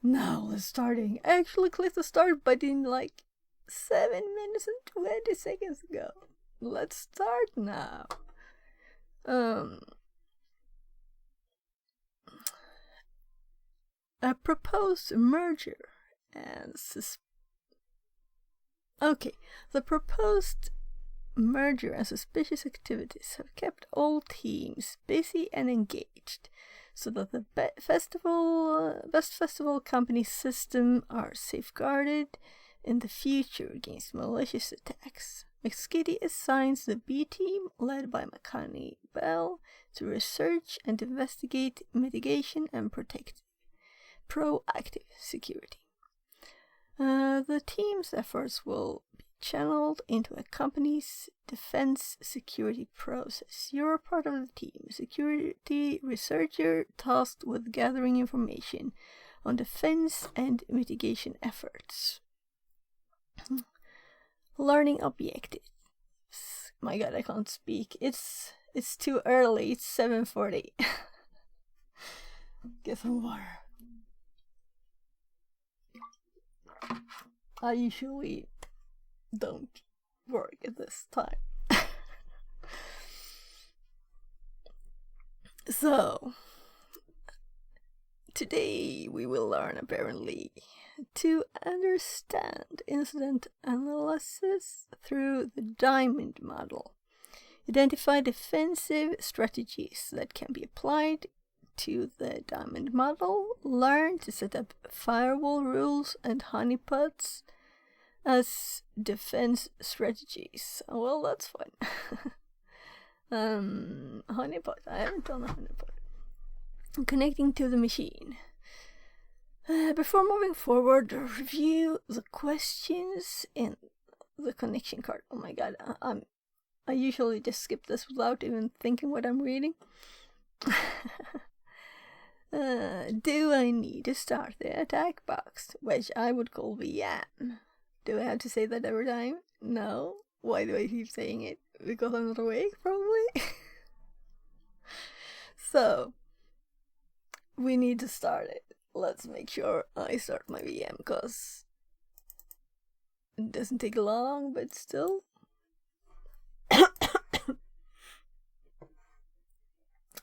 Now let's starting. I actually clicked the start button like 7 minutes and 20 seconds ago. Let's start now. A proposed merger and the proposed merger and suspicious activities have kept all teams busy and engaged, so that the best festival company system are safeguarded in the future against malicious attacks. McSkitty assigns the B team, led by McConaughey Bell, to research and investigate mitigation and protect proactive security. The team's efforts will be channeled into a company's defense security process. You're part of the team, security researcher tasked with gathering information on defense and mitigation efforts. Learning objectives. My god, I can't speak. It's too early. It's 7:40. Get some water. I usually don't work at this time. So, today we will learn apparently to understand incident analysis through the diamond model. Identify defensive strategies that can be applied to the diamond model. Learn to set up firewall rules and honeypots as defense strategies. Well, that's fun. Honeypot. I haven't done a honeypot. Connecting to the machine. Before moving forward, review the questions in the connection card. Oh my god, I usually just skip this without even thinking what I'm reading. Do I need to start the attack box, which I would call VM? Do I have to say that every time? No. Why do I keep saying it? Because I'm not awake, probably? So, we need to start it. Let's make sure I start my VM, because it doesn't take long, but still.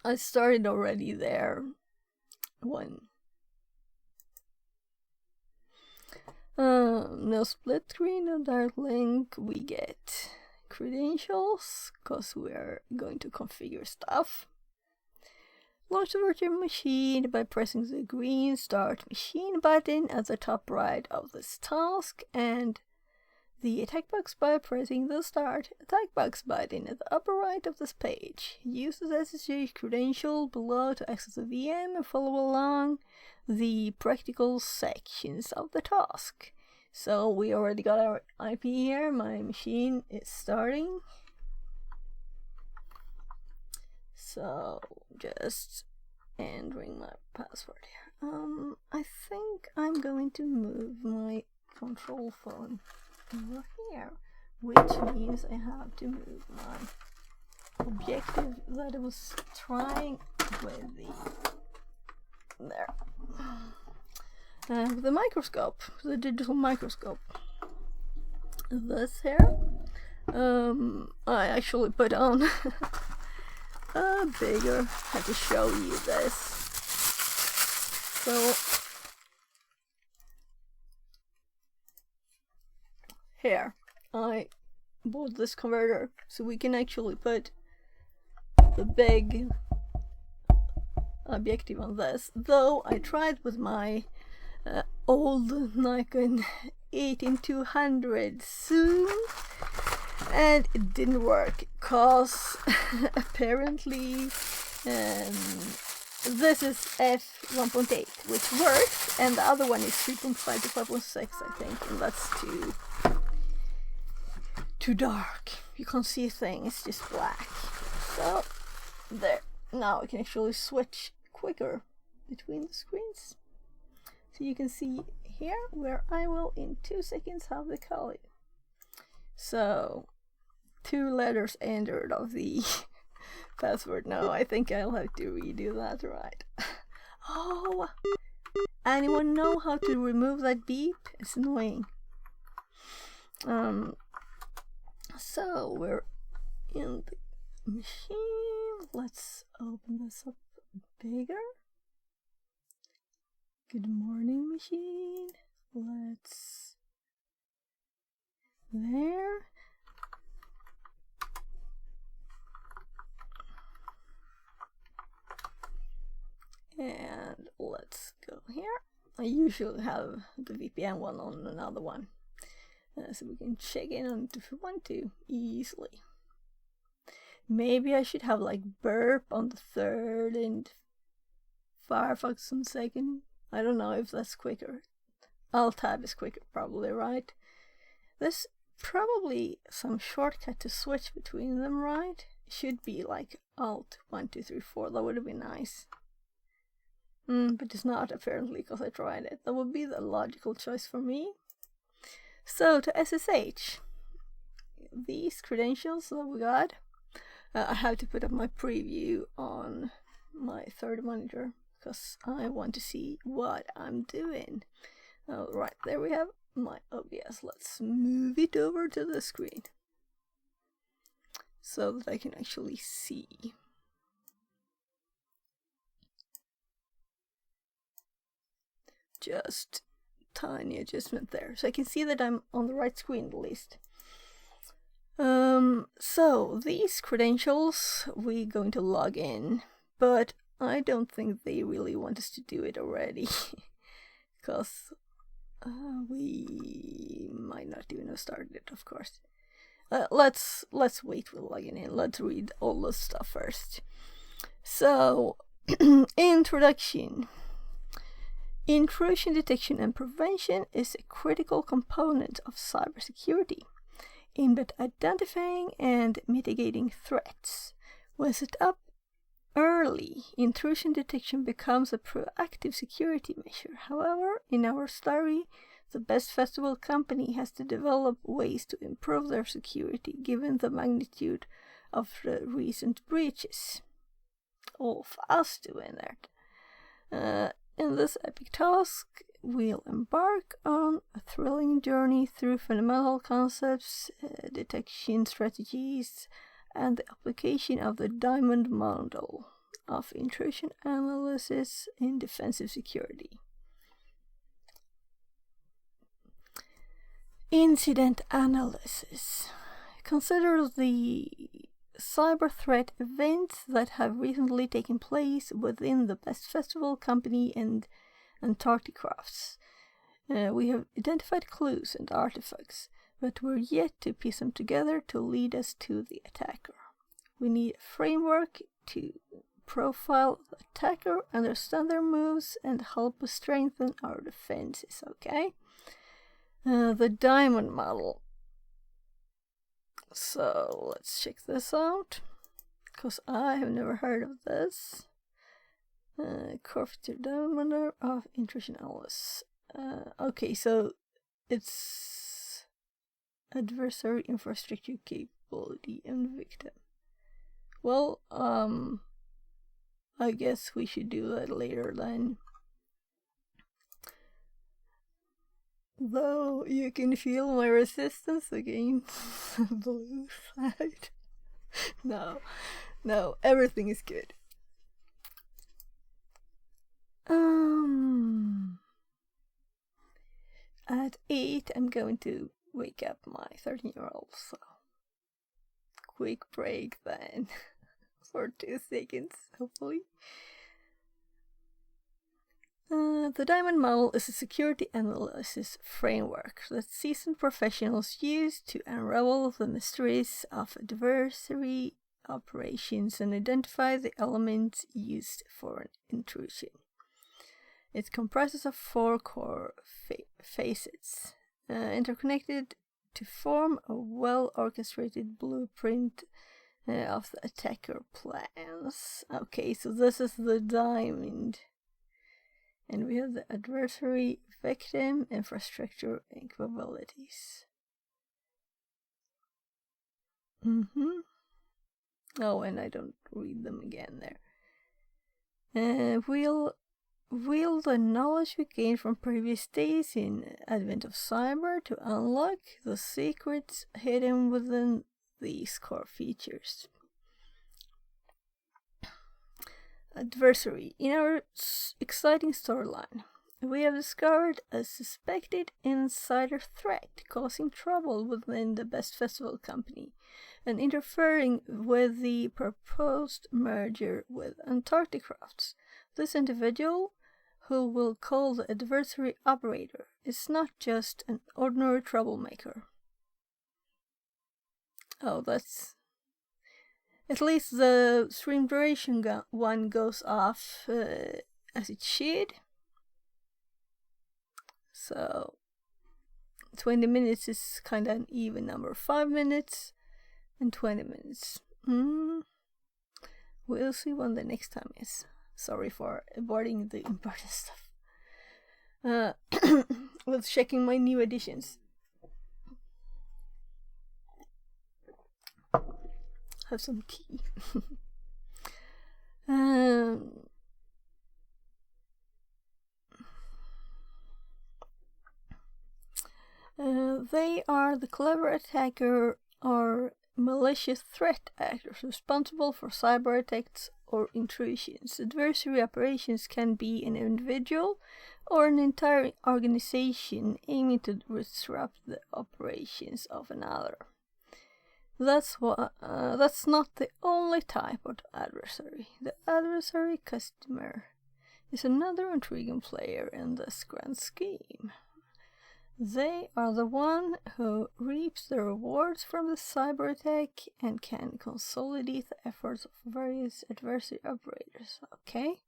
I started already there. No split screen, no direct link. We get credentials, because we're going to configure stuff. Launch the virtual machine by pressing the green Start Machine button at the top right of this task, and the attack box by pressing the Start Attack Box button at the upper right of this page. Use the SSH credential below to access the VM and follow along the practical sections of the task. So we already got our IP here. My machine is starting. So just entering my password here. I think I'm going to move my control phone over here, which means I have to move my objective that I was trying with the microscope, the digital microscope. This here, I actually put on bigger. I have to show you this. So here, I bought this converter so we can actually put the big objective on this. Though I tried with my old Nikon 18200 zoom, and it didn't work, cause apparently this is f1.8, which works, and the other one is 3.5 to 5.6, I think, and that's too dark. You can't see a thing, it's just black. So there, now I can actually switch quicker between the screens. So you can see here where I will in 2 seconds have the color. So 2 letters entered of the password. No, I think I'll have to redo that, right? Oh, anyone know how to remove that beep? It's annoying. So we're in the machine. Let's open this up bigger. Good morning, machine. Let's there. And let's go here. I usually have the VPN one on another one, so we can check in on it if we want to easily. Maybe I should have like burp on the third and Firefox on second. I don't know if that's quicker. Alt tab is quicker, probably, right? There's probably some shortcut to switch between them, right? It should be like Alt 1, 2, 3, 4. That would have been nice. But it's not, apparently, because I tried it. That would be the logical choice for me. So, to SSH. These credentials that we got. I have to put up my preview on my third monitor, because I want to see what I'm doing. Right, there we have my OBS. Let's move it over to the screen so that I can actually see. Just tiny adjustment there, so I can see that I'm on the right screen at least. So these credentials, we're going to log in, but I don't think they really want us to do it already, because we might not even have started it, of course. Let's wait with logging in. Let's read all the stuff first. So, introduction. Intrusion detection and prevention is a critical component of cybersecurity, aimed at identifying and mitigating threats. When set up early, intrusion detection becomes a proactive security measure. However, in our story, the Best Festival company has to develop ways to improve their security given the magnitude of the recent breaches. All of us doing that. In this epic task, we'll embark on a thrilling journey through fundamental concepts, detection strategies, and the application of the diamond model of intrusion analysis in defensive security. Incident analysis. Consider the cyber threat events that have recently taken place within the Best Festival company and Antarctic crafts. We have identified clues and artifacts, but we're yet to piece them together to lead us to the attacker. We need a framework to profile the attacker, understand their moves, and help us strengthen our defenses, okay? The diamond model. So let's check this out, because I have never heard of this. Curvature diameter of intrusion analysis. Okay, so it's adversary infrastructure capability and victim. Well, I guess we should do that later then. Though you can feel my resistance against the blue side. No, everything is good. At 8, I'm going to wake up my 13-year-old, so quick break then for 2 seconds, hopefully. The diamond model is a security analysis framework that seasoned professionals use to unravel the mysteries of adversary operations and identify the elements used for an intrusion. It comprises of 4 core facets, interconnected to form a well-orchestrated blueprint of the attacker plans. Okay, so this is the diamond. And we have the adversary, victim, infrastructure, and capabilities. Oh, and I don't read them again there. We'll wield the knowledge we gained from previous days in Advent of Cyber to unlock the secrets hidden within these core features. Adversary. In our exciting storyline, we have discovered a suspected insider threat causing trouble within the Best Festival Company and interfering with the proposed merger with Antarcticrafts. This individual, who we'll call the adversary operator, is not just an ordinary troublemaker. Oh, that's... At least the stream duration one goes off as it should. So 20 minutes is kind of an even number. 5 minutes and 20 minutes. We'll see when the next time is. Sorry for avoiding the important stuff. Was checking my new editions. Have some tea. They are the clever attacker or malicious threat actors responsible for cyber attacks or intrusions. Adversary operations can be an individual or an entire organization aiming to disrupt the operations of another. That's not the only type of adversary. The adversary customer is another intriguing player in this grand scheme. They are the one who reaps the rewards from the cyber attack and can consolidate the efforts of various adversary operators. Okay?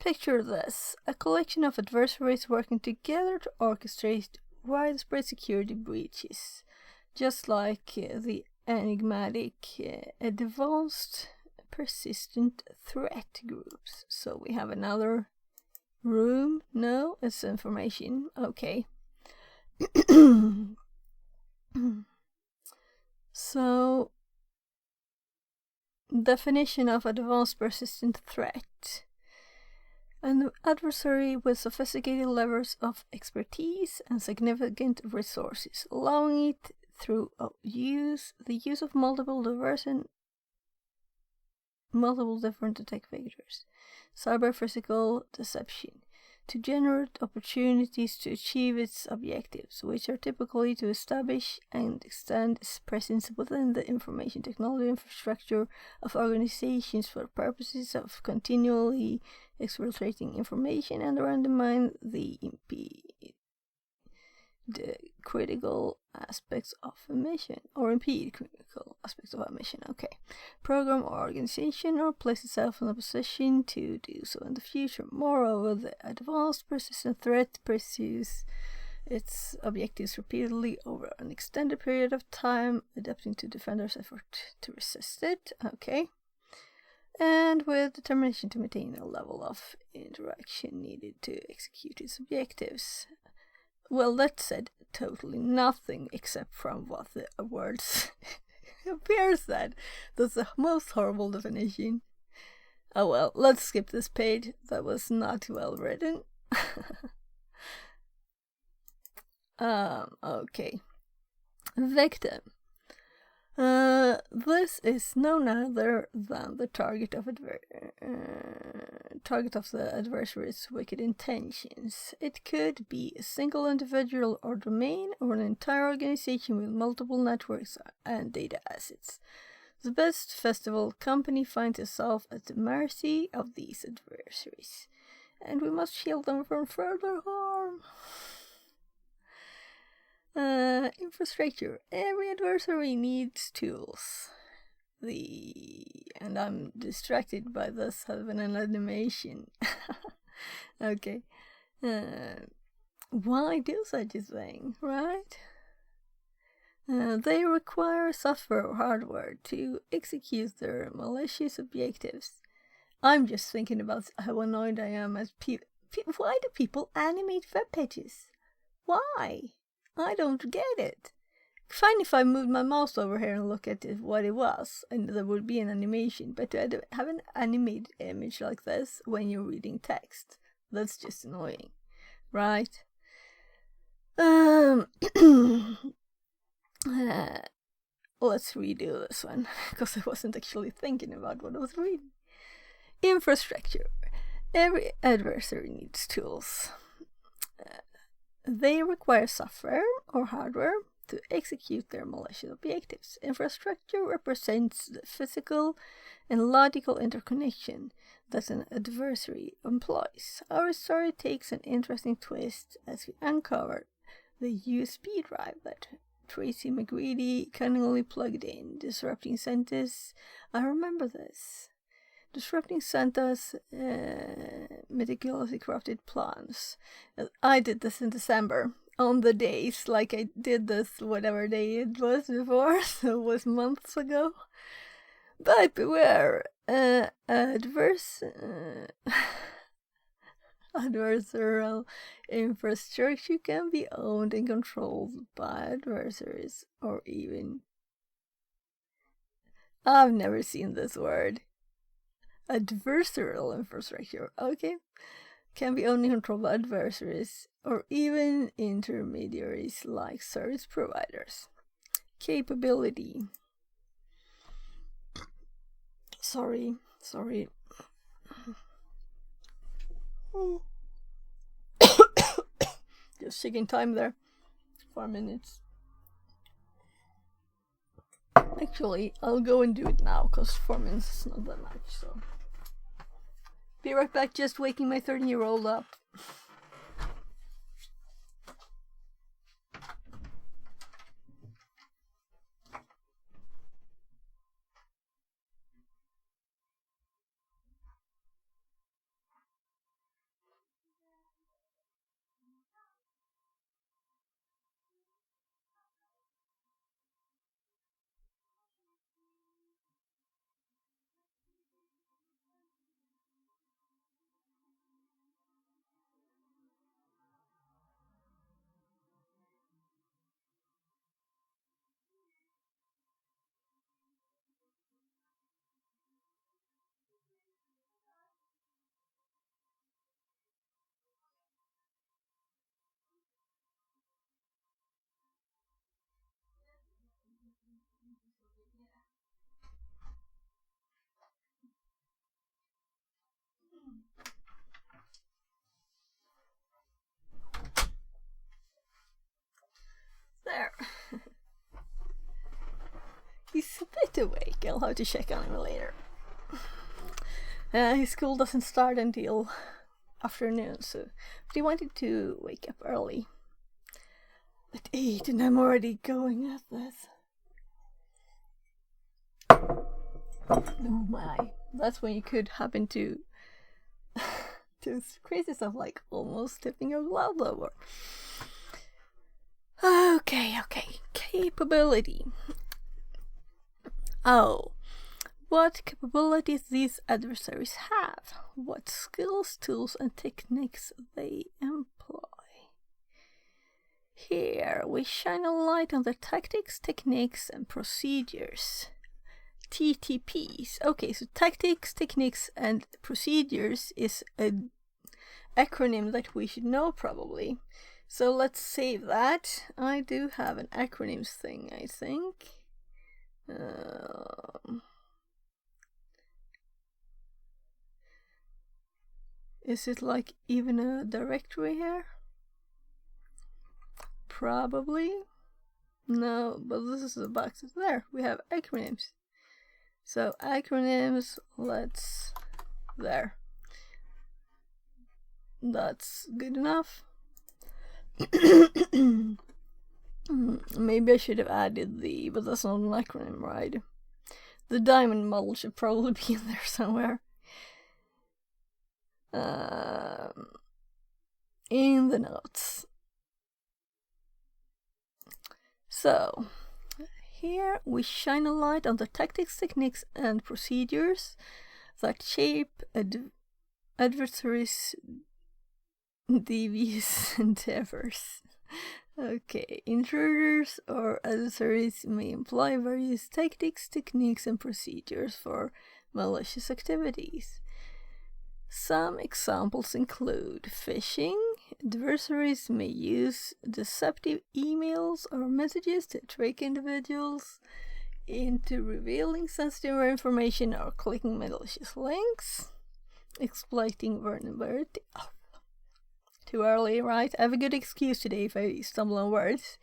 Picture this: a collection of adversaries working together to orchestrate widespread security breaches. Just like the enigmatic advanced persistent threat groups. So we have another room. No, it's information. Okay. So, definition of advanced persistent threat. An adversary with sophisticated levels of expertise and significant resources, allowing it through the use of multiple different attack vectors, cyber-physical deception, to generate opportunities to achieve its objectives, which are typically to establish and extend its presence within the information technology infrastructure of organizations for purposes of continually exfiltrating information and undermine the critical aspects of a mission, or impede critical aspects of a mission. Okay. Program or organization, or place itself in a position to do so in the future. Moreover, the advanced persistent threat pursues its objectives repeatedly over an extended period of time, adapting to defenders' effort to resist it. Okay. And with determination to maintain a level of interaction needed to execute its objectives. Well, that said totally nothing except from what the words appears that. That's the most horrible definition. Oh well, let's skip this page. That was not well written. Okay. Victim. This is none other than the target of the adversary's wicked intentions. It could be a single individual or domain, or an entire organization with multiple networks and data assets. The Best Festival Company finds itself at the mercy of these adversaries, and we must shield them from further harm. Infrastructure. Every adversary needs tools. And I'm distracted by this having an animation. Okay. Why do such a thing, right? They require software or hardware to execute their malicious objectives. I'm just thinking about how annoyed I am as people. Why do people animate web pages? Why? I don't get it. Fine if I moved my mouse over here and look at what it was, and there would be an animation, but to have an animated image like this when you're reading text, That's just annoying, right? Let's redo this one, because I wasn't actually thinking about what I was reading. Infrastructure. Every adversary needs tools. They require software or hardware to execute their malicious objectives. Infrastructure represents the physical and logical interconnection that an adversary employs. Our story takes an interesting twist as we uncover the USB drive that Tracy McGrady cunningly plugged in, disrupting Santa's. I remember this. Disrupting Santa's meticulously crafted plans. I did this in December, on the days, like I did this whatever day it was before, so it was months ago. But beware, adversarial infrastructure can be owned and controlled by adversaries, or even... I've never seen this word. Adversarial infrastructure, okay, can be owned and controlled by adversaries or even intermediaries like service providers. Capability. Sorry. Just taking time there. 4 minutes. Actually, I'll go and do it now, because 4 minutes is not that much, so... Be right back, just waking my 13-year-old up. There. He's a bit awake. I'll have to check on him later. His school doesn't start until afternoon, so but he wanted to wake up early. At 8, and I'm already going at this. Oh my! That's when you could happen to do crazy stuff like almost tipping a glove over. Okay. Capability. Oh, what capabilities these adversaries have, what skills, tools, and techniques they employ. Here we shine a light on their tactics, techniques, and procedures. TTPs. Okay, so tactics, techniques, and procedures is an acronym that we should know probably. So let's save that. I do have an acronyms thing, I think. Is it like even a directory here? Probably. No, but this is the box. There, we have acronyms. So acronyms, there. That's good enough. Maybe I should have added but that's not an acronym, right? The diamond model should probably be in there somewhere. In the notes. So, here we shine a light on the tactics, techniques, and procedures that shape adversaries' devious endeavors. Okay, intruders or adversaries may employ various tactics, techniques, and procedures for malicious activities. Some examples include phishing. Adversaries may use deceptive emails or messages to trick individuals into revealing sensitive information or clicking malicious links. Exploiting vulnerability. Oh, too early, right? I have a good excuse today if I stumble on words.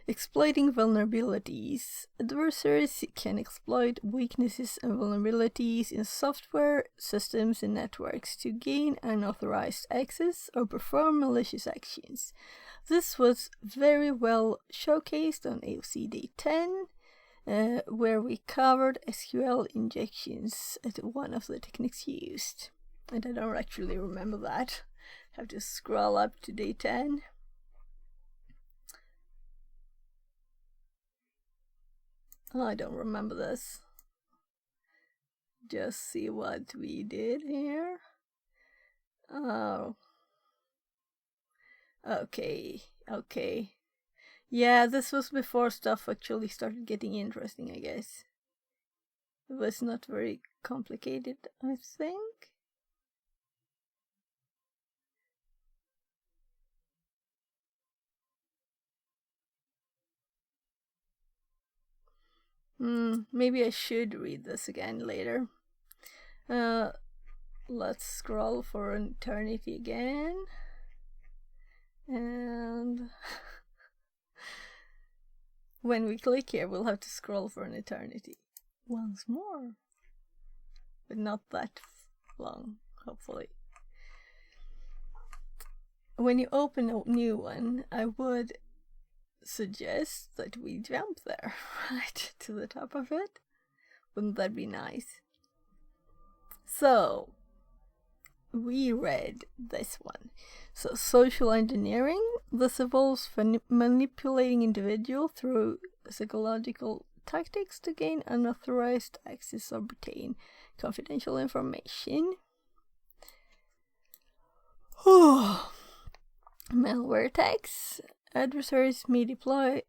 Exploiting vulnerabilities. Adversaries can exploit weaknesses and vulnerabilities in software, systems, and networks to gain unauthorized access or perform malicious actions. This was very well showcased on AOC Day 10, where we covered SQL injections as one of the techniques used. And I don't actually remember that. I have to scroll up to Day 10. I don't remember this. Just see what we did here. Oh. Okay. Yeah, this was before stuff actually started getting interesting, I guess. It was not very complicated, I think. Maybe I should read this again later. Let's scroll for an eternity again. And when we click here, we'll have to scroll for an eternity once more. But not that long, hopefully. When you open a new one, I would suggest that we jump there, right to the top of it. Wouldn't that be nice? So, we read this one. So, social engineering. This involves manipulating individuals through psychological tactics to gain unauthorized access or obtain confidential information. Malware attacks. Adversaries may deploy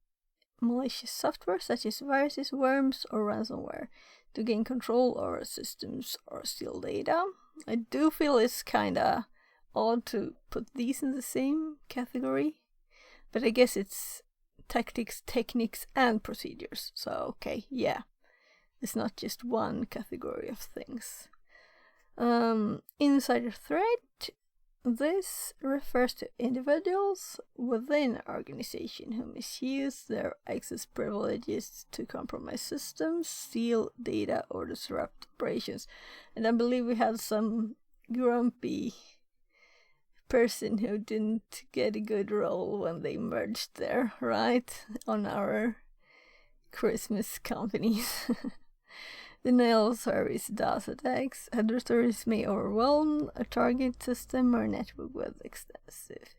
malicious software such as viruses, worms, or ransomware to gain control over systems or steal data. I do feel it's kinda odd to put these in the same category, but I guess it's tactics, techniques, and procedures. So, okay, yeah. It's not just one category of things. Insider threat. This refers to individuals within an organization who misuse their access privileges to compromise systems, steal data, or disrupt operations. And I believe we had some grumpy person who didn't get a good role when they merged there, right? On our Christmas companies. Denial of service DOS attacks. Adversaries may overwhelm a target system or network with extensive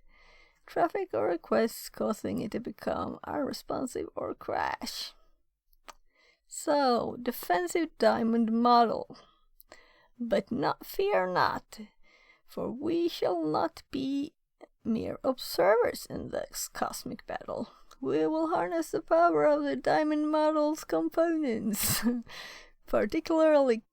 traffic or requests, causing it to become unresponsive or crash. So, defensive diamond model. But fear not, for we shall not be mere observers in this cosmic battle. We will harness the power of the diamond model's components. Particularly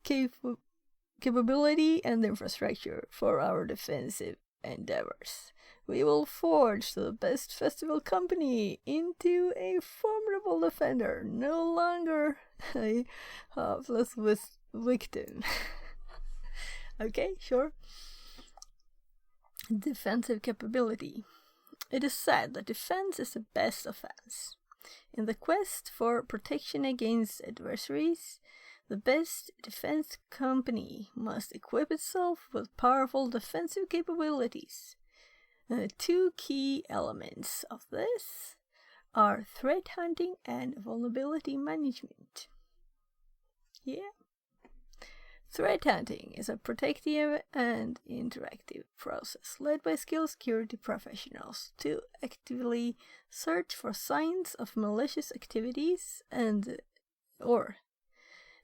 capability and infrastructure for our defensive endeavors. We will forge the best festival company into a formidable defender, no longer a helpless victim. Okay, sure. Defensive capability. It is said that defense is the best offense. In the quest for protection against adversaries, the best defense company must equip itself with powerful defensive capabilities. Two key elements of this are threat hunting and vulnerability management. Yeah. Threat hunting is a protective and interactive process led by skilled security professionals to actively search for signs of malicious activities or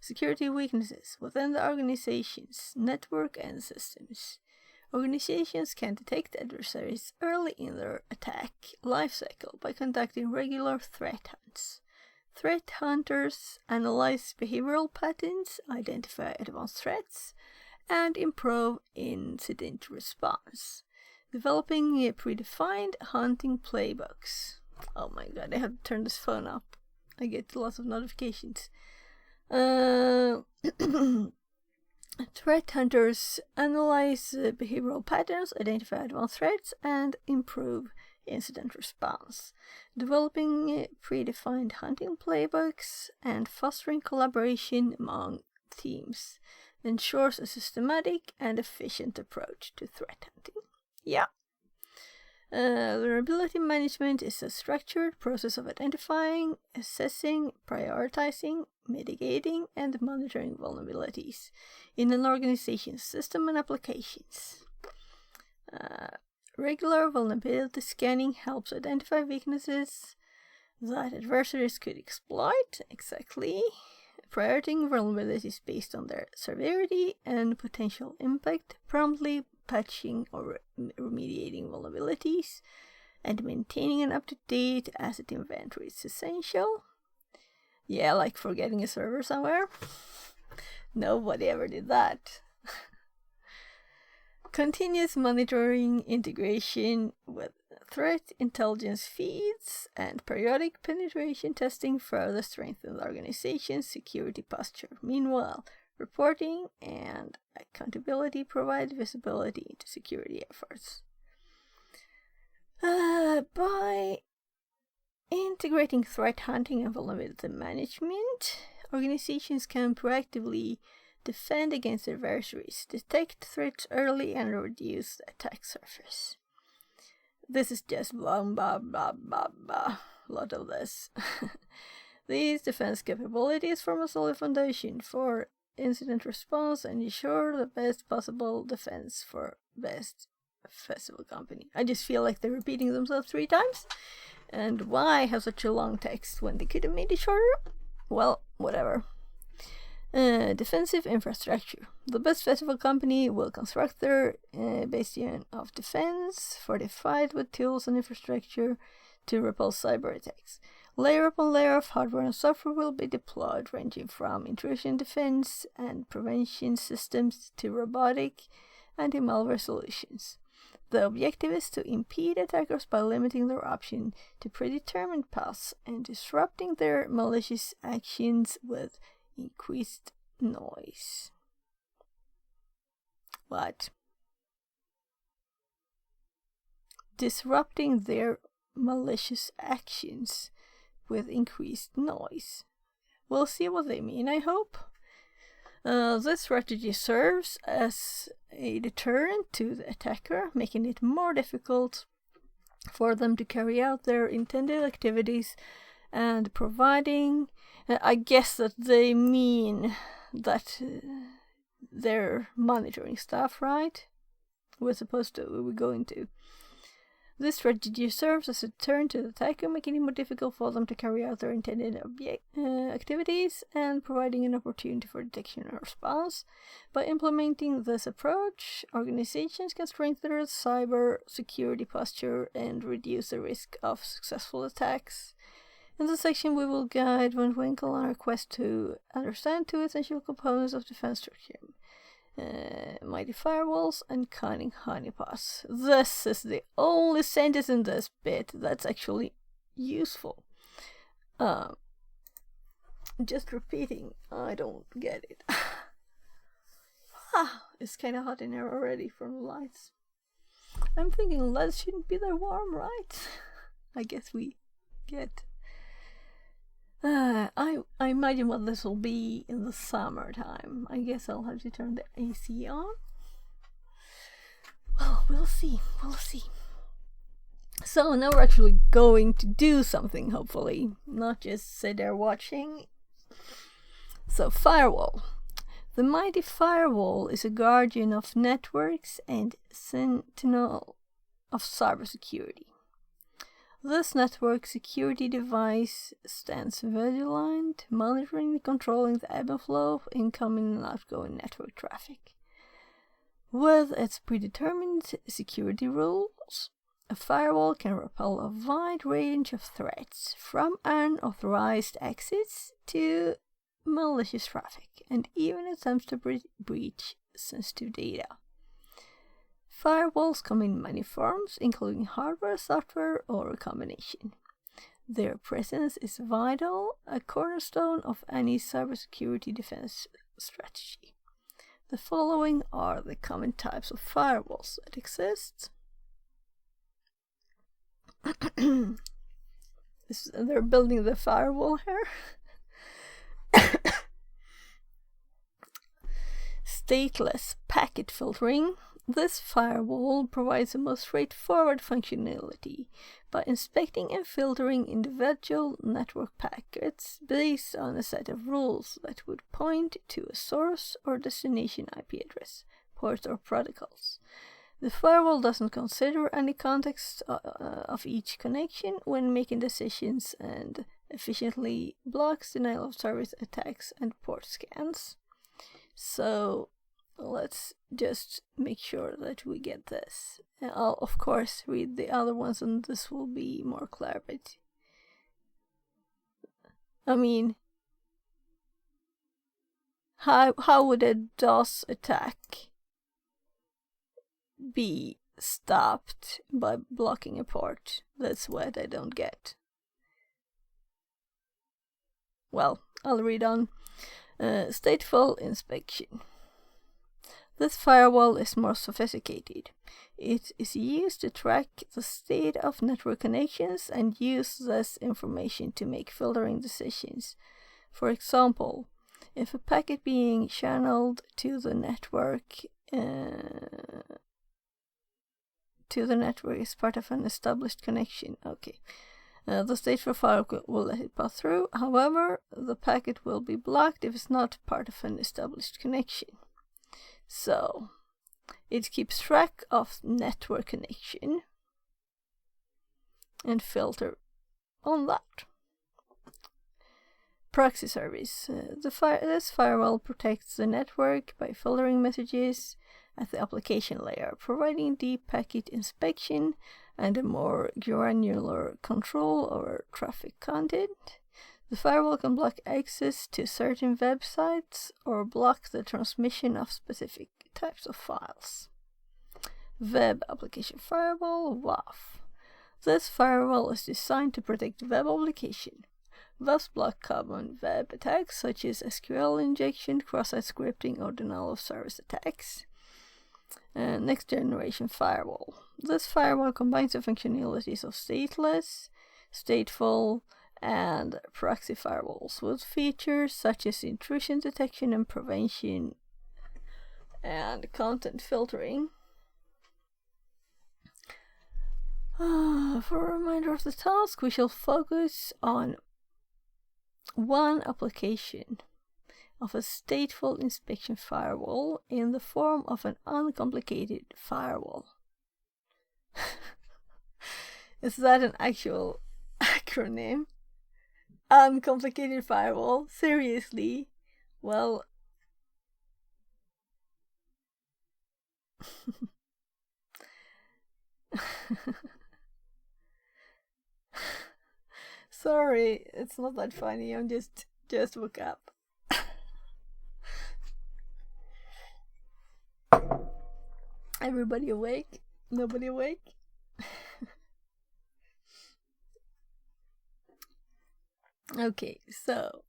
security weaknesses within the organization's network and systems. Organizations can detect adversaries early in their attack lifecycle by conducting regular threat hunts. Threat hunters analyze behavioral patterns, identify advanced threats, and improve incident response. Developing predefined hunting playbooks. Oh my god, I have to turn this phone up. I get lots of notifications. Threat hunters analyze behavioral patterns, identify advanced threats, and improve incident response. Developing predefined hunting playbooks and fostering collaboration among teams ensures a systematic and efficient approach to threat hunting. Yeah. Vulnerability management is a structured process of identifying, assessing, prioritizing, mitigating, and monitoring vulnerabilities in an organization's system and applications. Regular vulnerability scanning helps identify weaknesses that adversaries could exploit. Exactly. Prioritizing vulnerabilities based on their severity and potential impact, promptly patching or remediating vulnerabilities, and maintaining an up-to-date asset inventory is essential. Yeah, like forgetting a server somewhere. Nobody ever did that. Continuous monitoring, integration with threat intelligence feeds, and periodic penetration testing further strengthen the organization's security posture. Meanwhile, reporting and accountability provide visibility into security efforts. By integrating threat hunting and vulnerability management, organizations can proactively defend against adversaries, detect threats early, and reduce the attack surface. This is just blah blah blah blah blah. A lot of this. These defense capabilities form a solid foundation for incident response and ensure the best possible defense for best festival company. I just feel like they're repeating themselves 3 times. And why have such a long text when they could have made it shorter? Well, whatever. Defensive infrastructure. The best festival company will construct their bastion of defense, fortified with tools and infrastructure to repel cyber attacks. Layer upon layer of hardware and software will be deployed, ranging from intrusion defense and prevention systems to robotic anti-malware solutions. The objective is to impede attackers by limiting their option to predetermined paths and disrupting their malicious actions with increased noise. What? Disrupting their malicious actions with increased noise. We'll see what they mean, I hope. This strategy serves as a deterrent to the attacker, making it more difficult for them to carry out their intended activities and providing, I guess that they mean that they're monitoring stuff, right? We're going to. This strategy serves as a deterrent to the attacker, making it more difficult for them to carry out their intended activities and providing an opportunity for detection and response. By implementing this approach, organizations can strengthen their cyber security posture and reduce the risk of successful attacks. In this section, we will guide Von Winkle on our quest to understand 2 essential components of defense structure. Mighty firewalls and cunning honeypots. This is the only sentence in this bit that's actually useful. Just repeating, I don't get it. It's kind of hot in here already from the lights. I'm thinking lights shouldn't be that warm, right? I guess we get. I imagine what this will be in the summertime. I guess I'll have to turn the AC on. Well, we'll see. So now we're actually going to do something, hopefully. Not just sit there watching. So, firewall. The mighty firewall is a guardian of networks and sentinel of cybersecurity. This network security device stands vigilant, monitoring and controlling the ebb and flow of incoming and outgoing network traffic. With its predetermined security rules, a firewall can repel a wide range of threats, from unauthorized access to malicious traffic, and even attempts to breach sensitive data. Firewalls come in many forms, including hardware, software, or a combination. Their presence is vital, a cornerstone of any cybersecurity defense strategy. The following are the common types of firewalls that exist. They're building the firewall here. Stateless packet filtering. This firewall provides the most straightforward functionality by inspecting and filtering individual network packets based on a set of rules that would point to a source or destination IP address, ports, or protocols. The firewall doesn't consider any context of each connection when making decisions and efficiently blocks denial of service attacks and port scans. So let's just make sure that we get this. I'll of course read the other ones and this will be more clear, but I mean, how would a DOS attack be stopped by blocking a port? That's what I don't get. Well, I'll read on. Stateful inspection. This firewall is more sophisticated. It is used to track the state of network connections and use this information to make filtering decisions. For example, if a packet being channeled to the network is part of an established connection. Okay. The stateful firewall will let it pass through. However, the packet will be blocked if it's not part of an established connection. So, it keeps track of network connection and filter on that. Proxy service. This firewall protects the network by filtering messages at the application layer, providing deep packet inspection and a more granular control over traffic content. The firewall can block access to certain websites or block the transmission of specific types of files. Web Application Firewall, WAF. This firewall is designed to protect web application. WAFs block common web attacks such as SQL injection, cross-site scripting, or denial of service attacks. Next generation firewall. This firewall combines the functionalities of stateless, stateful, and proxy firewalls with features such as intrusion detection and prevention and content filtering. For a reminder of the task, we shall focus on one application of a stateful inspection firewall in the form of an uncomplicated firewall. Is that an actual acronym? Uncomplicated firewall? Seriously? Well, sorry, it's not that funny. I'm just woke up. Everybody awake? Nobody awake? Okay, so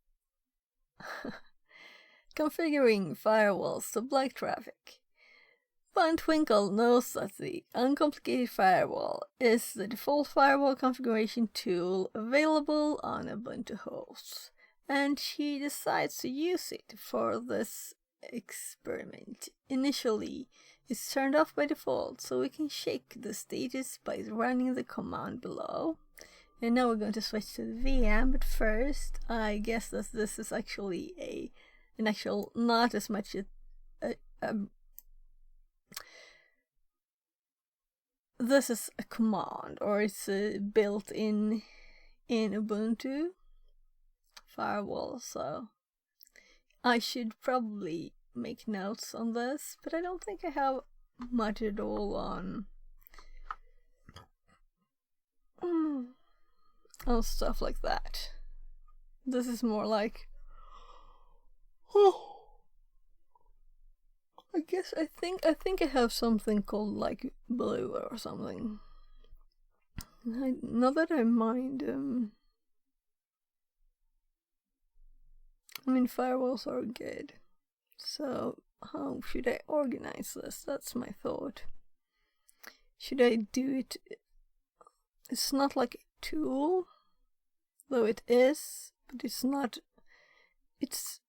configuring firewalls to block traffic. Van Twinkle knows that the uncomplicated firewall is the default firewall configuration tool available on Ubuntu hosts, and she decides to use it for this experiment. Initially, it's turned off by default, so we can check the status by running the command below. And now we're going to switch to the VM, but first, I guess that this is actually an actual, not as much this is a command, or it's built in Ubuntu firewall, so I should probably make notes on this, but I don't think I have much at all on stuff like that. This is more like I think I have something called like blue or something. Not that I mind. I mean, firewalls are good. So how should I organize this? That's my thought. Should I do it? It's not like a tool, though it is, but it's not. It's.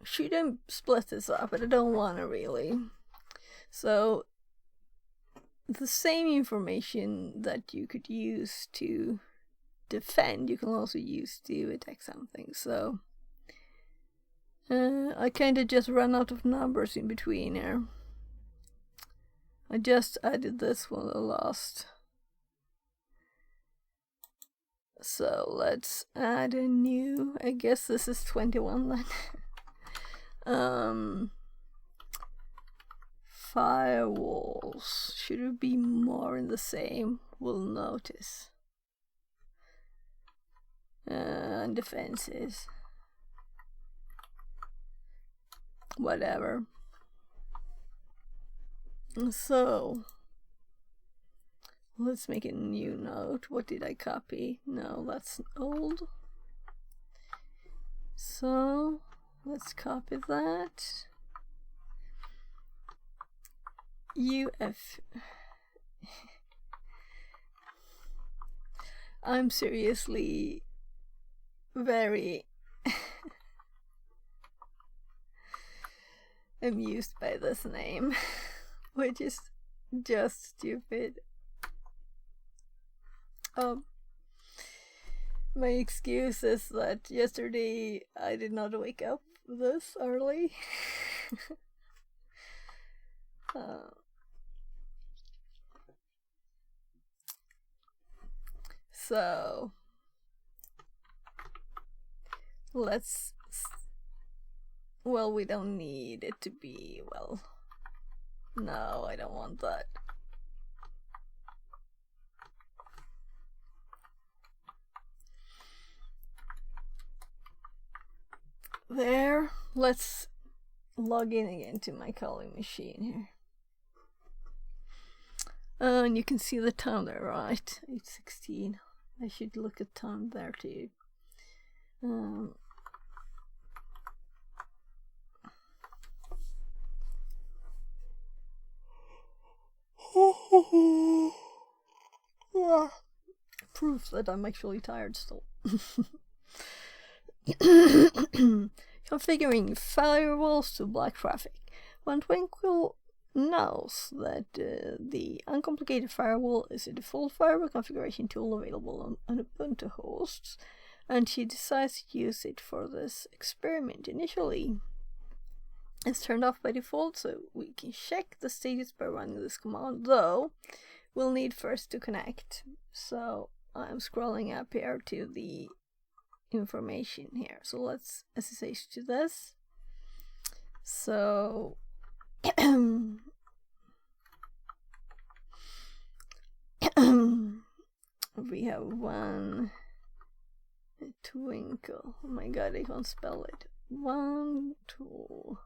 Should I split this up? But I don't want to really. So the same information that you could use to defend, you can also use to attack something. So I kind of just ran out of numbers in between here. I just added this one the last. So let's add a new. I guess this is 21 then. Firewalls. Should it be more in the same? We'll notice. And defenses. Whatever. So let's make a new note. What did I copy? No, that's old. So let's copy that. I'm seriously very amused by this name, which is just stupid. My excuse is that yesterday I did not wake up this early. So let's. Well, we don't need it to be. Well, no, I don't want that. There. Let's log in again to my calling machine here. And you can see the time there, right? 8:16. I should look at time there too. Proof that I'm actually tired still. Configuring firewalls to block traffic. When Twinkle knows that the uncomplicated firewall is a default firewall configuration tool available on Ubuntu hosts, and she decides to use it for this experiment initially, it's turned off by default, so we can check the status by running this command, though we'll need first to connect. So I'm scrolling up here to the information here. So let's SSH to this. So we have one Twinkle. Oh my god, I can't spell it. One tool.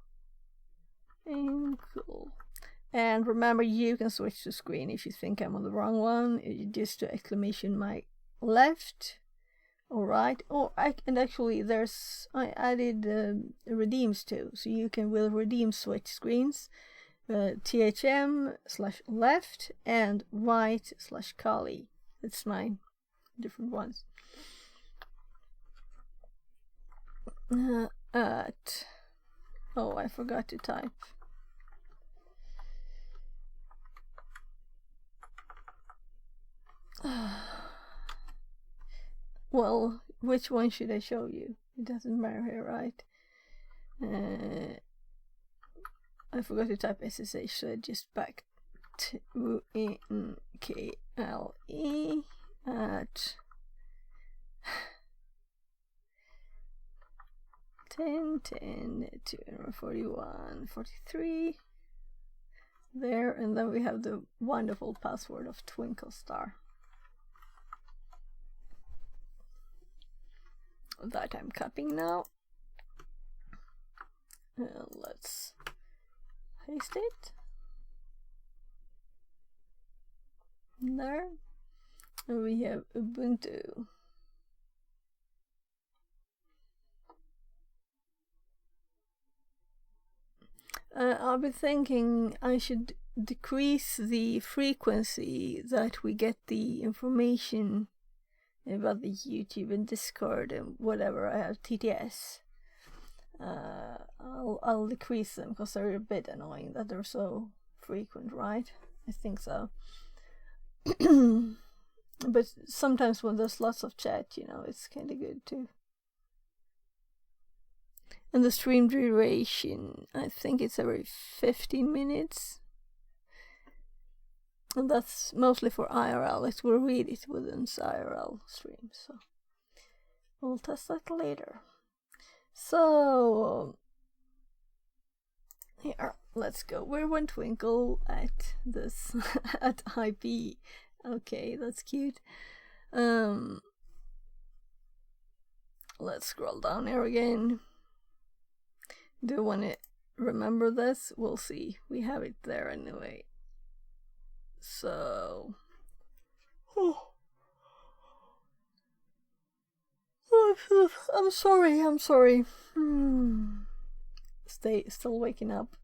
Twinkle. And remember, you can switch to screen if you think I'm on the wrong one. You just do exclamation mark left or right. And actually I added redeems too, so you can with redeem switch screens. THM/left and right/Kali. That's my different ones. I forgot to type. Well, which one should I show you? It doesn't matter here, right? I forgot to type SSH, so I just back to NKLE at 10.10.241.43 there, and then we have the wonderful password of Twinkle Star that I'm copying now. Let's paste it. There. And we have Ubuntu. I've been thinking I should decrease the frequency that we get the information about the YouTube and Discord and whatever I have TTS. I'll decrease them because they're a bit annoying that they're so frequent, right? I think so. But sometimes when there's lots of chat, you know, it's kind of good too. And the stream duration, I think it's every 15 minutes. And that's mostly for IRL. It will read it within IRL stream, so we'll test that later. So here, let's go. We're one twinkle at this at IP. Okay, that's cute. Let's scroll down here again. Do you want to remember this? We'll see. We have it there anyway. So, I'm sorry. Still waking up.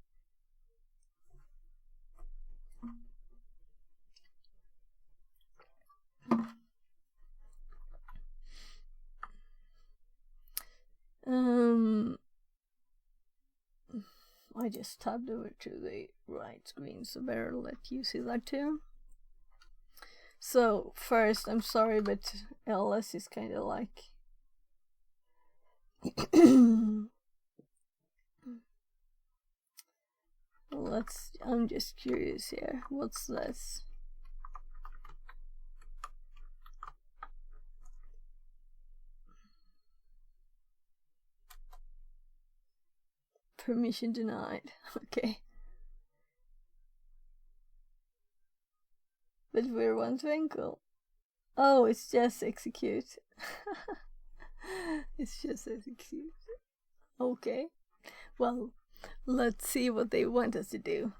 I just tabbed over to the right screen, so better let you see that too. So first, I'm sorry, but LS is kind of like I'm just curious here. What's this? Permission denied. Okay. But we're one twinkle. Oh, it's just execute. It's just execute. Okay. Well, let's see what they want us to do.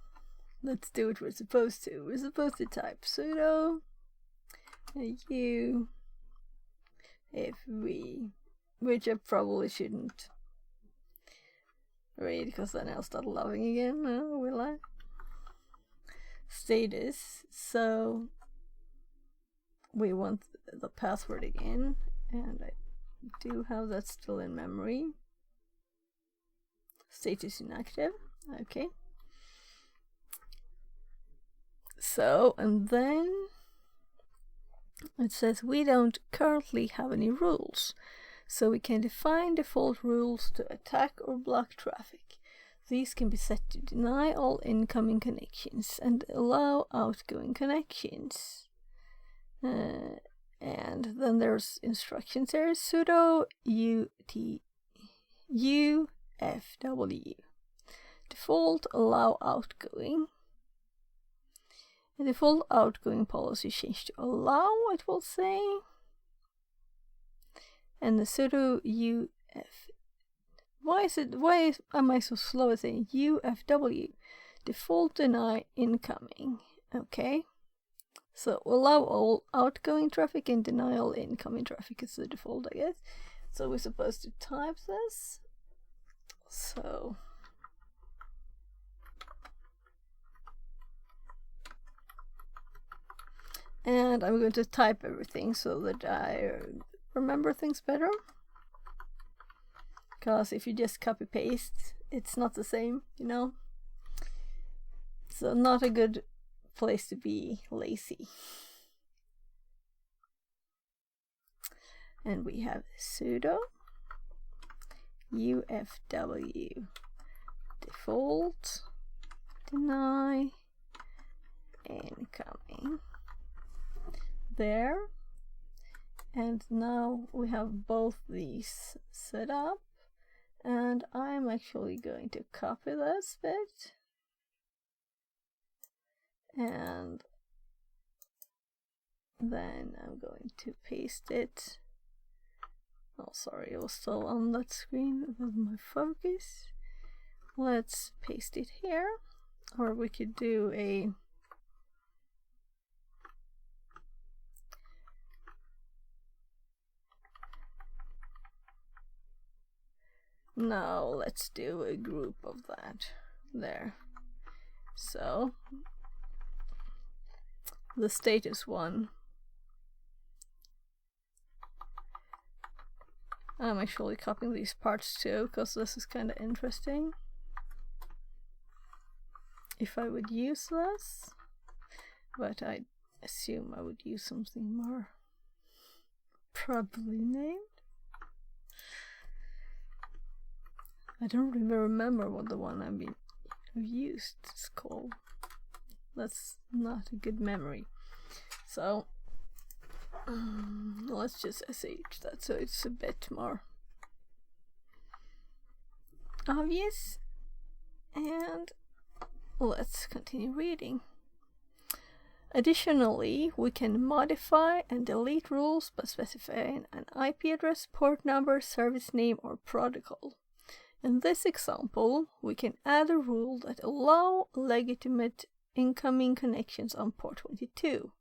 Let's do what we're supposed to. We're supposed to type sudo u if we, which I probably shouldn't read because then I'll start loving again. No, will I? Status. So we want the password again, and I do have that still in memory. Status inactive. Okay. So, and then it says we don't currently have any rules, so we can define default rules to attack or block traffic. These can be set to deny all incoming connections and allow outgoing connections. And then there's instructions here. Sudo ufw. Default allow outgoing. The default outgoing policy changed to allow, it will say. And the sudo uf. Why am I so slow at saying UFW? Default deny incoming. Okay. So allow all outgoing traffic and deny all incoming traffic is the default, I guess. So we're supposed to type this. So and I'm going to type everything so that I remember things better. Because if you just copy paste, it's not the same, you know. So not a good place to be lazy. And we have sudo ufw default deny incoming. There. And now we have both these set up. And I'm actually going to copy this bit. And then I'm going to paste it. Oh, sorry, it was still on that screen with my focus. Let's paste it here. Or we could do a no, let's do a group of that there. So the status one, I'm actually copying these parts too because this is kind of interesting. If I would use this, but I assume I would use something more probably named. I don't even remember what the one I've used is called. That's not a good memory. So let's just sh that so it's a bit more obvious. And let's continue reading. Additionally, we can modify and delete rules by specifying an IP address, port number, service name, or protocol. In this example, we can add a rule that allows legitimate incoming connections on port 22,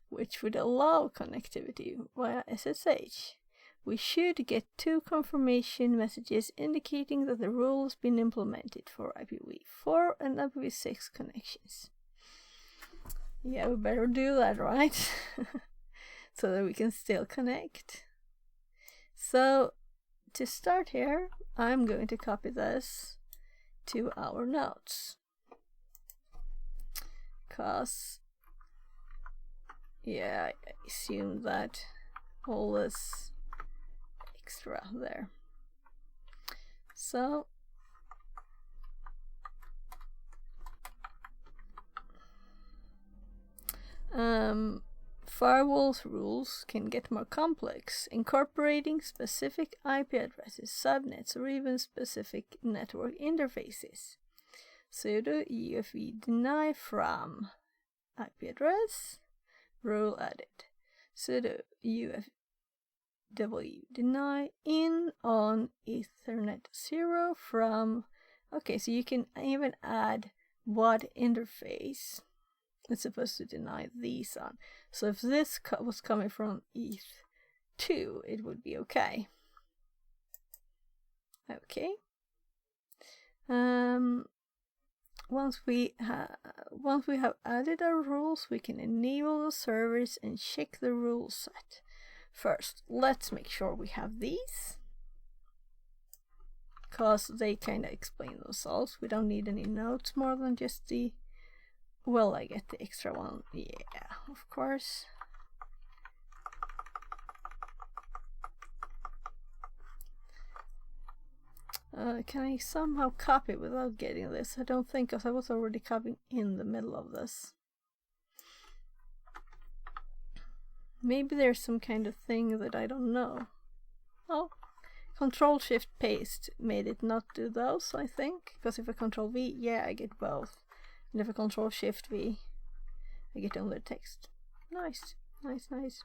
which would allow connectivity via SSH. We should get 2 confirmation messages indicating that the rule has been implemented for IPv4 and IPv6 connections. Yeah, we better do that, right? So that we can still connect. So to start here, I'm going to copy this to our notes. Because, yeah, I assume that all this extra there. So firewalls rules can get more complex, incorporating specific IP addresses, subnets, or even specific network interfaces. Sudo UFE deny from IP address, rule added. Sudo UFW deny in on Ethernet 0 from. Okay, so you can even add what interface it's supposed to deny these on. So if this was coming from ETH2, it would be okay. Okay. Once we have added our rules, we can enable the servers and check the rule set. First, let's make sure we have these, because they kind of explain themselves. We don't need any notes more than just the. Well, I get the extra one. Yeah, of course. Can I somehow copy without getting this? I don't think, because I was already copying in the middle of this. Maybe there's some kind of thing that I don't know. Oh, Control Shift Paste made it not do those, I think. Because if I Control V, yeah, I get both. And if I Control Shift V, I get only text. Nice, nice, nice.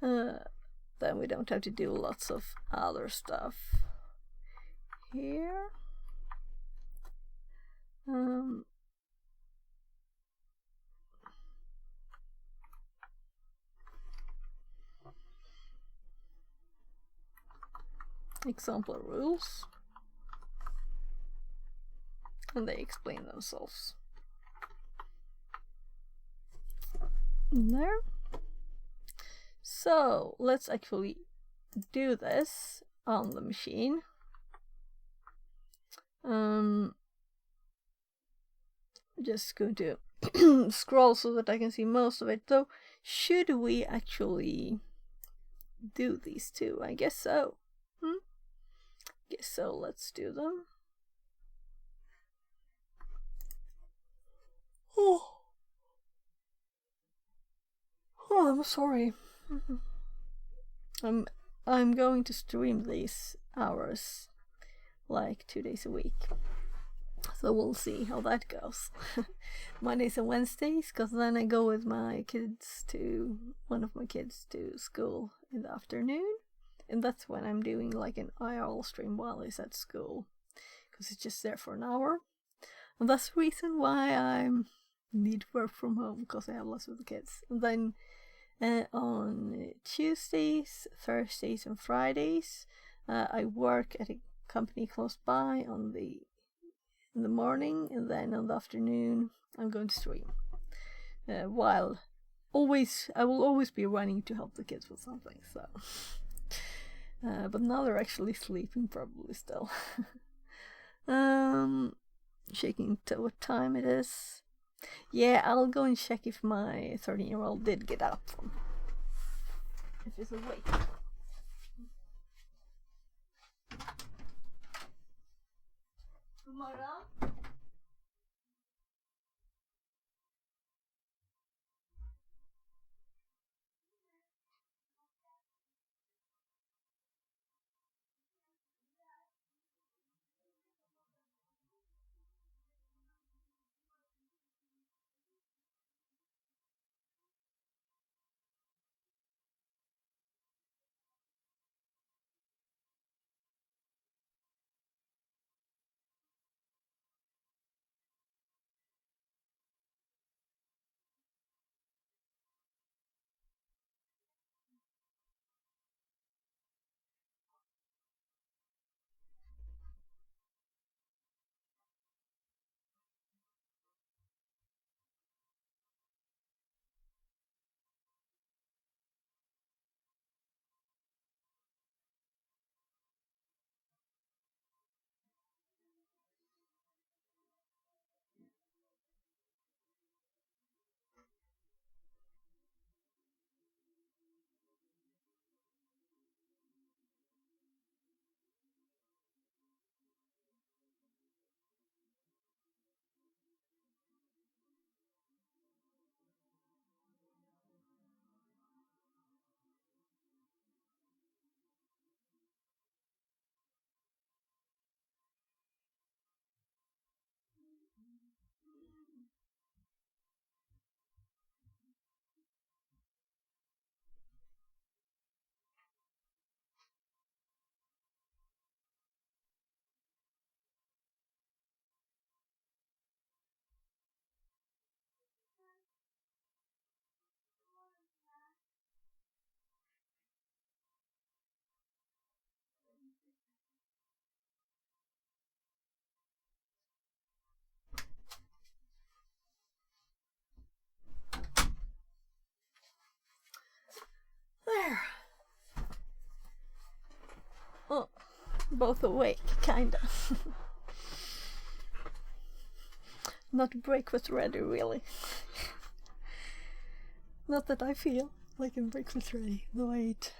Then we don't have to do lots of other stuff here. Example rules. And they explain themselves. There. So let's actually do this on the machine. Just going to scroll so that I can see most of it. So should we actually do these two? I guess so. Guess so. Let's do them. Oh, I'm sorry. I'm going to stream these hours like 2 days a week. So we'll see how that goes. Mondays and Wednesdays, because then I go with my kids to one of my kids to school in the afternoon, and that's when I'm doing like an IRL stream while he's at school, because it's just there for an hour. And that's the reason why I need to work from home, because I have lots of the kids. And then on Tuesdays, Thursdays, and Fridays, I work at a company close by in the morning, and then on the afternoon I'm going to stream. While I will always be running to help the kids with something. So, but now they're actually sleeping probably still. Checking what time it is. Yeah, I'll go and check if my 13-year-old did get up. If he's awake. God morgon. There. Oh, both awake, kinda. Not breakfast ready, really. Not that I feel like I'm breakfast ready, though I ate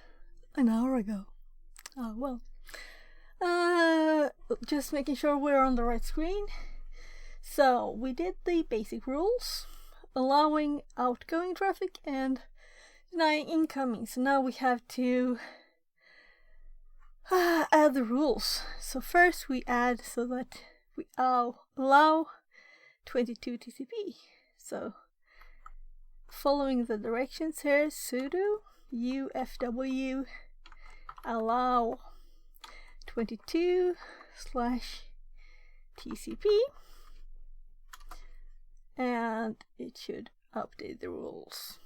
an hour ago. Oh well. Just making sure we're on the right screen. So we did the basic rules, allowing outgoing traffic and denying incoming. So now we have to add the rules. So first we add so that we allow 22 TCP. So following the directions here, sudo ufw allow 22/TCP, and it should update the rules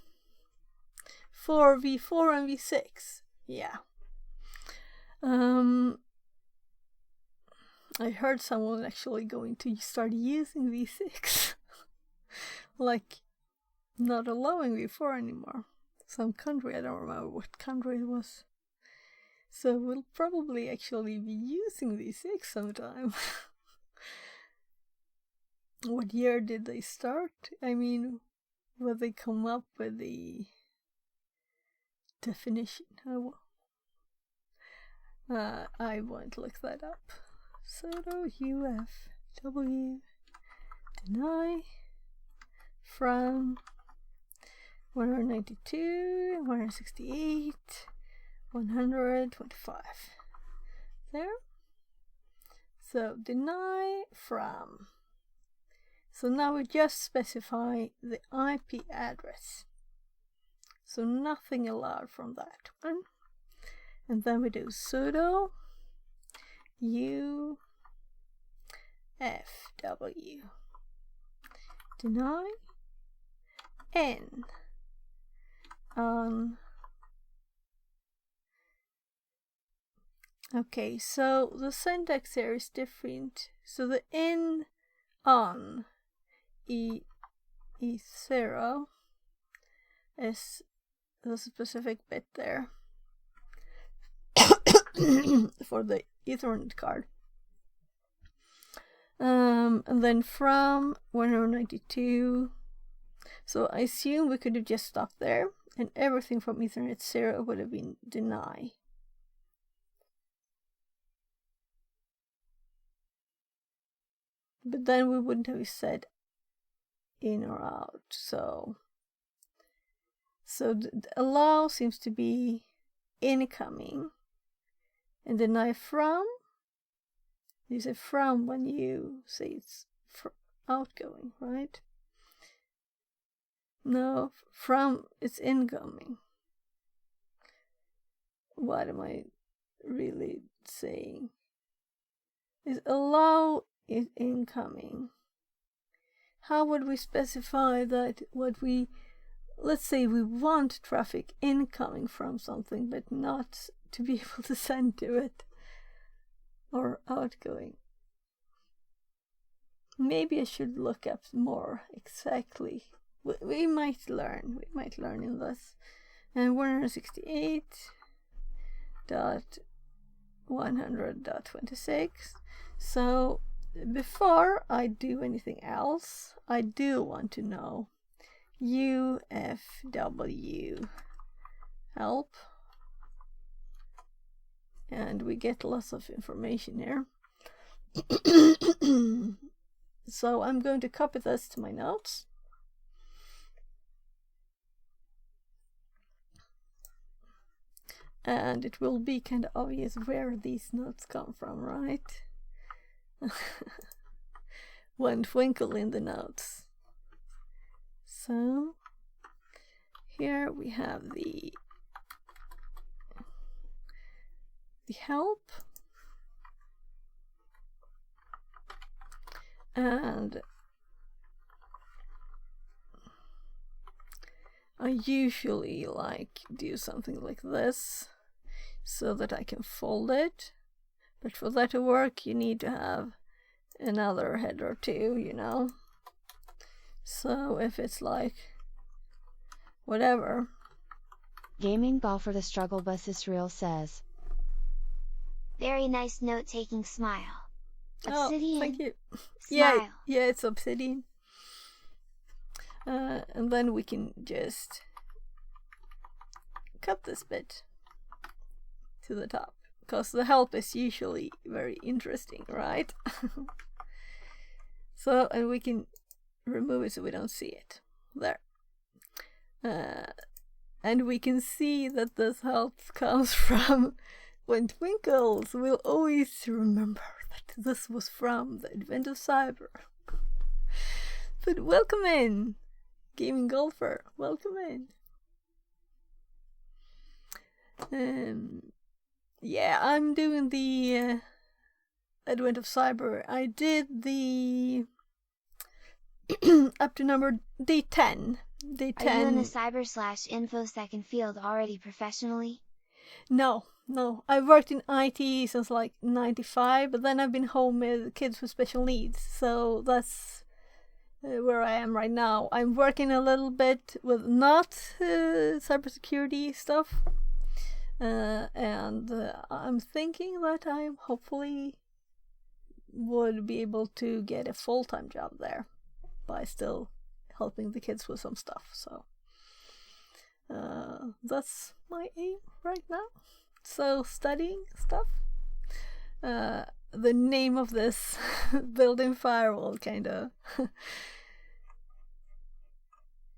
for v4 and v6. Yeah. I heard someone actually going to start using v6 like not allowing v4 anymore. Some country, I don't remember what country it was. So we'll probably actually be using v6 sometime. What year did they start? I mean, will they come up with the definition? I won't look that up. Sudo ufw deny from 192, 168, 125. There. So deny from. So now we just specify the IP address. So nothing allowed from that one. And then we do sudo u UFW. Deny N on. Okay, so the syntax here is different. So the N on E0 is the specific bit there for the Ethernet card. And then from 192. So I assume we could have just stopped there, and everything from Ethernet 0 would have been deny. But then we wouldn't have said in or out. So allow seems to be incoming, and deny from. You say from when you say it's outgoing, right? No, from it's incoming. What am I really saying? Is allow is incoming. How would we specify that what we, let's say we want traffic incoming from something, but not to be able to send to it, or outgoing? Maybe I should look up more exactly. We might learn in this. And 168.100.26. So before I do anything else, I do want to know UFW help, and we get lots of information here. So I'm going to copy this to my notes. And it will be kind of obvious where these notes come from, right? One twinkle in the notes. So here we have the help, and I usually do something like this so that I can fold it, but for that to work you need to have another header too, you know. So if it's like whatever. Gaming Golfer the Struggle Bus Israel says, very nice note-taking smile. Obsidian. Oh, thank you. Smile. Yeah, it's Obsidian. And then we can just cut this bit to the top, because the help is usually very interesting, right? So, and we can remove it so we don't see it. There. And we can see that this help comes from When Twinkles. We'll always remember that this was from the advent of cyber. But welcome in, Gaming Golfer. Welcome in. Yeah, I'm doing the advent of cyber. I did the up to number day 10. Day 10. Are you in the cyber/info field already professionally? No. I've worked in IT since like 95, but then I've been home with kids with special needs. So that's where I am right now. I'm working a little bit with not cybersecurity stuff. And I'm thinking that I hopefully would be able to get a full-time job there by still helping the kids with some stuff. So that's my aim right now. So studying stuff. The name of this building firewall kind of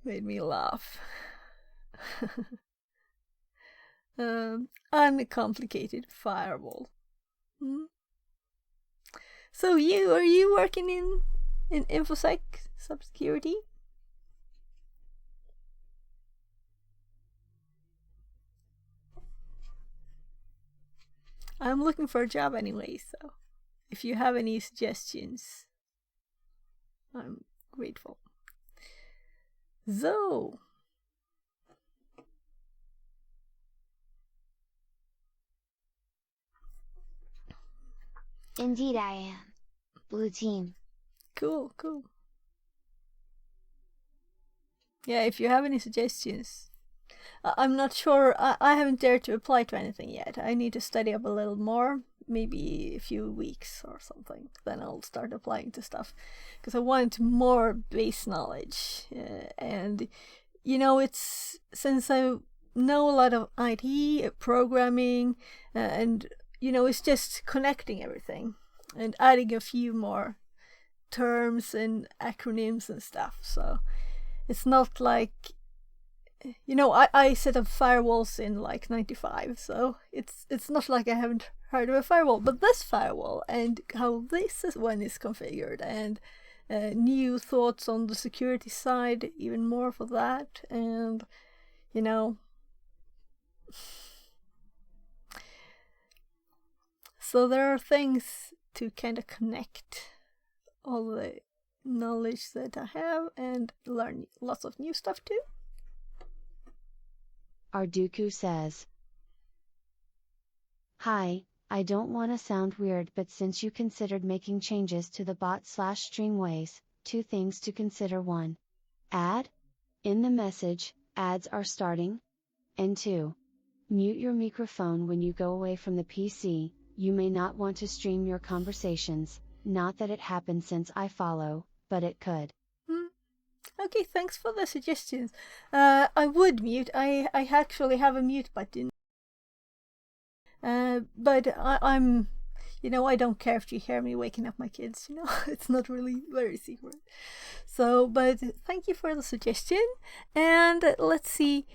made me laugh. Uncomplicated firewall. So are you working in InfoSec cybersecurity? I'm looking for a job anyway, so if you have any suggestions, I'm grateful. So, Indeed I am. Blue team. cool. Yeah, if you have any suggestions. I'm not sure. I haven't dared to apply to anything yet. I need to study up a little more, maybe a few weeks or something. Then I'll start applying to stuff because I want more base knowledge. And it's since I know a lot of IT, programming, and it's just connecting everything and adding a few more terms and acronyms and stuff. So it's not like I set up firewalls in like 95, so it's not like I haven't heard of a firewall, but this firewall and how one is configured, and new thoughts on the security side, even more for that, and so there are things to kind of connect all the knowledge that I have and learn lots of new stuff too. Arduku says, "Hi, I don't want to sound weird, but since you considered making changes to the bot/streamways, 2 things to consider. 1. Add. In the message, ads are starting. And 2. Mute your microphone when you go away from the PC, you may not want to stream your conversations, not that it happened since I follow, but it could." Okay, thanks for the suggestions. I would mute. I actually have a mute button. But I'm, I don't care if you hear me waking up my kids. It's not really very secret. So, but thank you for the suggestion. And let's see.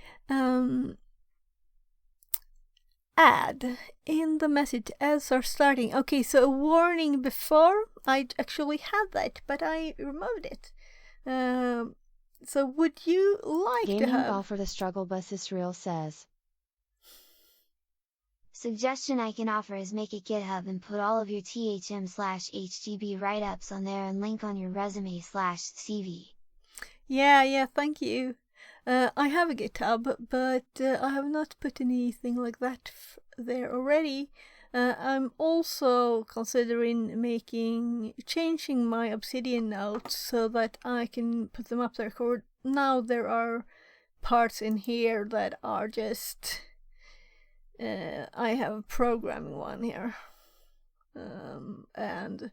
Add in the message, ads are starting. Okay, so a warning before, I actually had that, but I removed it. So would you like Gaming to have... Ball for the Struggle Bus Israel says, Suggestion I can offer is make a GitHub and put all of your THM/HGB write-ups on there and link on your resume/CV. Yeah, thank you. I have a GitHub, but I have not put anything like that there already. I'm also considering changing my Obsidian notes so that I can put them up there. Now there are parts in here that are just... I have a programming one here. And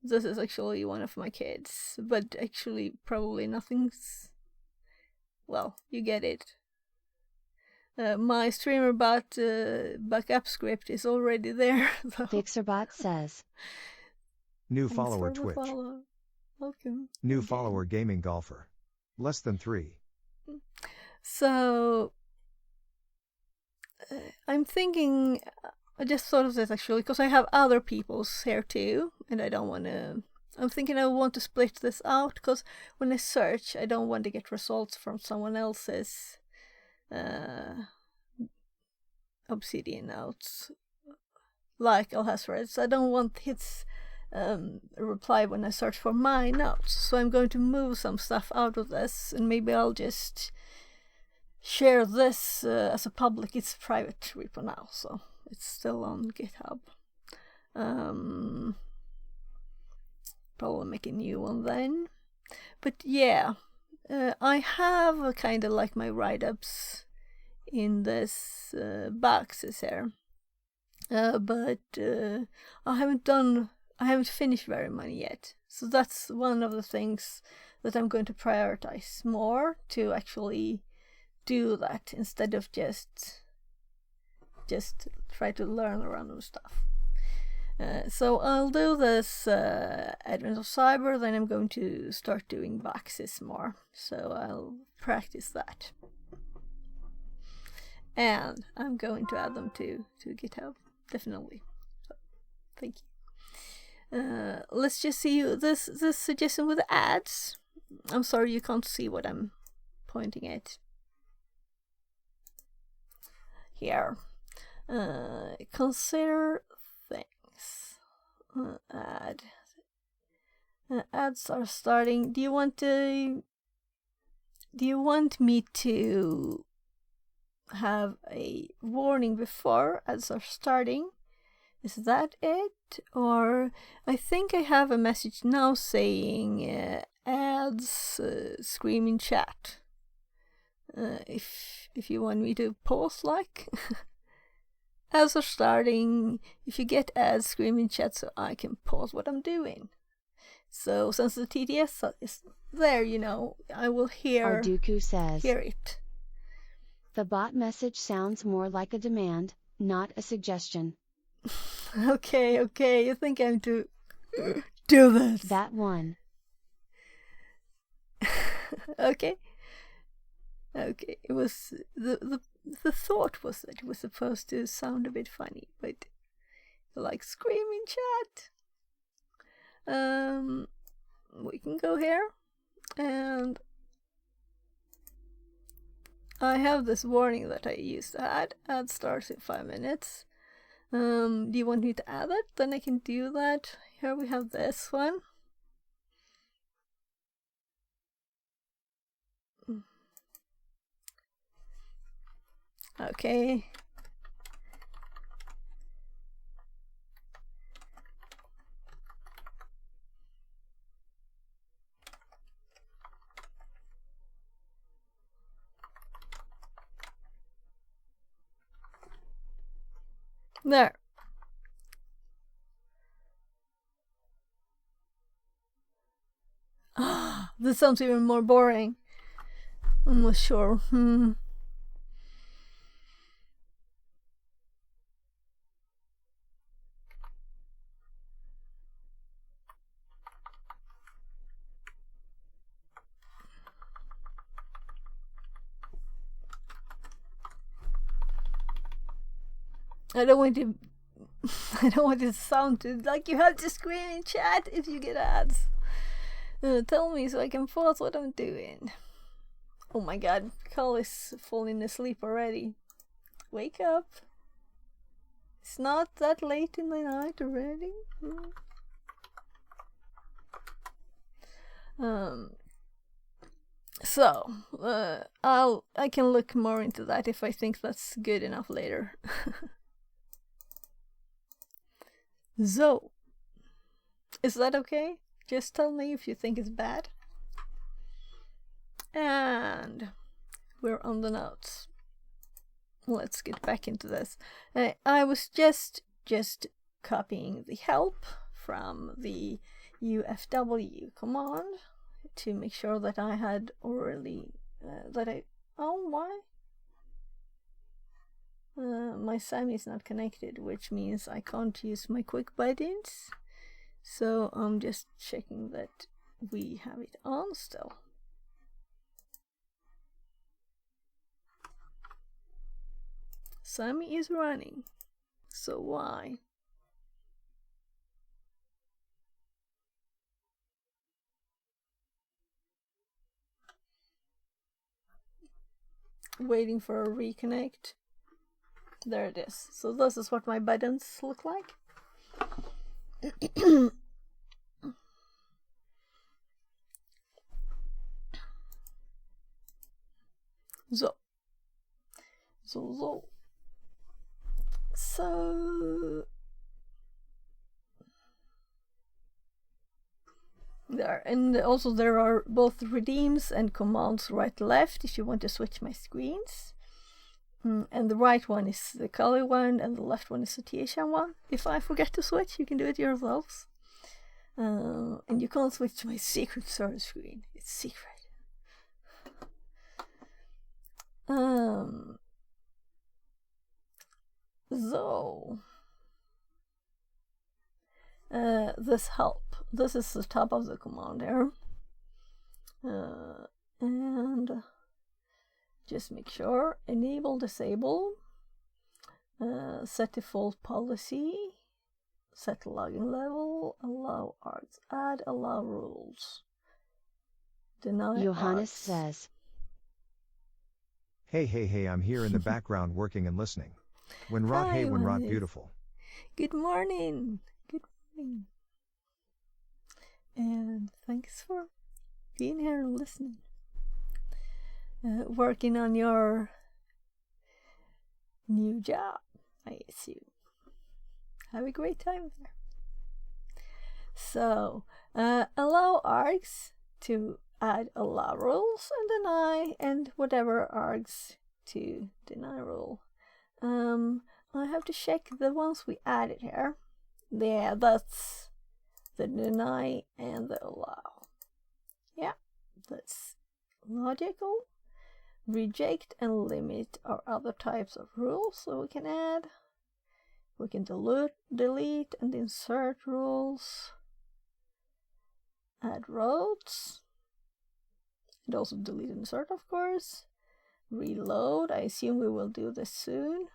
this is actually one of my kids, but actually probably nothing's... Well, you get it. My streamer bot backup script is already there. So. Fixerbot says, "New Thanks follower for the Twitch. follow. Welcome. New again. follower Gaming Golfer. Less than 3. So I'm thinking, I just thought of this actually, because I have other people's here too, and I don't want to... I'm thinking I want to split this out, because when I search, I don't want to get results from someone else's Obsidian notes, like Alhazred. I don't want his reply when I search for my notes. So I'm going to move some stuff out of this, and maybe I'll just share this as a public. It's a private repo now, so it's still on GitHub. Probably make a new one then. But yeah, I have kind of like my write-ups in this boxes here. But I haven't finished very many yet. So that's one of the things that I'm going to prioritize more, to actually do that instead of just try to learn random stuff. So I'll do this Advent of Cyber, then I'm going to start doing boxes more. So I'll practice that. And I'm going to add them to GitHub, definitely. So, thank you. Let's just see this suggestion with ads. I'm sorry you can't see what I'm pointing at. Here. Consider things. Add. Ads are starting. Do you want me to have a warning before ads are starting? Is that it? Or I think I have a message now saying ads screaming chat. If you want me to pause, like ads are starting. If you get ads screaming chat, so I can pause what I'm doing. So since the TTS is there, I will hear. Arduku says. Hear it. The bot message sounds more like a demand, not a suggestion. Okay, you think I'm to do this? That one. Okay. It was the thought was that it was supposed to sound a bit funny, but like screaming chat. We can go here, and I have this warning that I used to add. Ad starts in 5 minutes. Do you want me to add it? Then I can do that. Here we have this one. Okay. There. This sounds even more boring. I'm not sure. I don't want it to sound like you have to scream in chat if you get ads. Tell me so I can pause what I'm doing. Oh my god, Carl is falling asleep already. Wake up. It's not that late in the night already. So I can look more into that if I think that's good enough later. So, is that okay? Just tell me if you think it's bad. And we're on the notes. Let's get back into this. I was just copying the help from the UFW command to make sure that I had already my SAMI is not connected, which means I can't use my quick buttons. So I'm just checking that we have it on still. SAMI is running. So why? Waiting for a reconnect. There it is. So this is what my buttons look like. So there, and also there are both redeems and commands right left if you want to switch my screens. And the right one is the color one, and the left one is the THM one. If I forget to switch, you can do it yourselves. And you can't switch to my secret server screen. It's secret. So this help. This is the top of the command here. And just make sure enable, disable, set default policy, set login level, allow arts, add, allow rules, deny. Johannes arts. says, Hey, I'm here in the background working and listening. When rot, Hi, hey, when rot, Johannes. beautiful. Good morning. Good morning. And thanks for being here and listening. Working on your new job, I assume. Have a great time there. So, allow args to add allow rules and deny, and whatever args to deny rule. I have to check the ones we added here. Yeah, that's the deny and the allow. Yeah, that's logical. Reject and limit are other types of rules that we can add. We can delete and insert rules. Add roads. And also delete and insert, of course. Reload. I assume we will do this soon.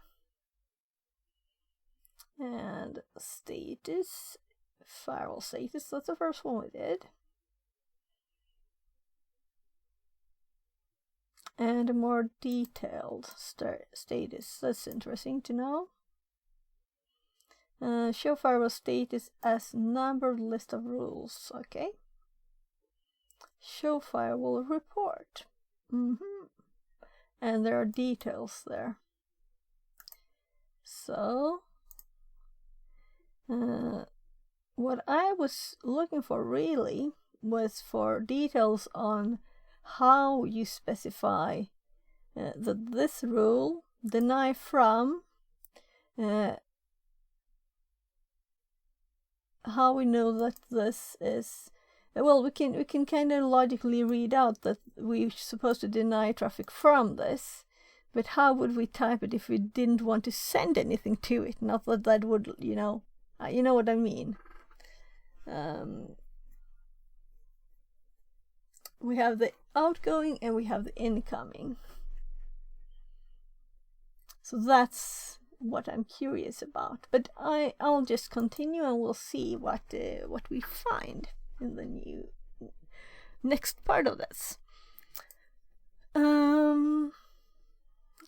And status. Firewall status. That's the first one we did. And a more detailed status. That's interesting to know. Show firewall status as numbered list of rules. Okay. Show firewall report. And there are details there. So, what I was looking for really was for details on how you specify that this rule, deny from, how we know that this is, well, we can kind of logically read out that we're supposed to deny traffic from this, but how would we type it if we didn't want to send anything to it? Not that that would, you know what I mean. We have the outgoing and we have the incoming. So that's what I'm curious about. But I'll just continue and we'll see what we find in the new next part of this.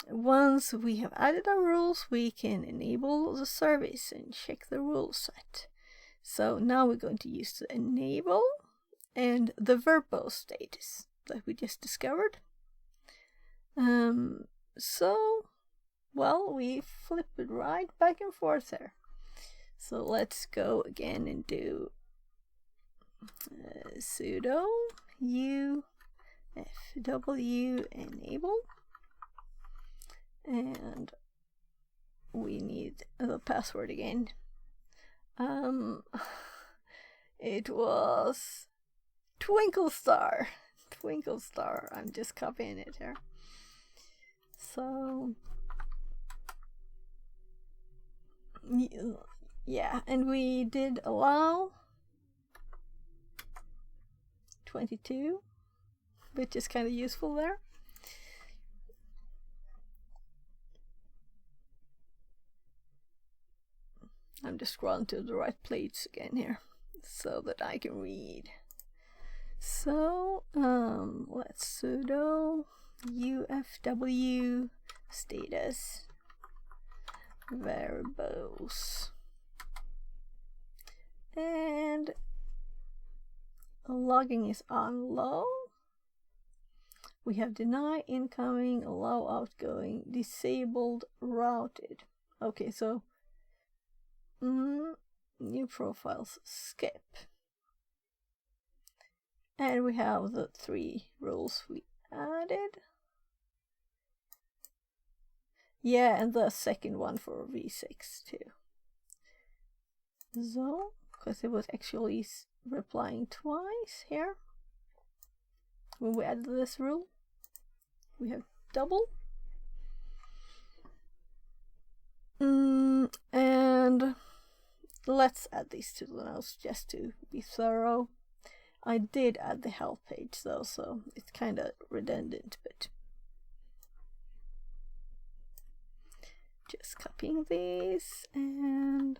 Once we have added our rules, we can enable the service and check the rule set. So now we're going to use the enable and the verbose status that we just discovered. So, well, we flip it right back and forth there. So let's go again and do sudo ufw enable, and we need the password again. It was Twinkle Star. I'm just copying it here. So yeah, and we did allow 22, which is kind of useful there. I'm just scrolling to the right place again here so that I can read. So let's sudo ufw status verbose, and logging is on low. We have deny incoming, allow outgoing, disabled, routed. Okay, so new profiles, skip. And we have the 3 rules we added. Yeah, and the second one for v6 too. So, because it was actually replying twice here. When we added this rule, we have double. And let's add these to the notes just to be thorough. I did add the help page though, so it's kind of redundant, but just copying these and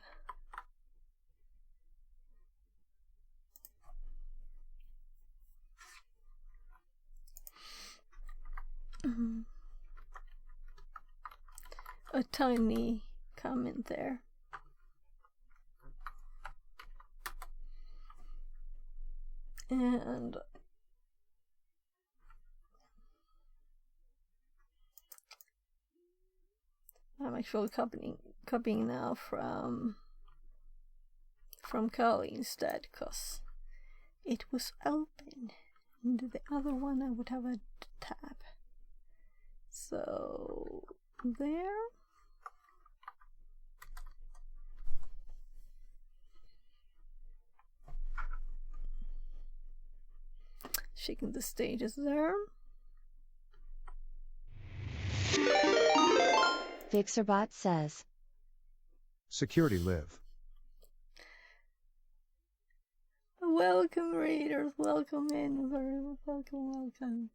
a tiny comment there. And I'm actually copying now from Kali instead, because it was open. And the other one I would have a tab. So there. Shaking the stages there. Fixerbot says, Security live. Welcome, readers. Welcome in. Welcome.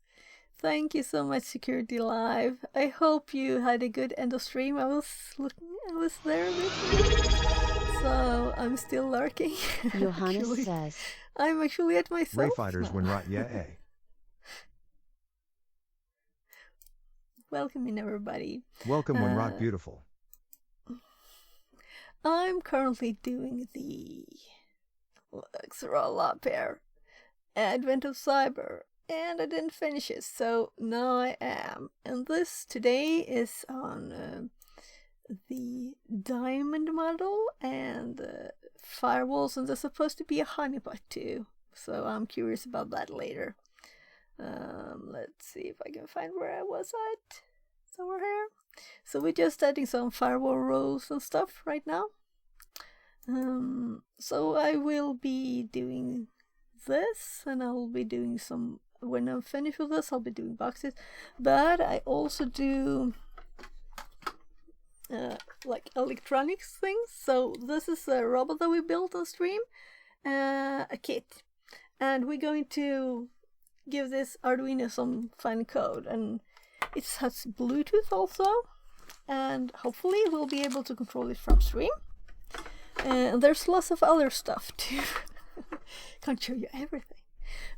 Thank you so much, Security Live. I hope you had a good end of stream. I was there with you. So I'm still lurking. Johannes says, I'm actually at myself. Ray fighters when right, yeah, eh. Welcome in, everybody. Welcome when rot beautiful. I'm currently doing the roll up here, Advent of Cyber, and I didn't finish it, so now I am. And this today is on the diamond model and firewalls, and there's supposed to be a honeypot too, so I'm curious about that later. Let's see if I can find where I was at. Somewhere here. So we're just adding some firewall rows and stuff right now. So I will be doing this, and I'll be doing some, when I'm finished with this, I'll be doing boxes. But I also do like electronics things. So this is a robot that we built on stream, a kit. And we're going to give this Arduino some fine code, and it has Bluetooth also, and hopefully we'll be able to control it from stream. And there's lots of other stuff too. Can't show you everything,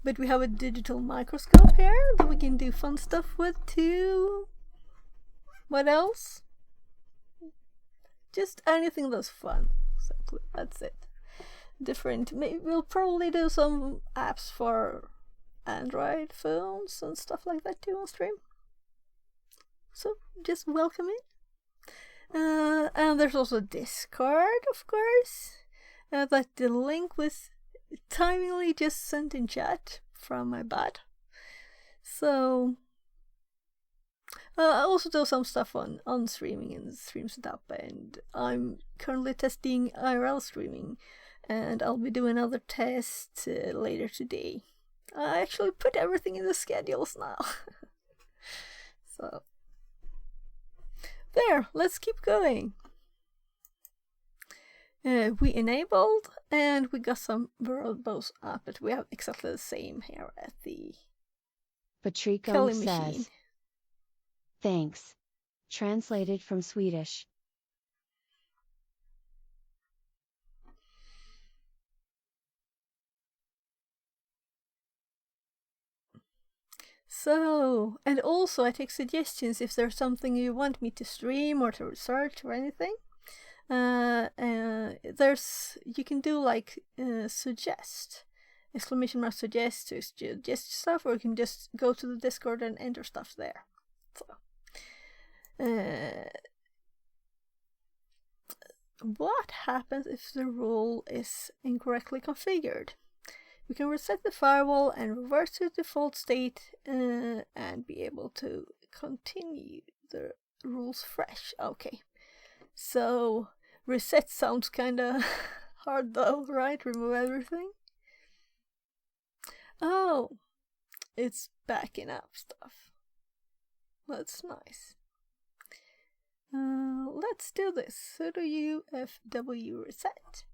but we have a digital microscope here that we can do fun stuff with too. What else? Just anything that's fun. Exactly, that's it. Different. We'll probably do some apps for Android phones and stuff like that too on stream. So just welcome in. And there's also Discord, of course. That the link was timely just sent in chat from my bot. So I also do some stuff on streaming and stream setup, and I'm currently testing IRL streaming, and I'll be doing another test later today. I actually put everything in the schedules now. So there, let's keep going. We enabled, and we got some both up, but we have exactly the same here at the Patrico Kelly says, machine. Thanks. Translated from Swedish. So, and also I take suggestions if there's something you want me to stream or to research or anything. You can do like suggest, exclamation mark suggest to suggest stuff, or you can just go to the Discord and enter stuff there. So, what happens if the rule is incorrectly configured? We can reset the firewall and revert to the default state and be able to continue the rules fresh. Okay, so reset sounds kinda hard though, right? Remove everything. Oh, it's backing up stuff. That's nice. Let's do this. Sudo ufw reset.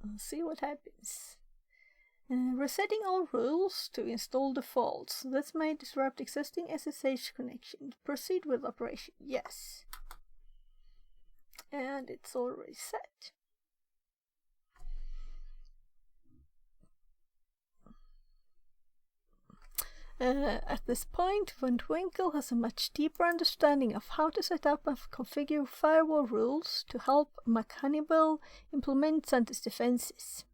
Let's see what happens. Resetting all rules to install defaults. This may disrupt existing SSH connection. Proceed with operation. Yes. And it's already set. At this point, Van Winkle has a much deeper understanding of how to set up and configure firewall rules to help McHoneybill implement Santa's defenses.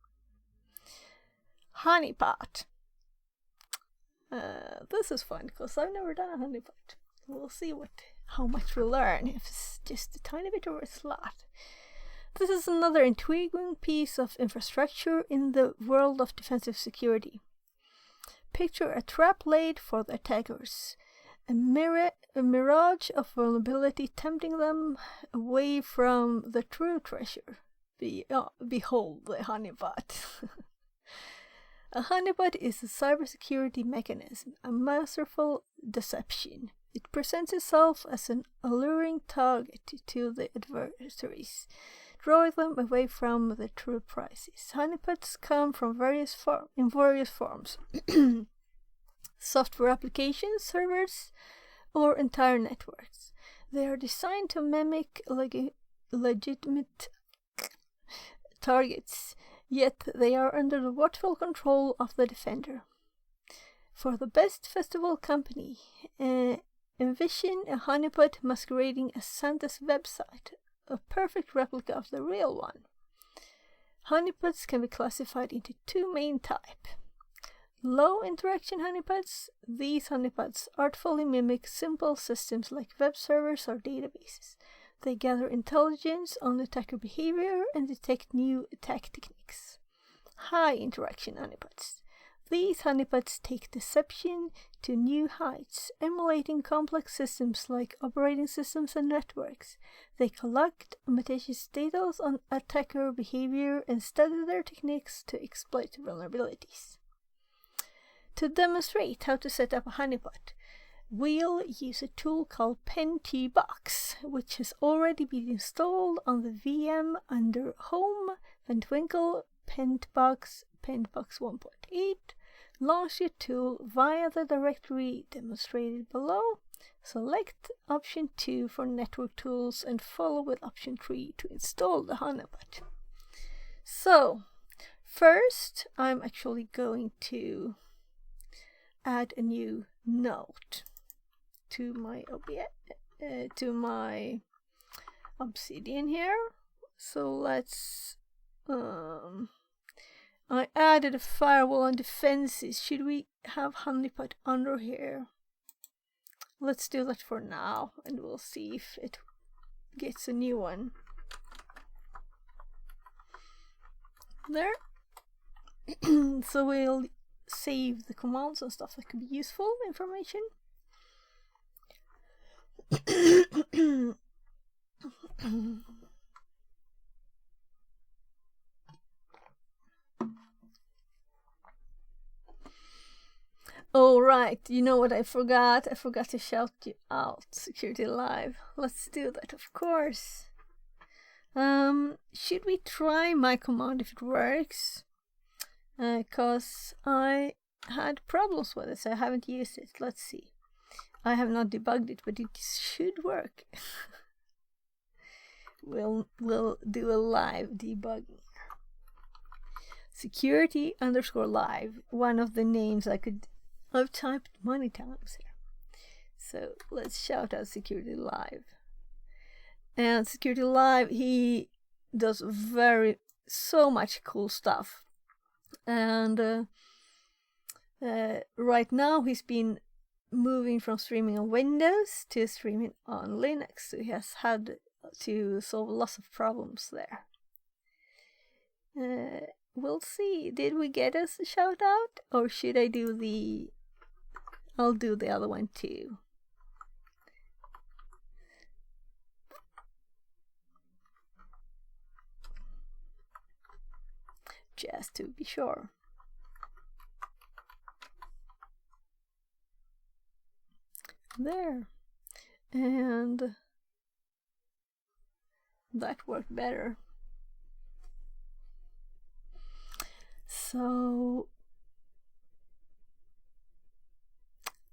Honeypot. This is fun because I've never done a honeypot. We'll see how much we'll learn, if it's just a tiny bit or a lot. This is another intriguing piece of infrastructure in the world of defensive security. Picture a trap laid for the attackers, a mirage of vulnerability tempting them away from the true treasure. Behold the honeypot. A honeypot is a cybersecurity mechanism, a masterful deception. It presents itself as an alluring target to the adversaries, drawing them away from the true prizes. Honeypots come from various forms. Software applications, servers, or entire networks. They are designed to mimic legitimate targets, yet they are under the watchful control of the defender. For the best festival company, envision a honeypot masquerading as Santa's website, a perfect replica of the real one. Honeypots can be classified into two main types. Low interaction honeypots. These honeypots artfully mimic simple systems like web servers or databases. They gather intelligence on attacker behavior and detect new attack techniques. High interaction honeypots. These honeypots take deception to new heights, emulating complex systems like operating systems and networks. They collect malicious data on attacker behavior and study their techniques to exploit vulnerabilities. To demonstrate how to set up a honeypot, we'll use a tool called PenTbox, which has already been installed on the VM under Home, Van Winkle, PenTbox 1.8. Launch your tool via the directory demonstrated below. Select option 2 for network tools and follow with option 3 to install the honeypot. So, first I'm actually going to add a new node to my Obsidian here. So let's I added a firewall and defenses. Should we have honeypot under here? Let's do that for now and we'll see if it gets a new one. There. So we'll save the commands and stuff that could be useful information. Oh right, you know what I forgot? I forgot to shout you out, Security Live. Let's do that, of course. Should we try my command if it works? Cause I had problems with it, so I haven't used it. Let's see. I have not debugged it, but it should work. We'll do a live debugging. Security_live, one of the names I've typed many times here. So let's shout out Security Live. And Security Live, he does so much cool stuff. And right now he's been moving from streaming on Windows to streaming on Linux. So he has had to solve lots of problems there. We'll see. Did we get us a shout out? Or should I do I'll do the other one too. Just to be sure. There. And that worked better. So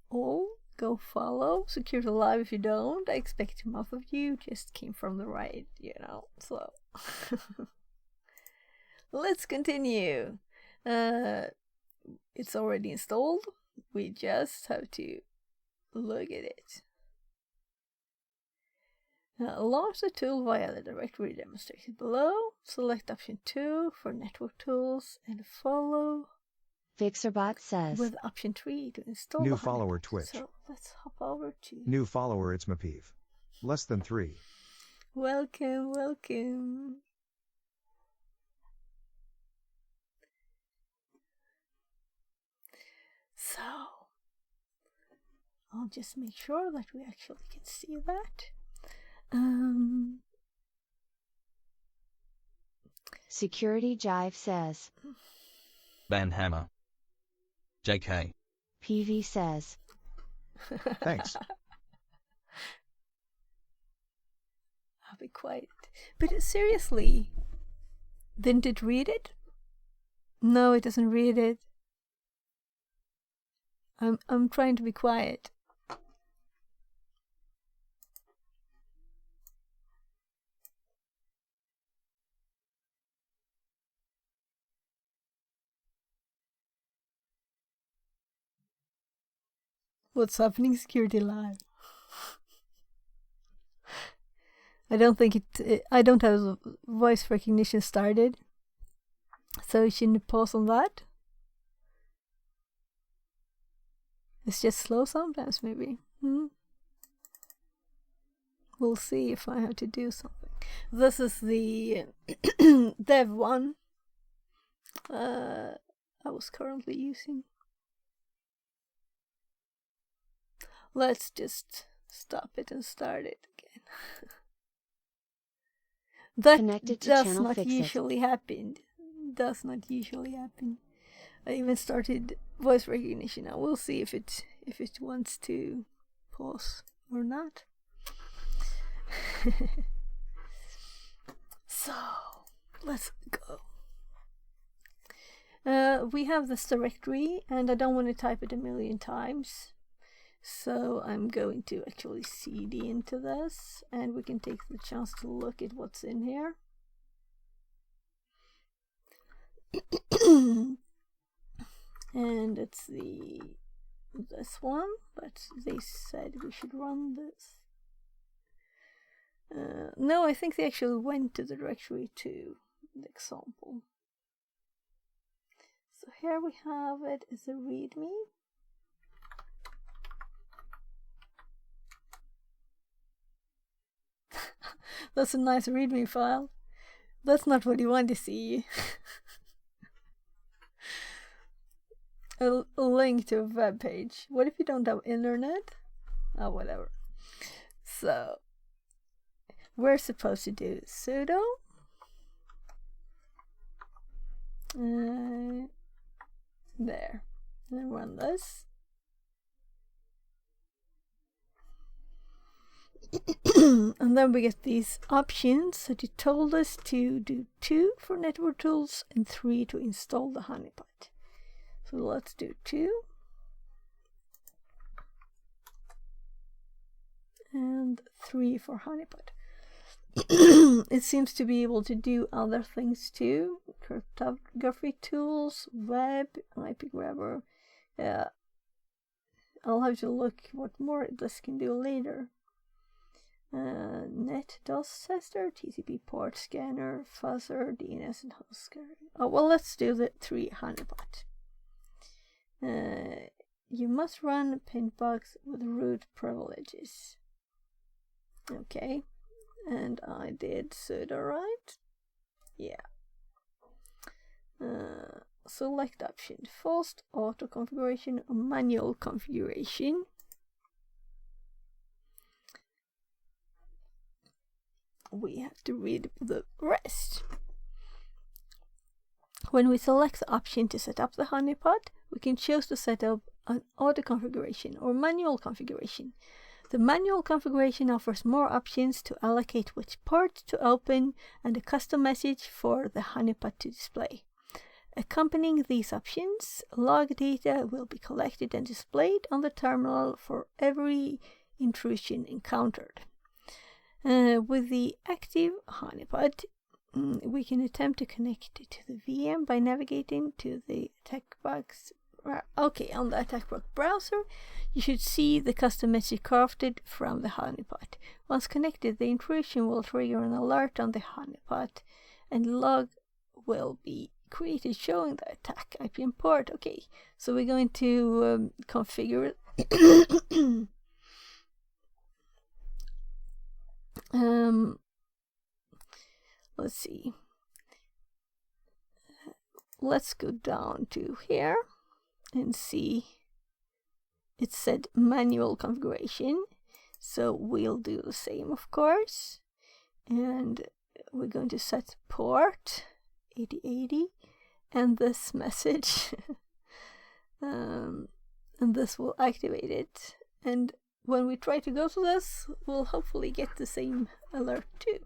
all go follow Security Live if you don't. I expect most of you just came from the right, so let's continue. It's already installed, We just have to look at it. Launch the tool via the directory demonstrated below. Select option 2 for network tools and follow. Fixerbot says. With option 3 to install New the follower honeypot. Twitch. So let's hop over to. New follower It's Mapiv. Less than 3. Welcome, welcome. So, I'll just make sure that we actually can see that. Security Jive says. Banhammer. JK. PV says. Thanks. I'll be quiet. But seriously, didn't it read it? No, it doesn't read it. I'm trying to be quiet. What's happening, Security Live? I don't think I don't have voice recognition started, so you shouldn't pause on that. It's just slow sometimes, maybe. We'll see if I have to do something. This is the dev one I was currently using. Let's just stop it and start it again. That Connected to does channel not Fix It. usually happen. Does not usually happen. I even started voice recognition now. We'll see if it wants to pause or not. So let's go. We have this directory, and I don't want to type it a million times. So I'm going to actually cd into this, and we can take the chance to look at what's in here. And it's this one, but they said we should run this. No, I think they actually went to the directory to the example. So here we have it as a readme. That's a nice readme file. That's not what you want to see. A link to a web page. What if you don't have internet? Oh, whatever. So, we're supposed to do sudo. There. And run this. And then we get these options that it told us to do 2 for network tools and 3 to install the honeypot. So let's do 2. And 3 for honeypot. It seems to be able to do other things too. Cryptography tools, web, IP grabber. I'll have to look what more this can do later. Net DOS tester, TCP port scanner, fuzzer, DNS and host scanner. Oh, well, let's do the 3 honeypot. You must run Pintbox with root privileges. Okay, and I did sudo, right? Yeah. Select option, forced auto configuration or manual configuration. We have to read the rest. When we select the option to set up the honeypot, we can choose to set up an auto configuration or manual configuration. The manual configuration offers more options to allocate which port to open and a custom message for the honeypot to display. Accompanying these options, log data will be collected and displayed on the terminal for every intrusion encountered. With the active honeypot, we can attempt to connect to the VM by navigating to the attack box Okay, on the AttackBot browser, you should see the custom message crafted from the honeypot. Once connected, the intrusion will trigger an alert on the honeypot, and log will be created showing the attack IP and port. Okay, so we're going to configure it. Let's see. Let's go down to here and see. It said manual configuration, so we'll do the same, of course. And we're going to set port 8080 and this message. And this will activate it. And when we try to go to this, we'll hopefully get the same alert too.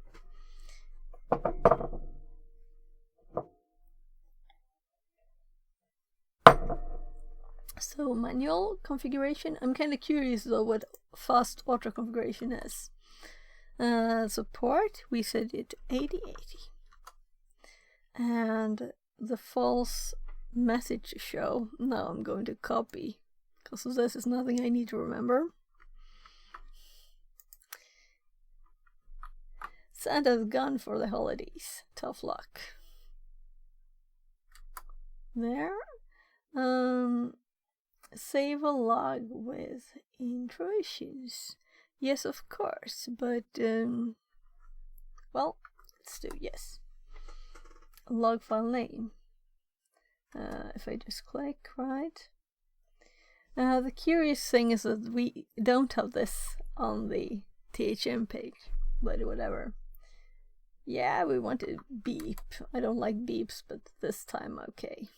So manual configuration. I'm kind of curious though what fast auto configuration is. Support, we set it to 8080. And the false message show, now I'm going to copy, because this is nothing I need to remember. Santa's gone for the holidays. Tough luck. There. Save a log with intrusions. Yes, of course, but well, let's do yes. Log file name. If I just click, right? The curious thing is that we don't have this on the THM page, but whatever. Yeah, we want a beep. I don't like beeps, but this time okay.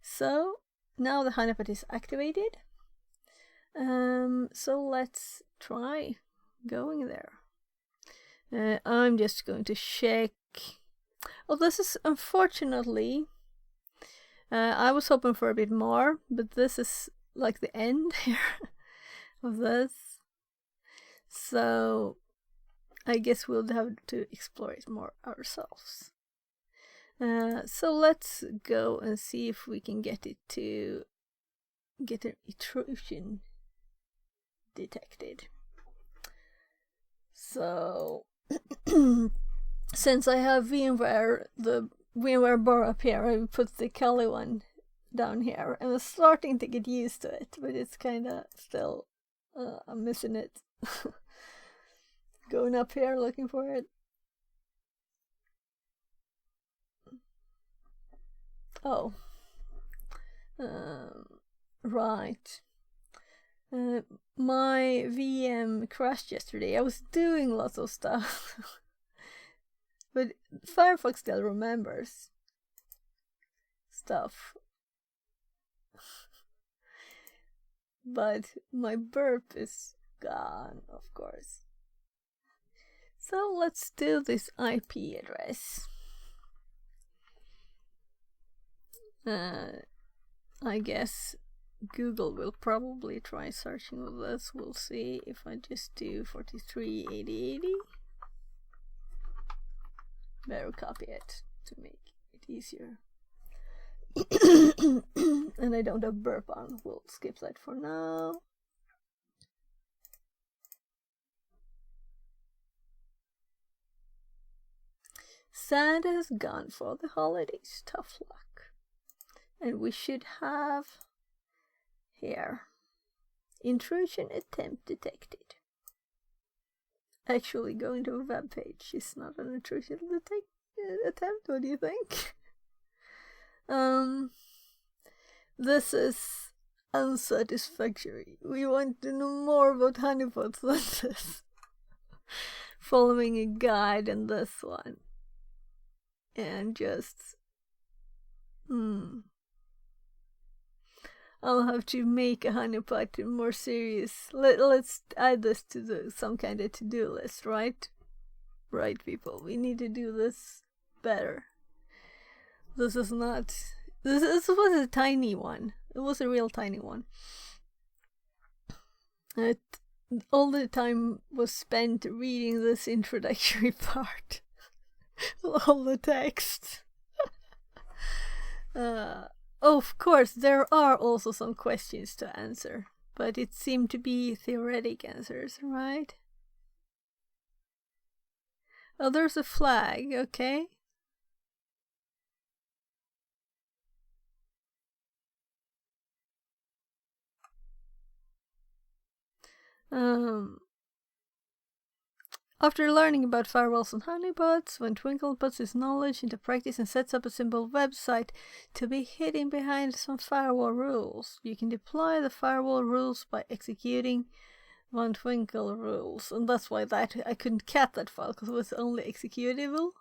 So now the honeypot is activated. So let's try going there. I'm just going to check. Oh, this is unfortunately. I was hoping for a bit more, but this is like the end here of this. So I guess we'll have to explore it more ourselves. So let's go and see if we can get it to get an intrusion detected. So since I have VMware, the VMware bar up here, I put the Kali one down here, and I'm starting to get used to it, but it's kind of still, I'm missing it. Going up here looking for it. Oh, right. My VM crashed yesterday. I was doing lots of stuff, but Firefox still remembers stuff. But my burp is gone, of course. So let's do this IP address. I guess Google will probably try searching with this. We'll see if I just do 438080. Better copy it to make it easier. And I don't have burp on. We'll skip that for now. Santa's gone for the holidays. Tough luck. And we should have here intrusion attempt detected. Actually, going to a web page is not an intrusion attempt. What do you think? This is unsatisfactory. We want to know more about honeypots than this. Following a guide in this one. And just I'll have to make a honeypot more serious. Let's add this to some kind of to-do list, right? Right, people. We need to do this better. This was a tiny one. It was a real tiny one. All the time was spent reading this introductory part. All the text. of course, there are also some questions to answer, but it seemed to be theoretic answers, right? Oh, there's a flag, okay. After learning about firewalls and honeypots, when Twinkle puts his knowledge into practice and sets up a simple website to be hidden behind some firewall rules, you can deploy the firewall rules by executing one Twinkle rules. And that's why I couldn't cat that file, because it was only executable.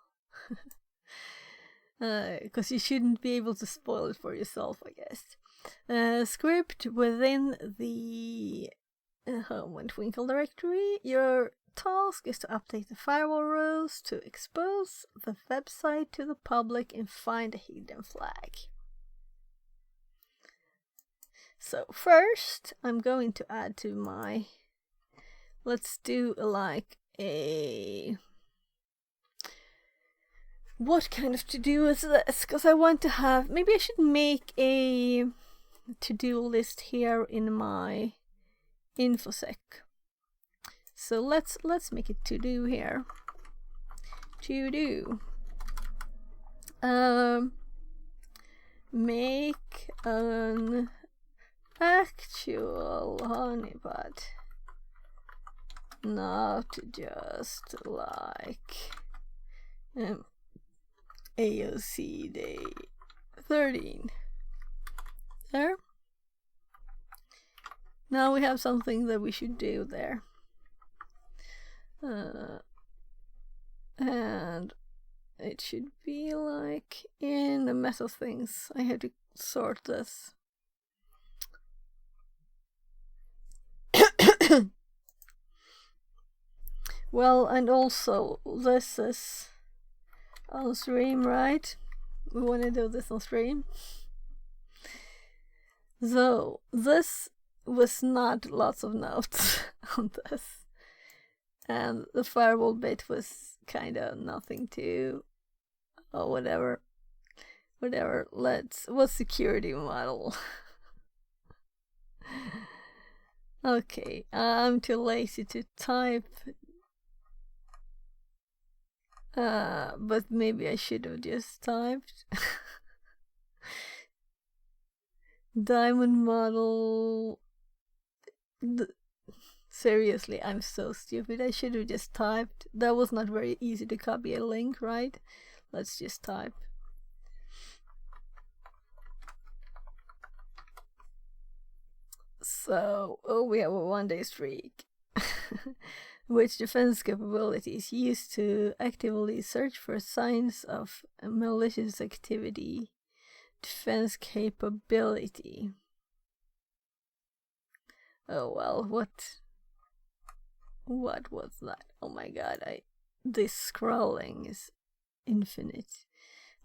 Because you shouldn't be able to spoil it for yourself, I guess. Script within the home and Twinkle directory. Your task is to update the firewall rules to expose the website to the public and find a hidden flag. So first, I'm going to add to my... Let's do like a... What kind of to-do is this? Because I want to have... Maybe I should make a to-do list here in my infosec. So let's make it to-do here. To-do. Make an actual honeypot. Not just like AOC day 13. There. Now we have something that we should do there. And it should be like in the meta things. I have to sort this. Well, and also this is on stream, right? We want to do this on stream. So this was not lots of notes on this. And the firewall bit was kind of nothing to... Oh, whatever. Whatever. What's security model? Okay, I'm too lazy to type. But maybe I should have just typed. Diamond model... Seriously, I'm so stupid. I should have just typed. That was not very easy to copy a link, right? Let's just type. So, we have a 1-day streak. Which defense capabilities used to actively search for signs of malicious activity. Defense capability. Oh well, what was that? Oh my god, this scrolling is infinite.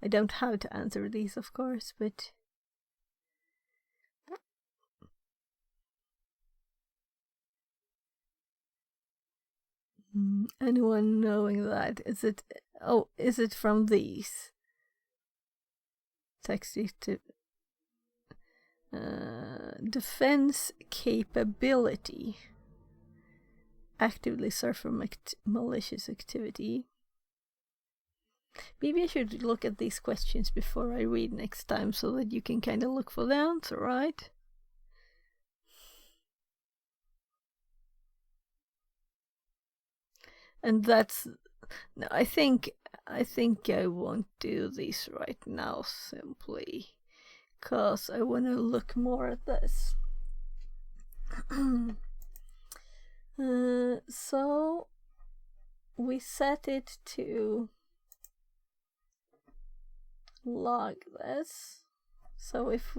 I don't have to answer these, of course, but... Anyone knowing that? Is it from these? Text it to... defense capability. Actively search for malicious activity. Maybe I should look at these questions before I read next time so that you can kind of look for the answer, right? And that's... No, I think I won't do this right now, simply because I want to look more at this. So we set it to log this. So if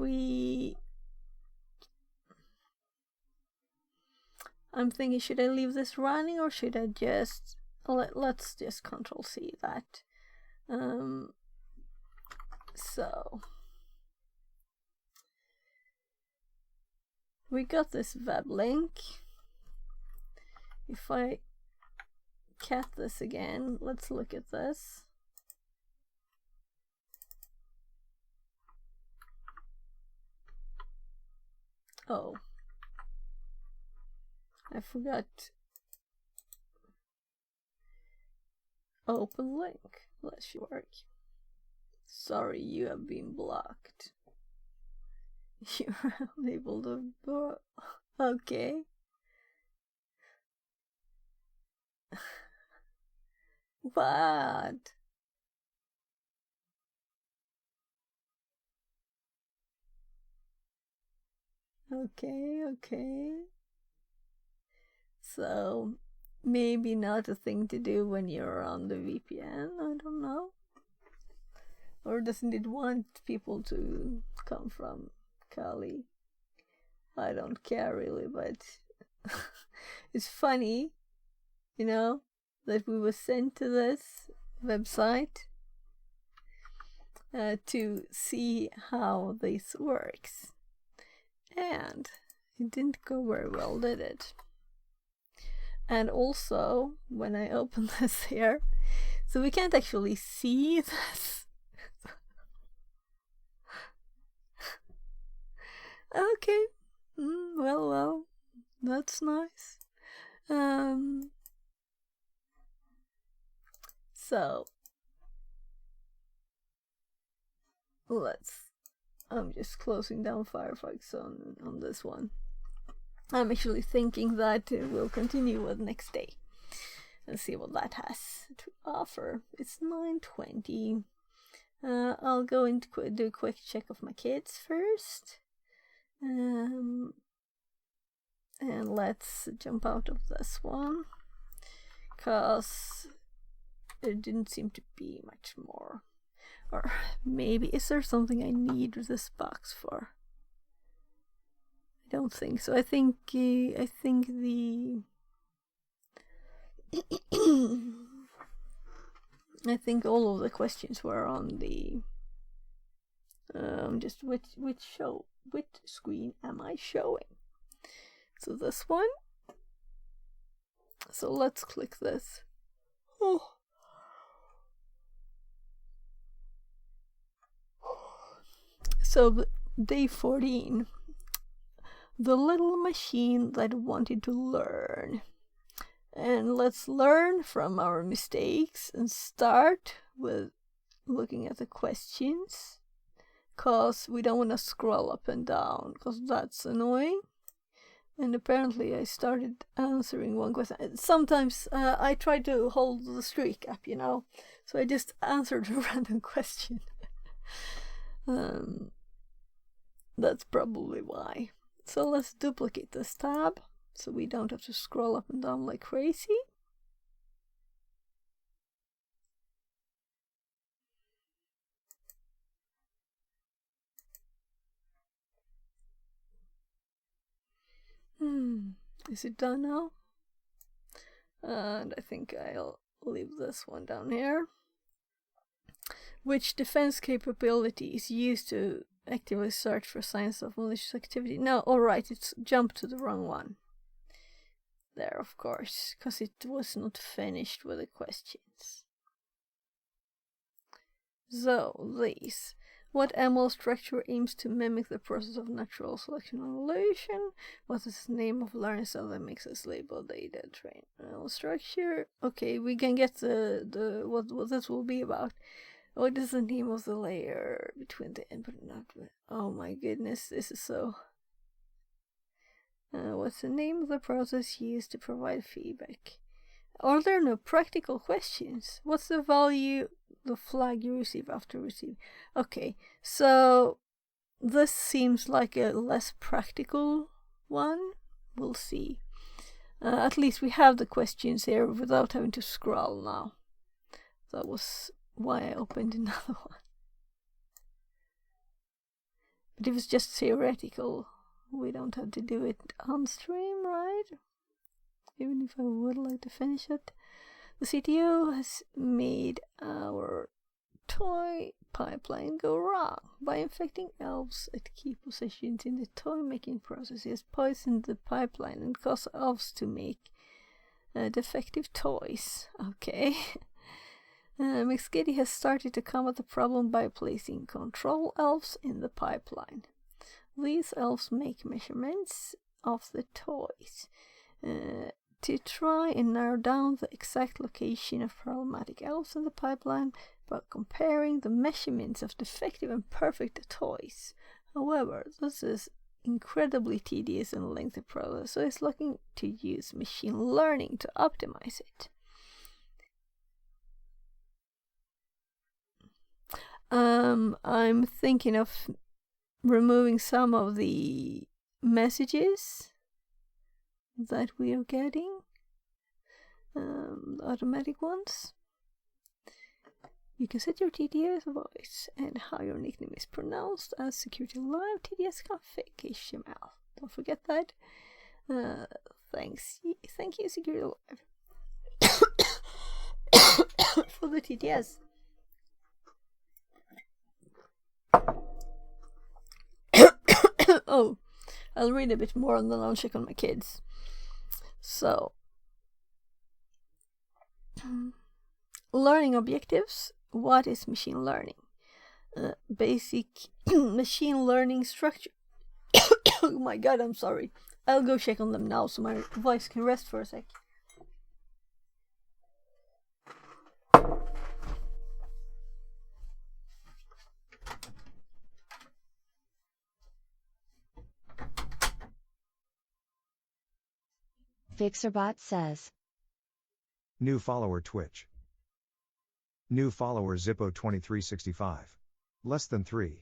I'm thinking, should I leave this running or should I just... Let's just Control-C that. So we got this web link. If I cat this again, let's look at this. Oh, I forgot. Open link. Let's work. Sorry, you have been blocked. You're unable to. Okay. What? Okay. So, maybe not a thing to do when you're on the VPN, I don't know. Or doesn't it want people to come from Kali? I don't care really, but it's funny, you know, that we were sent to this website to see how this works. And it didn't go very well, did it? And also, when I open this here, so we can't actually see this. Okay, well, that's nice. So I'm just closing down Firefox on this one. I'm actually thinking that we'll continue with next day and see what that has to offer. It's 9:20. I'll go and do a quick check of my kids first. And let's jump out of this one, because there didn't seem to be much more. Or maybe, is there something I need this box for? I don't think so. I think the I think all of the questions were on the just which screen am I showing? So this one. So let's click this. Oh. So day 14. The little machine that wanted to learn. And let's learn from our mistakes and start with looking at the questions, because we don't want to scroll up and down, because that's annoying. And apparently I started answering one question. Sometimes I try to hold the streak up, you know, so I just answered a random question. That's probably why. So let's duplicate this tab so we don't have to scroll up and down like crazy. Is it done now? And I think I'll leave this one down here. Which defense capability is used to actively search for signs of malicious activity? No, alright, it's jumped to the wrong one. There, of course, because it was not finished with the questions. So, these. What ML structure aims to mimic the process of natural selection and evolution? What is the name of learning cell that makes us label data train structure? Okay, we can get the what this will be about. What is the name of the layer between the input and output? Oh my goodness, this is so... what's the name of the process used to provide feedback? Are there no practical questions? What's the value, the flag you receive after receiving? Okay, so this seems like a less practical one. We'll see. At least we have the questions here without having to scroll now. That was why I opened another one. But if it's just theoretical, we don't have to do it on stream, right? Even if I would like to finish it. The CTO has made our toy pipeline go wrong. By infecting elves at key positions in the toy making process, he has poisoned the pipeline and caused elves to make defective toys. Okay. McSkitty has started to combat the problem by placing control elves in the pipeline. These elves make measurements of the toys to try and narrow down the exact location of problematic elves in the pipeline by comparing the measurements of defective and perfect toys. However, this is incredibly tedious and lengthy process, so it's looking to use machine learning to optimize it. I'm thinking of removing some of the messages that we are getting, the automatic ones. You can set your TTS voice and how your nickname is pronounced as security live TTS config HTML. Don't forget that. Thank you, security live, for the TTS. Oh, I'll read a bit more and then I'll check on my kids. So, learning objectives. What is machine learning? Basic machine learning structure. Oh my god, I'm sorry. I'll go check on them now so my voice can rest for a sec. Fixerbot says. New follower Twitch. New follower Zippo2365. Less than 3.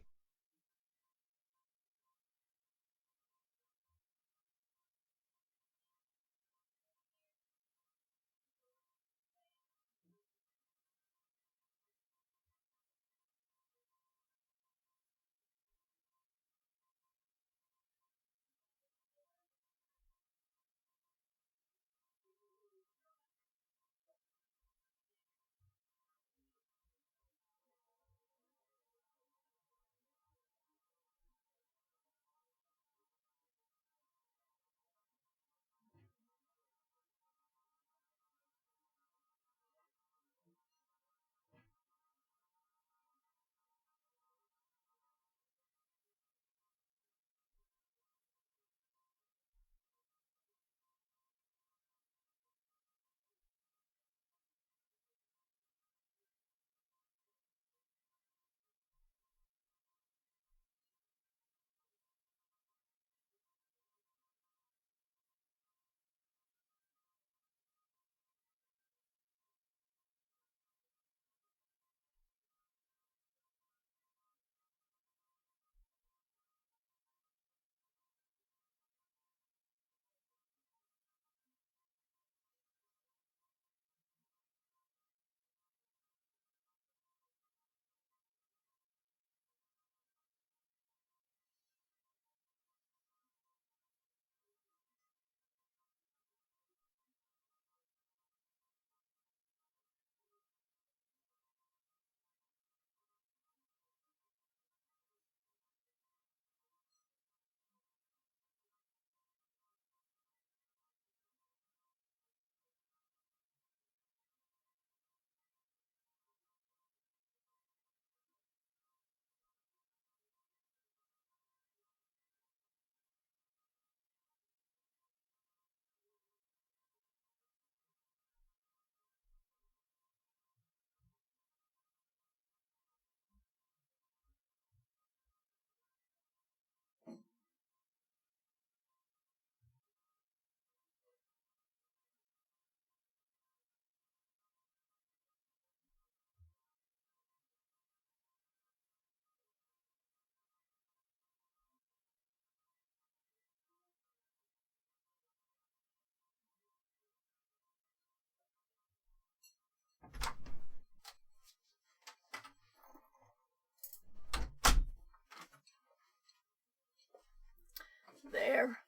There.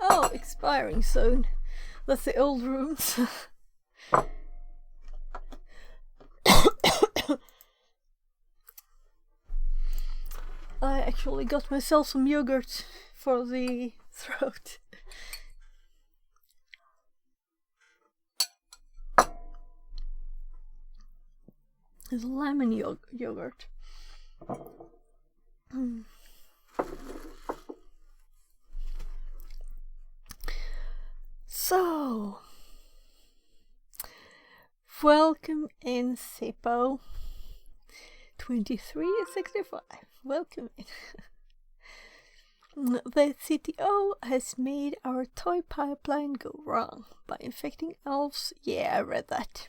Oh, expiring soon. That's the old rooms. I actually got myself some yogurt for the throat. It's lemon yogurt. So, welcome in Sipo 2365. Welcome in. The CTO has made our toy pipeline go wrong by infecting elves. Yeah, I read that.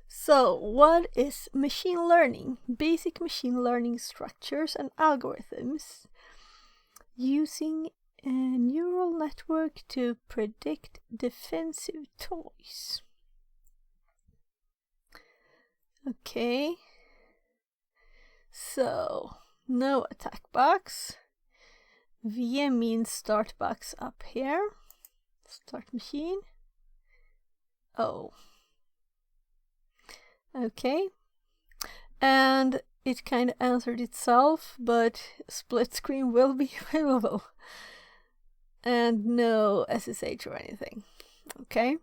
So, what is machine learning? Basic machine learning structures and algorithms using a neural network to predict defensive toys. Okay. So, no attack box. VM means start box up here. Start machine. Oh. Okay. And it kind of answered itself, but split screen will be available. And no SSH or anything. Okay.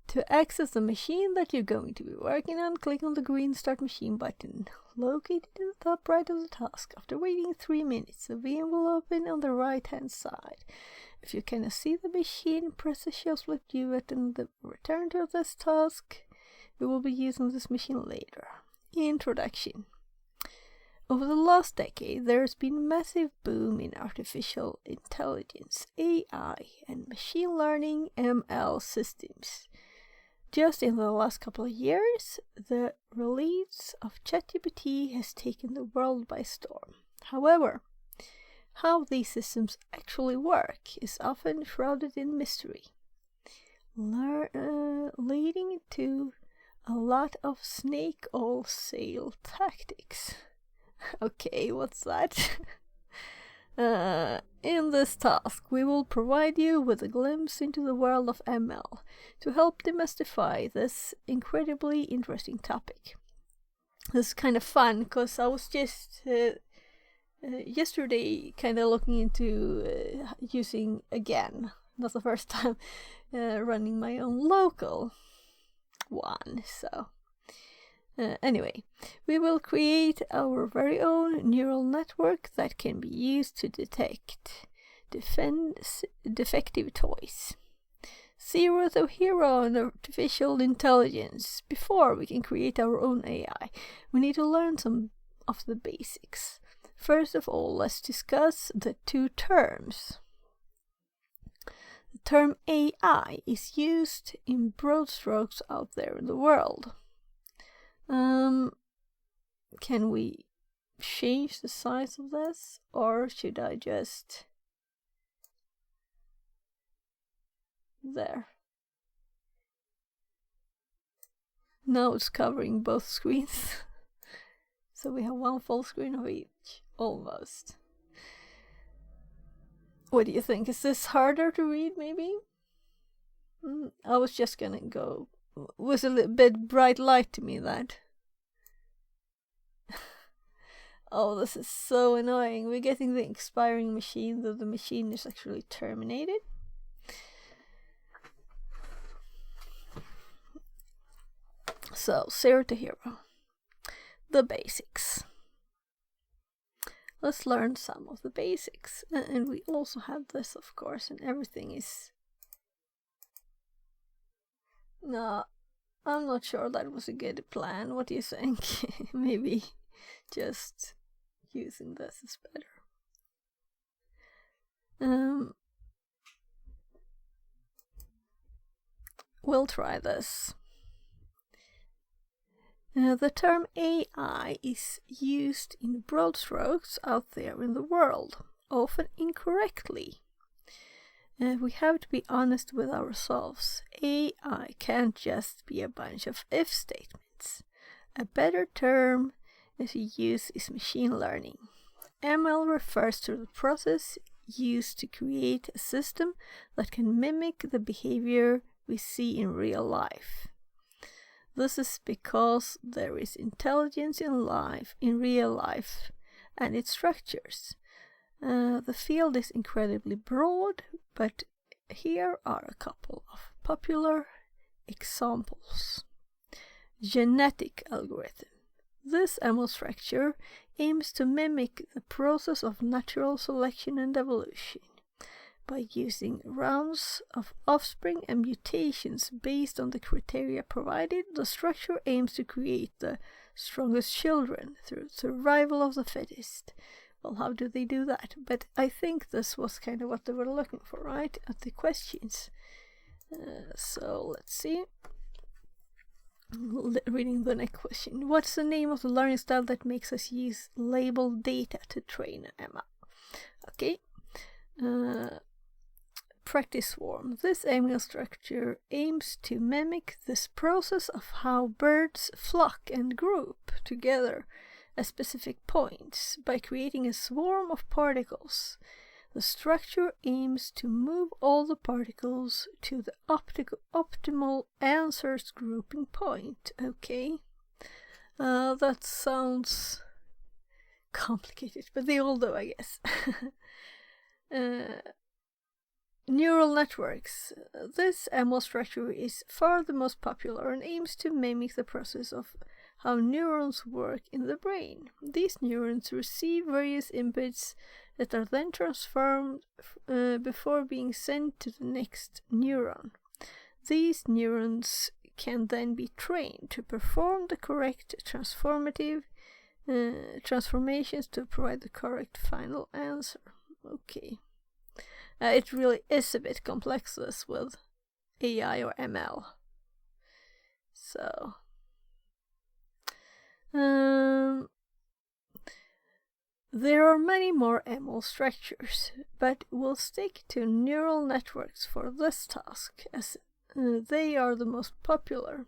To access the machine that you're going to be working on, click on the green Start Machine button, located in the top right of the task. After waiting 3 minutes, the VM will open on the right hand side. If you cannot see the machine, press the Show Split View button to return to this task. We will be using this machine later. Introduction. Over the last decade, there has been a massive boom in artificial intelligence, AI, and machine learning ML systems. Just in the last couple of years, the release of ChatGPT has taken the world by storm. However, how these systems actually work is often shrouded in mystery, leading to a lot of snake oil sale tactics. Okay, what's that? In this task, we will provide you with a glimpse into the world of ML to help demystify this incredibly interesting topic. This is kind of fun because I was just yesterday kind of looking into using, again, not the first time, running my own local one. So anyway, we will create our very own neural network that can be used to detect defective toys. Zero to hero on artificial intelligence. Before we can create our own AI, we need to learn some of the basics. First of all, let's discuss the two terms. The term AI is used in broad strokes out there in the world. Can we change the size of this, or should I just... There. Now it's covering both screens. So we have one full screen of each, almost. What do you think? Is this harder to read, maybe? I was just gonna go... It was a little bit bright light to me, that. Oh, this is so annoying. We're getting the expiring machine, though the machine is actually terminated. So, 0 to hero. The basics. Let's learn some of the basics. And we also have this, of course, and everything is... No, I'm not sure that was a good plan. What do you think? Maybe just using this is better. We'll try this. The term AI is used in broad strokes out there in the world, often incorrectly. We have to be honest with ourselves. AI can't just be a bunch of if statements. A better term to use is machine learning. ML refers to the process used to create a system that can mimic the behavior we see in real life. This is because there is intelligence in real life and its structures. The field is incredibly broad, but here are a couple of popular examples. Genetic algorithm. This ML structure aims to mimic the process of natural selection and evolution. By using rounds of offspring and mutations based on the criteria provided, the structure aims to create the strongest children through survival of the fittest. Well, how do they do that? But I think this was kind of what they were looking for, right? At the questions. So let's see. Reading the next question. What's the name of the learning style that makes us use labeled data to train Emma? Okay. Practice swarm. This ML structure aims to mimic this process of how birds flock and group together at specific points by creating a swarm of particles. The structure aims to move all the particles to the optimal answers grouping point. Okay. That sounds complicated, but they all do, I guess. Neural networks. This ML structure is far the most popular and aims to mimic the process of how neurons work in the brain. These neurons receive various inputs that are then transformed before being sent to the next neuron. These neurons can then be trained to perform the correct transformations to provide the correct final answer. Okay. It really is a bit complex, this with AI or ML. So, there are many more ML structures, but we'll stick to neural networks for this task, as they are the most popular.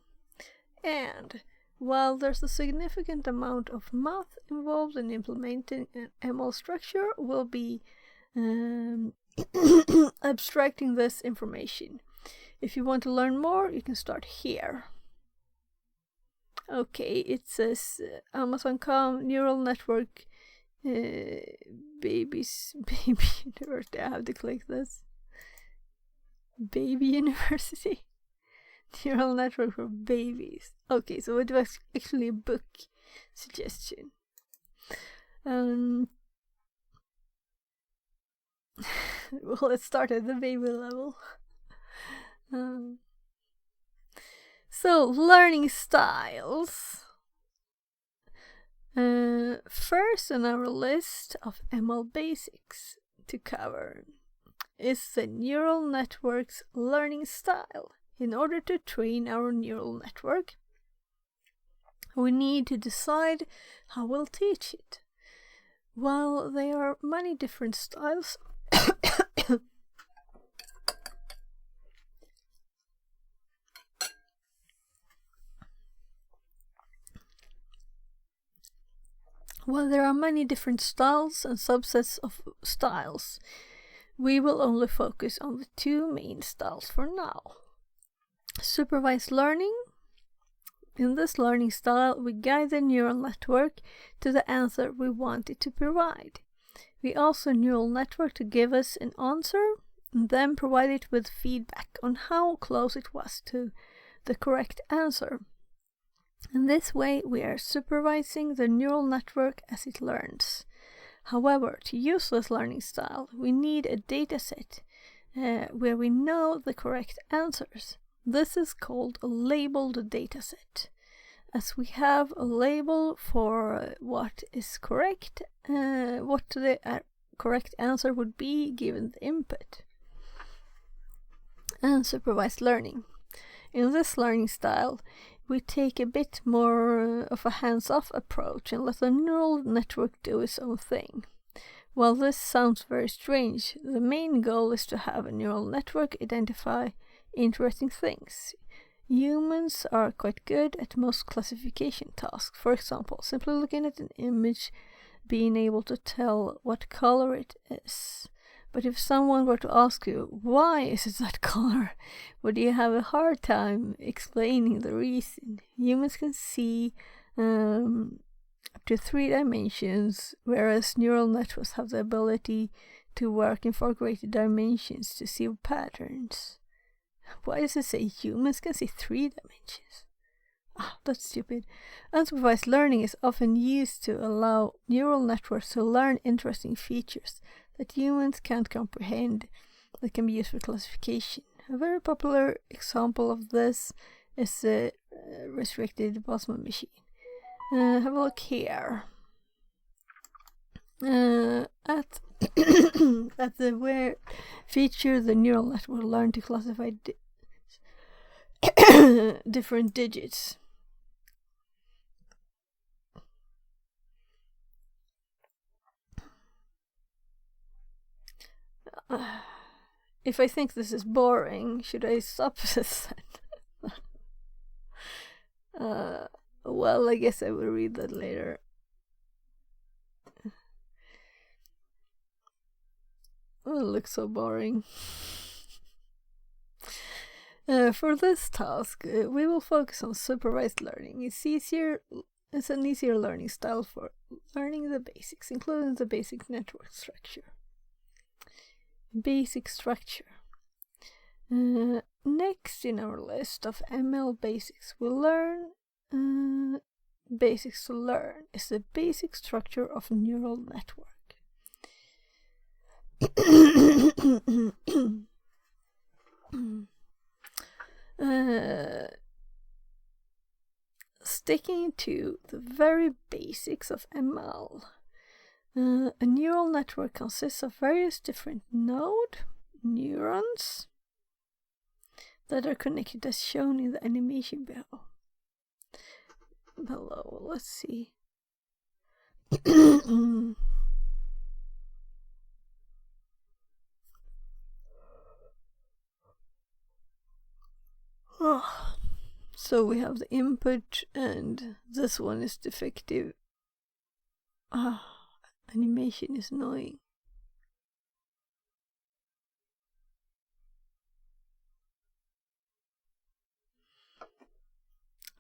And while there's a significant amount of math involved in implementing an ML structure, we'll be abstracting this information. If you want to learn more, you can start here. Okay, it says Amazon.com neural network baby university. I have to click this. Baby university. Neural network for babies. Okay, so it was actually a book suggestion. Well, it started at the baby level. So, learning styles. First on our list of ML basics to cover is the neural network's learning style. In order to train our neural network, we need to decide how we'll teach it. While there are many different styles, while there are many different styles and subsets of styles, we will only focus on the two main styles for now. Supervised learning. In this learning style, we guide the neural network to the answer we want it to provide. We ask the neural network to give us an answer and then provide it with feedback on how close it was to the correct answer. In this way, we are supervising the neural network as it learns. However, to use this learning style, we need a dataset where we know the correct answers. This is called a labeled dataset, as we have a label for what is correct, what the correct answer would be given the input. And supervised learning. In this learning style, we take a bit more of a hands-off approach and let the neural network do its own thing. While this sounds very strange, the main goal is to have a neural network identify interesting things. Humans are quite good at most classification tasks. For example, simply looking at an image, being able to tell what color it is. But if someone were to ask you, why is it that color, would you have a hard time explaining the reason? Humans can see up to 3 dimensions, whereas neural networks have the ability to work in far greater dimensions to see patterns. Why does it say humans can see 3 dimensions? That's stupid. Unsupervised learning is often used to allow neural networks to learn interesting features that humans can't comprehend. that can be used for classification. A very popular example of this is the restricted Bosman machine. Have a look here. At the where feature, the neural network will learn to classify different digits. If I think this is boring, should I stop this? Well, I guess I will read that later. Oh, it looks so boring. For this task, we will focus on supervised learning. It's an easier learning style for learning the basics, including the basic network structure. Next in our list of ML basics, we'll learn basics to learn is the basic structure of a neural network. Sticking to the very basics of ML, a neural network consists of various different neurons that are connected as shown in the animation below. Let's see. So we have the input, and this one is defective. Animation is annoying.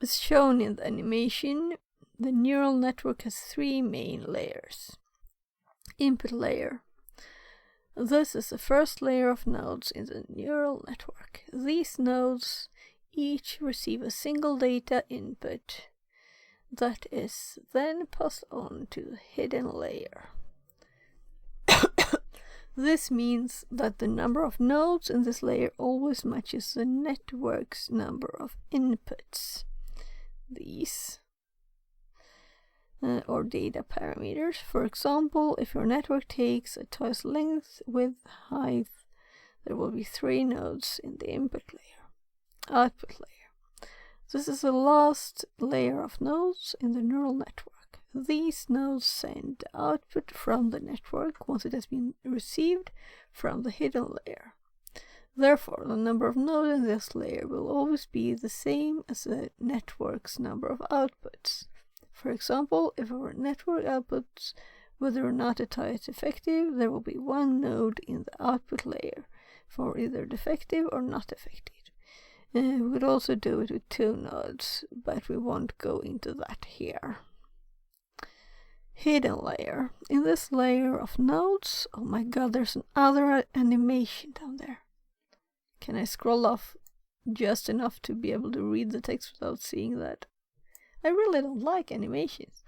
As shown in the animation, the neural network has three main layers. Input layer. This is the first layer of nodes in the neural network. These nodes each receive a single data input that is then passed on to the hidden layer. This means that the number of nodes in this layer always matches the network's number of inputs. These or data parameters. For example, if your network takes a twice length, width, height, there will be 3 nodes in the output layer. This is the last layer of nodes in the neural network. These nodes send output from the network once it has been received from the hidden layer. Therefore, the number of nodes in this layer will always be the same as the network's number of outputs. For example, if our network outputs whether or not a tie is effective, there will be 1 node in the output layer for either defective or not effective. We could also do it with 2 nodes, but we won't go into that here. Hidden layer. In this layer of nodes, oh my god, there's another animation down there. Can I scroll off just enough to be able to read the text without seeing that? I really don't like animations.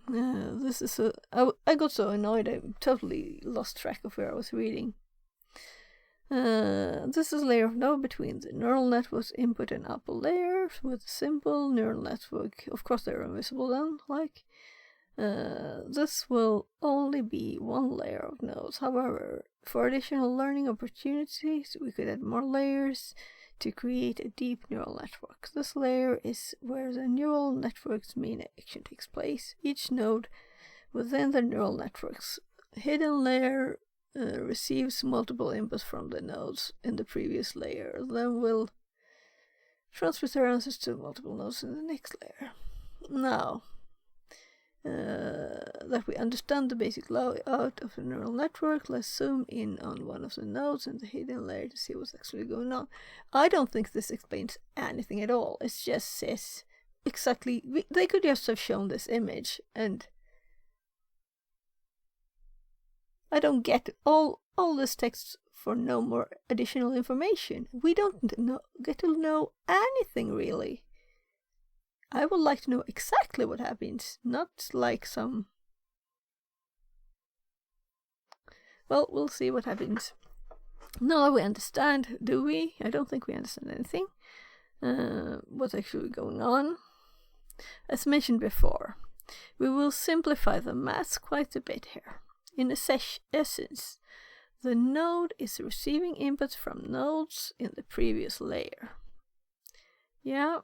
This is I got so annoyed I totally lost track of where I was reading. This is a layer of node between the neural network's input and output layers with a simple neural network. Of course they're invisible then, like. This will only be 1 layer of nodes. However, for additional learning opportunities, we could add more layers to create a deep neural network. This layer is where the neural network's main action takes place. Each node within the neural network's hidden layer receives multiple inputs from the nodes in the previous layer, then will transmit their answers to multiple nodes in the next layer. Now, that we understand the basic layout of a neural network, let's zoom in on one of the nodes in the hidden layer to see what's actually going on. I don't think this explains anything at all. It just says exactly. They could just have shown this image, and I don't get all this text for no more additional information. We don't get to know anything really. I would like to know exactly what happens, not like some... Well, we'll see what happens. No, we understand, do we? I don't think we understand anything. What's actually going on? As mentioned before, we will simplify the maths quite a bit here. In essence, the node is receiving inputs from nodes in the previous layer. Yeah,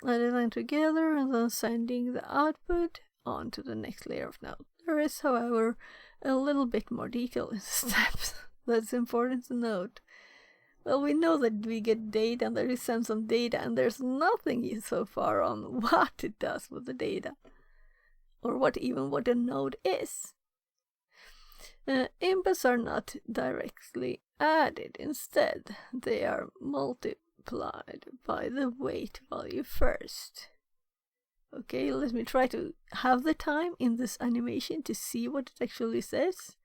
adding them together and then sending the output on to the next layer of node. There is, however, a little bit more detail in the steps that's important to note. Well, we know that we get data and that we send some data, and there's nothing so far on what it does with the data, or what a node is. Inputs are not directly added. Instead, they are multiplied by the weight value first. Okay, let me try to have the time in this animation to see what it actually says.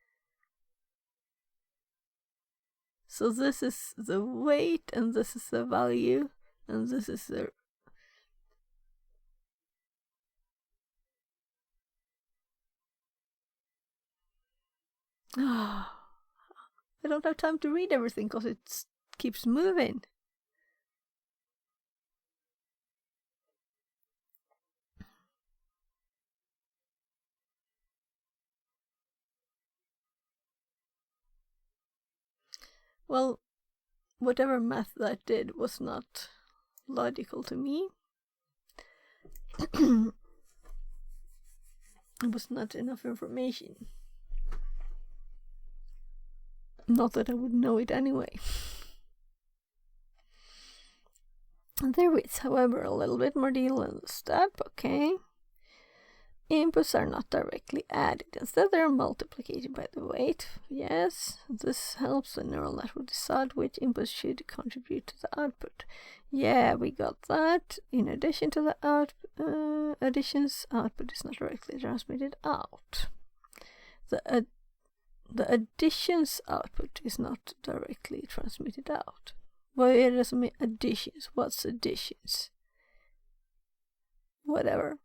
So this is the weight, and this is the value, and this is the... I don't have time to read everything because it keeps moving. Well, whatever math that did was not logical to me. It was not enough information. Not that I would know it anyway. There is, however, a little bit more detail in the step, okay? Inputs are not directly added. Instead, they are multiplied by the weight. Yes, this helps the neural network decide which inputs should contribute to the output. Yeah, we got that. In addition to the additions, output is not directly transmitted out. The additions output is not directly transmitted out. Why does it mean additions? What's additions? Whatever.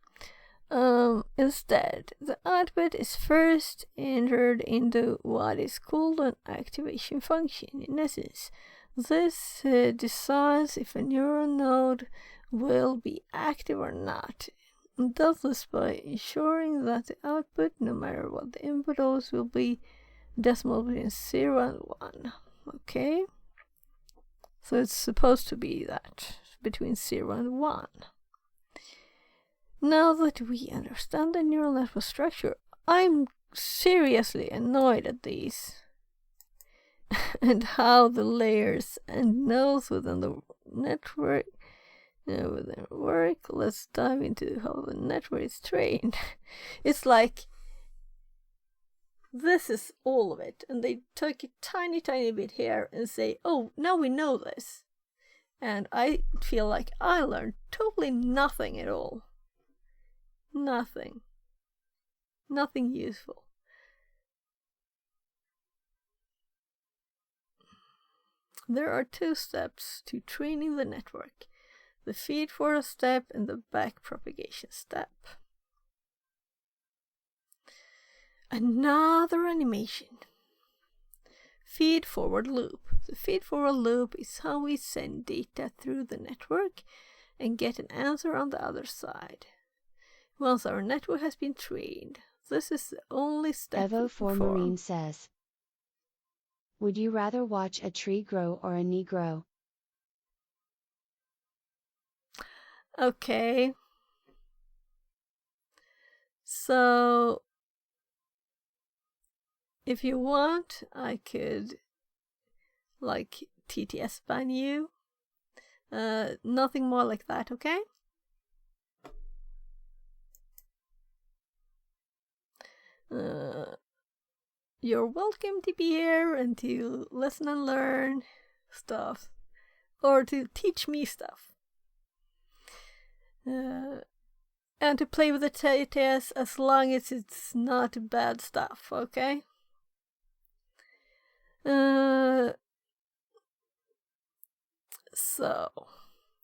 Instead, the output is first entered into what is called an activation function. In essence, this decides if a neural node will be active or not. It does this by ensuring that the output, no matter what the input always will be decimal between 0 and 1. Okay? So it's supposed to be that, between 0 and 1. Now that we understand the neural network structure, I'm seriously annoyed at these and how the layers and nodes within the network work. Let's dive into how the network is trained. It's like this is all of it, and they took a tiny bit here and say, oh, now we know this. And I feel like I learned totally nothing at all. Nothing useful. There are 2 steps to training the network: the feed forward step and the back propagation step. Another animation. Feed forward loop. The feed forward loop is how we send data through the network and get an answer on the other side. Once our network has been trained, this is the only step. Evo4Marine says, would you rather watch a tree grow or a knee grow? Okay. So, if you want, I could, like, TTS ban you. Nothing more like that, okay? You're welcome to be here and to listen and learn stuff, or to teach me stuff, and to play with the TTS as long as it's not bad stuff, okay? So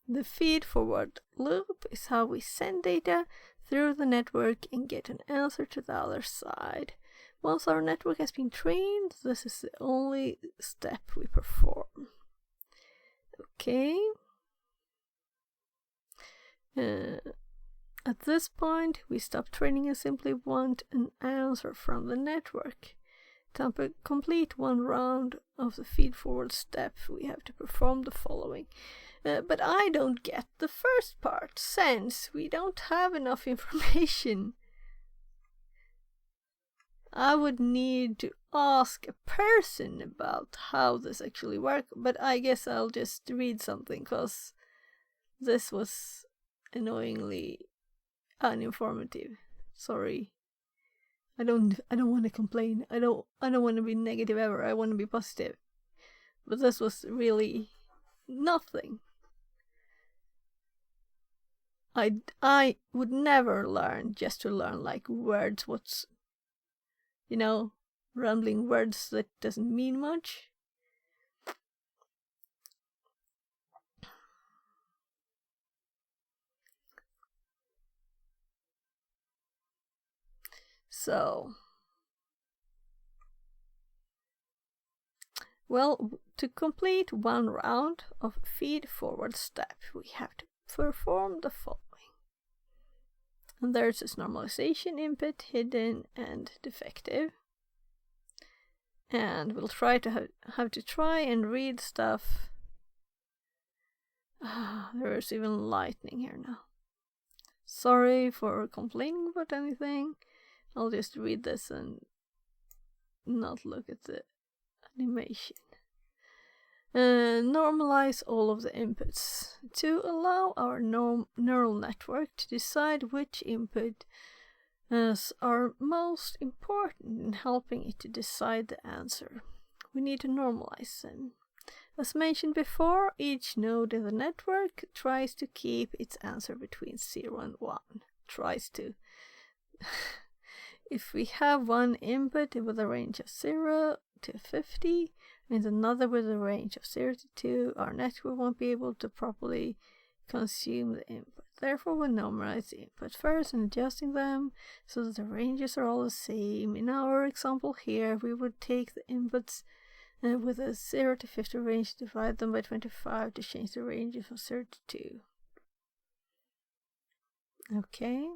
The feed-forward loop is how we send data through the network and get an answer to the other side. Once our network has been trained, this is the only step we perform. Okay. At this point, we stop training and simply want an answer from the network. To complete one round of the feed-forward step, we have to perform the following. But I don't get the first part, since we don't have enough information. I would need to ask a person about how this actually works, but I guess I'll just read something, because this was annoyingly uninformative. Sorry. I don't want to complain. I don't want to be negative ever. I want to be positive. But this was really nothing. I would never learn just to learn like words, what's, you know, rambling words that doesn't mean much. So, well, to complete one round of feed-forward step, we have to perform the following. And there's this normalization input, hidden and defective. And we'll try to have to try and read stuff. There is even lightning here now. Sorry for complaining about anything. I'll just read this and not look at the animation. Normalize all of the inputs to allow our neural network to decide which input are most important in helping it to decide the answer. We need to normalize them. As mentioned before, each node in the network tries to keep its answer between 0 and 1. Tries to. If we have one input with a range of 0 to 50 and another with a range of 0 to 2, our network won't be able to properly consume the input. Therefore, we normalize the input first and adjusting them so that the ranges are all the same. In our example here, we would take the inputs with a 0 to 50 range, divide them by 25 to change the ranges from 0 to 2. Okay.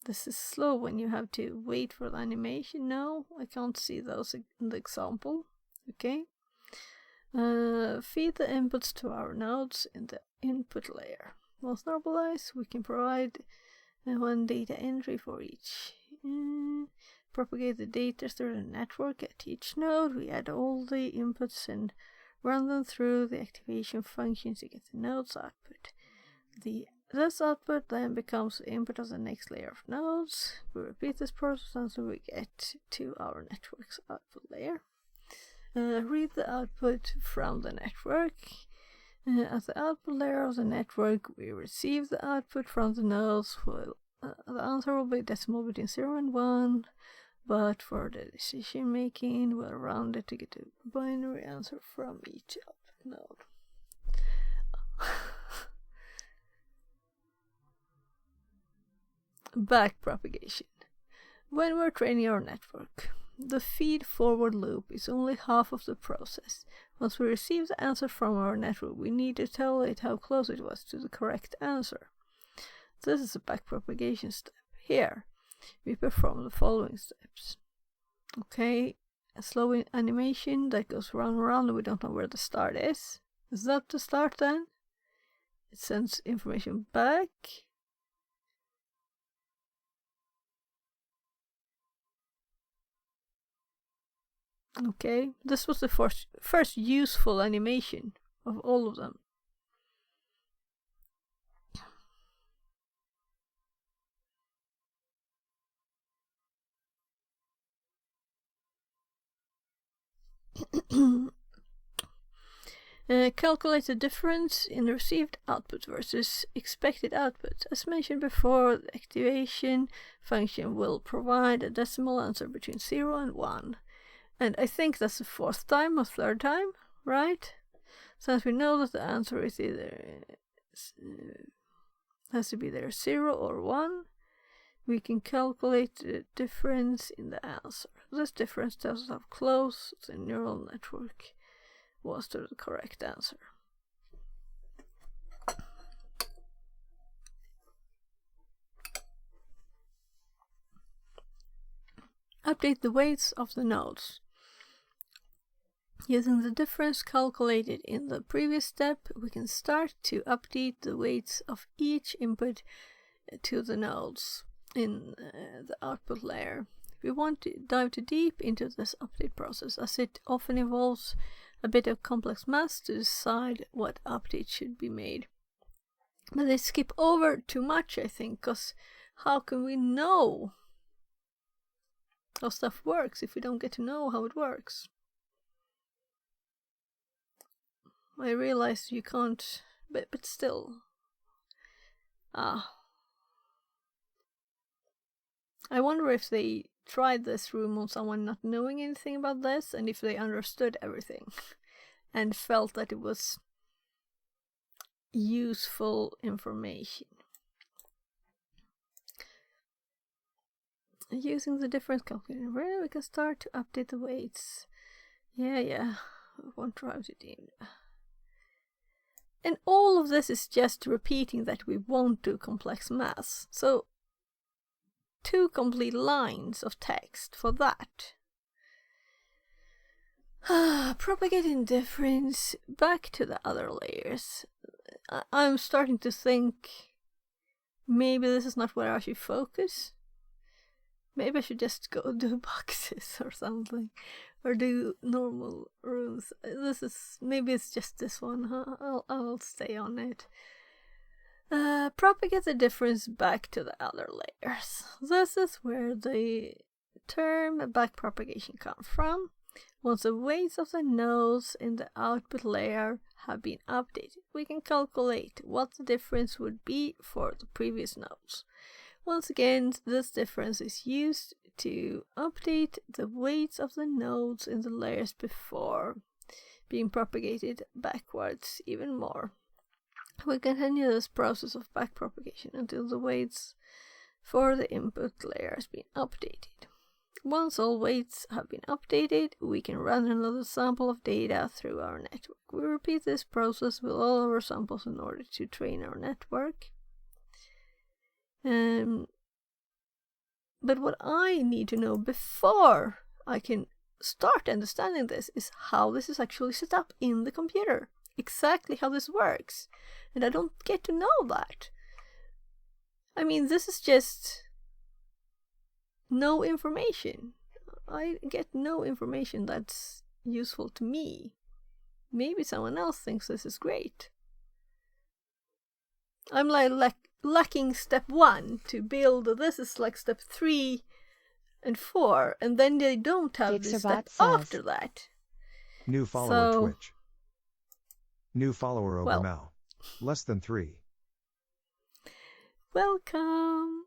This is slow when you have to wait for the animation. No, I can't see those in the example. Okay. Feed the inputs to our nodes in the input layer. Once normalized, we can provide one data entry for each. Propagate the data through the network at each node. We add all the inputs and run them through the activation function to get the node's output. This output then becomes the input of the next layer of nodes. We repeat this process until we get to our network's output layer. Read the output from the network. At the output layer of the network, we receive the output from the nodes. The answer will be decimal between 0 and 1, but for the decision making, we'll round it to get a binary answer from each output node. Backpropagation. When we're training our network, the feed-forward loop is only half of the process. Once we receive the answer from our network, we need to tell it how close it was to the correct answer. This is a backpropagation step. Here, we perform the following steps. Okay, a slow animation that goes round and round and we don't know where the start is. Is that the start then? It sends information back. Okay, this was the first useful animation of all of them. Calculate the difference in received output versus expected output. As mentioned before, the activation function will provide a decimal answer between 0 and 1. And I think that's the fourth time or third time, right? Since we know that the answer is either has to be either 0 or 1, we can calculate the difference in the answer. This difference tells us how close the neural network was to the correct answer. Update the weights of the nodes. Using the difference calculated in the previous step, we can start to update the weights of each input to the nodes in the output layer. We want to dive too deep into this update process, as it often involves a bit of complex math to decide what updates should be made. But they skip over too much, I think, because how can we know how stuff works if we don't get to know how it works? I realize you can't, but still. I wonder if they tried this room on someone not knowing anything about this, and if they understood everything and felt that it was useful information. Using the difference calculator, where we can start to update the weights. Yeah, I won't drive it in. And all of this is just repeating that we won't do complex math. So 2 complete lines of text for that. Propagating difference back to the other layers. I'm starting to think maybe this is not where I should focus. Maybe I should just go do boxes or something, or do normal rooms. Maybe it's just this one, huh? I'll stay on it. Propagate the difference back to the other layers. This is where the term backpropagation comes from. Once the weights of the nodes in the output layer have been updated, we can calculate what the difference would be for the previous nodes. Once again, this difference is used to update the weights of the nodes in the layers before being propagated backwards even more. We continue this process of backpropagation until the weights for the input layer has been updated. Once all weights have been updated, we can run another sample of data through our network. We repeat this process with all of our samples in order to train our network. But what I need to know before I can start understanding this is how this is actually set up in the computer. Exactly how this works. And I don't get to know that. I mean, this is just no information. I get no information that's useful to me. Maybe someone else thinks this is great. I'm lacking step 1 to build. This is like step 3 and 4, and then they don't have the step after that. New follower Twitch. New follower over Mal. Less than 3. Welcome.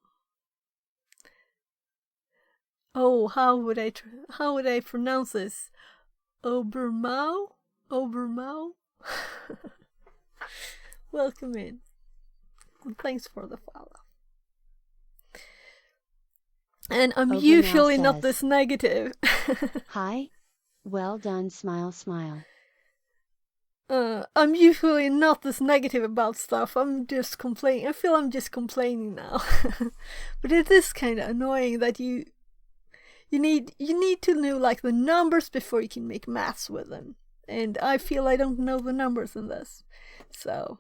Oh, how would I pronounce this? Obermau? Welcome in. And thanks for the follow. And I'm usually not this negative. Hi. Well done, smile, smile. I'm usually not this negative about stuff. I'm just complaining. I feel I'm just complaining now. But it is kind of annoying that you need to know like the numbers before you can make maths with them. And I feel I don't know the numbers in this. So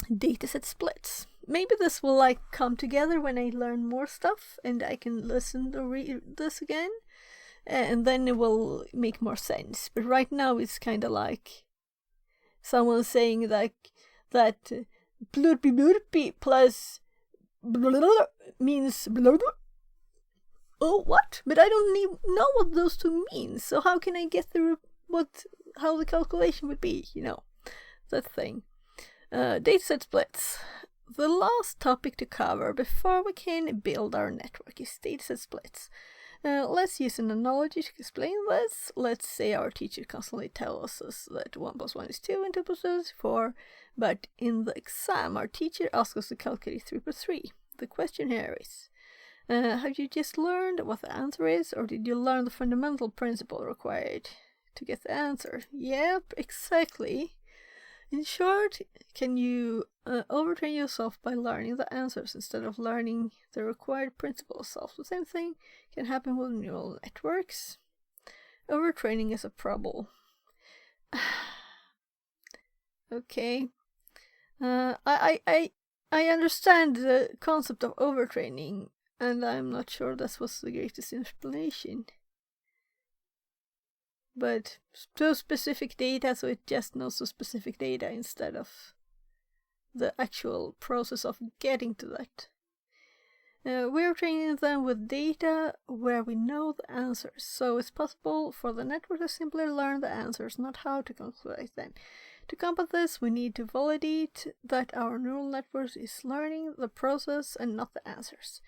dataset splits. Maybe this will like come together when I learn more stuff and I can listen to read this again, and then it will make more sense. But right now it's kind of like someone saying like that blurpy blurpy plus blah means blah. Oh, what? But I don't know what those two mean. So how can I get how the calculation would be? That thing. Dataset splits. the last topic to cover before we can build our network is dataset splits. Let's use an analogy to explain this. Let's say our teacher constantly tells us that 1 plus 1 is 2 and 2 plus 2 is 4, but in the exam our teacher asks us to calculate 3 plus 3. The question here is, have you just learned what the answer is, or did you learn the fundamental principle required to get the answer? Yep, exactly. In short, can you overtrain yourself by learning the answers instead of learning the required principles itself? The same thing can happen with neural networks. Overtraining is a problem. Okay. I understand the concept of overtraining, and I'm not sure that was the greatest explanation. But so specific data, so it just knows the specific data instead of the actual process of getting to that. We're training them with data where we know the answers, so it's possible for the network to simply learn the answers, not how to calculate them. To combat this, we need to validate that our neural network is learning the process and not the answers.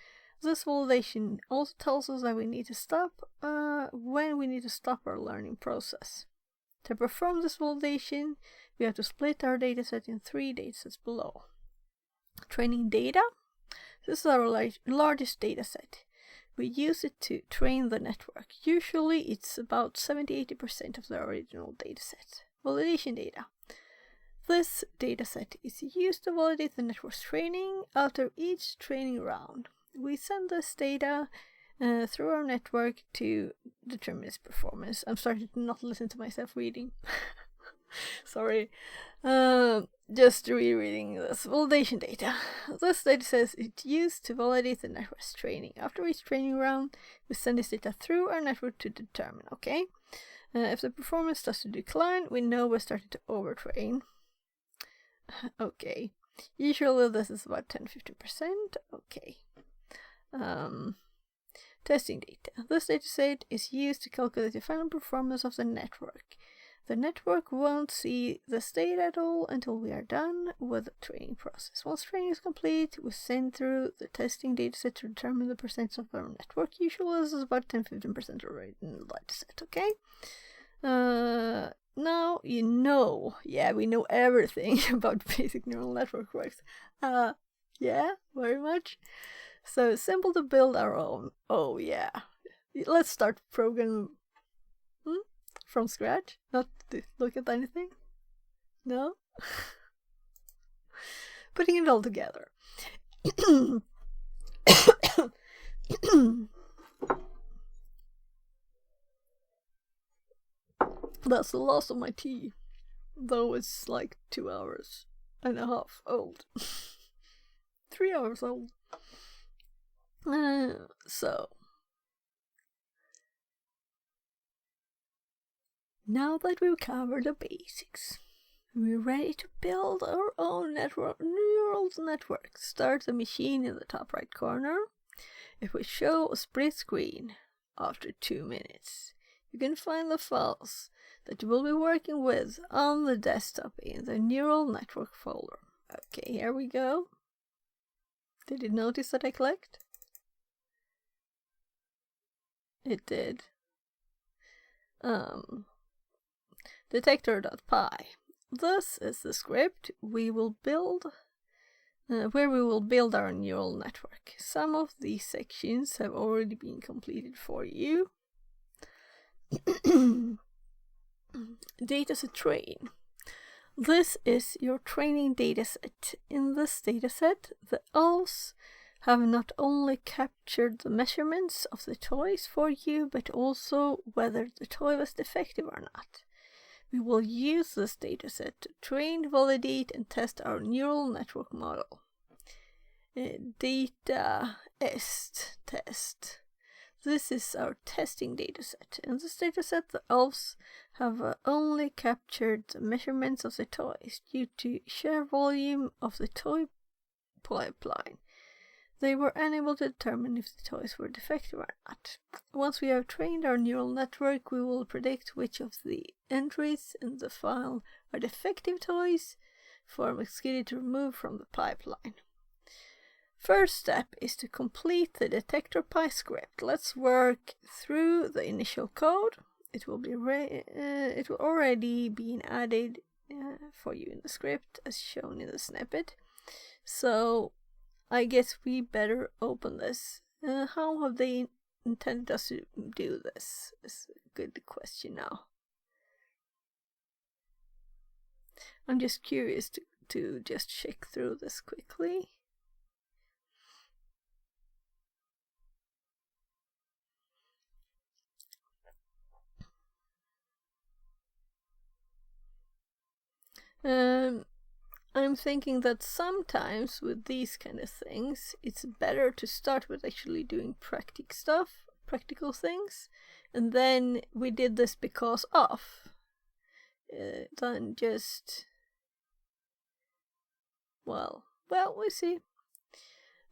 This validation also tells us that we need to stop when we need to stop our learning process. To perform this validation, we have to split our dataset in 3 datasets below. Training data. This is our largest dataset. We use it to train the network. Usually it's about 70-80% of the original dataset. Validation data. This dataset is used to validate the network's training after each training round. We send this data through our network to determine its performance. I'm starting to not listen to myself reading. Sorry. Just rereading this. Validation data. This data says it's used to validate the network's training. After each training round, we send this data through our network to determine, okay? If the performance starts to decline, we know we're starting to overtrain. Okay. Usually this is about 10-15%. Okay. Testing data. This dataset is used to calculate the final performance of the network. The network won't see this data at all until we are done with the training process. Once training is complete, we send through the testing dataset to determine the percentage of our network. Usually this is about 10-15% already in the dataset, okay? Now you know. Yeah, we know everything about basic neural network works. Yeah, very much. So it's simple to build our own. Oh yeah. Let's start programming from scratch. Not to look at anything. No? Putting it all together. That's the loss of my tea. Though it's like 2 hours and a half old. 3 hours old. So now that we've covered the basics, we're ready to build our own neural network. Start the machine in the top right corner. It will show a split screen after 2 minutes. You can find the files that you will be working with on the desktop in the neural network folder. Okay, here we go. Did you notice that I clicked? It did. Detector.py. This is the script we will build, where we will build our neural network. Some of these sections have already been completed for you. Dataset train. This is your training dataset. In this dataset, the elves have not only captured the measurements of the toys for you, but also whether the toy was defective or not. We will use this dataset to train, validate, and test our neural network model. Data est test. This is our testing dataset. In this dataset, the elves have only captured the measurements of the toys due to sheer volume of the toy pipeline. They were unable to determine if the toys were defective or not. Once we have trained our neural network, we will predict which of the entries in the file are defective toys for Mosquito to remove from the pipeline. First step is to complete the detector py script. Let's work through the initial code. It will already be added for you in the script as shown in the snippet. So I guess we better open this. How have they intended us to do this? Is a good question now. I'm just curious to just check through this quickly. I'm thinking that sometimes with these kind of things, it's better to start with actually doing practical things, and then we did this because of, than just, well, we see.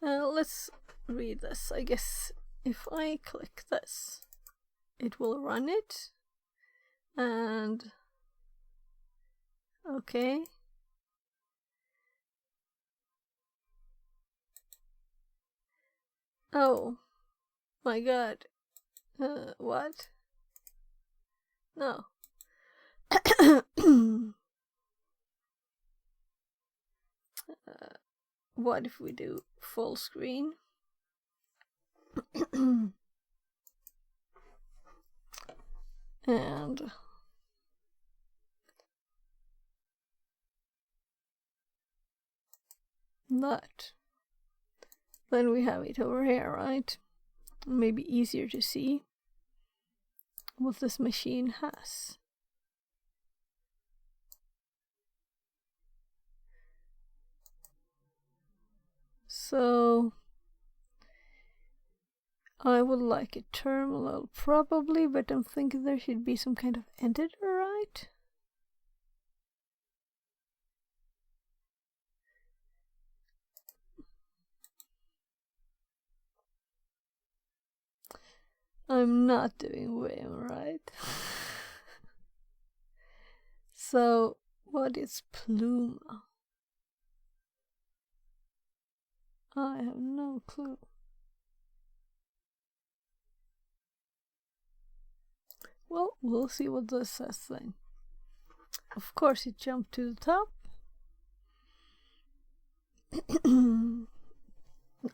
Let's read this. I guess if I click this, it will run it, and okay. Oh my god. What? No. What if we do full screen? And that. Then we have it over here, right? Maybe easier to see what this machine has. So I would like a terminal probably, but I'm thinking there should be some kind of editor, right? I'm not doing Vim, right? So what is Pluma? I have no clue. Well, we'll see what this says then. Of course it jumped to the top.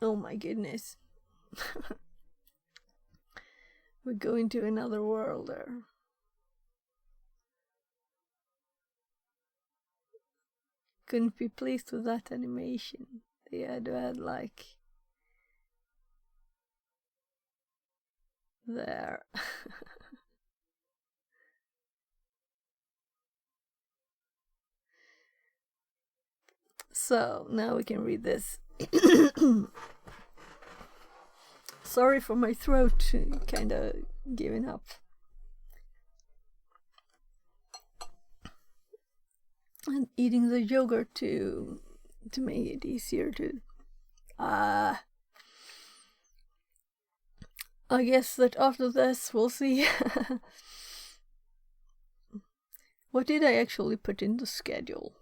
Oh my goodness. We're going to another world there. Couldn't be pleased with that animation. They had to add like there. So now we can read this. Sorry for my throat kind of giving up. And eating the yogurt to make it easier to. I guess that after this we'll see. What did I actually put in the schedule?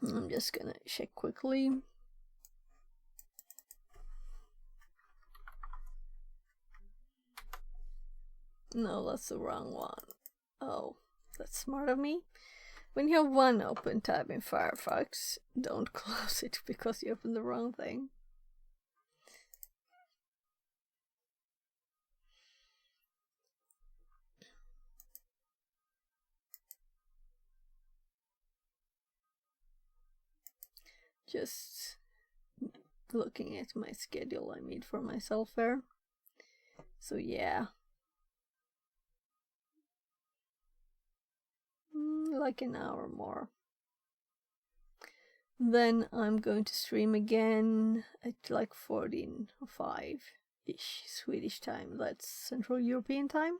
I'm just gonna check quickly. No, that's the wrong one. Oh, that's smart of me. When you have one open tab in Firefox, don't close it because you opened the wrong thing. Just looking at my schedule I made for myself there. So yeah. Like an hour more. Then I'm going to stream again at like 14:05-ish Swedish time. That's Central European time.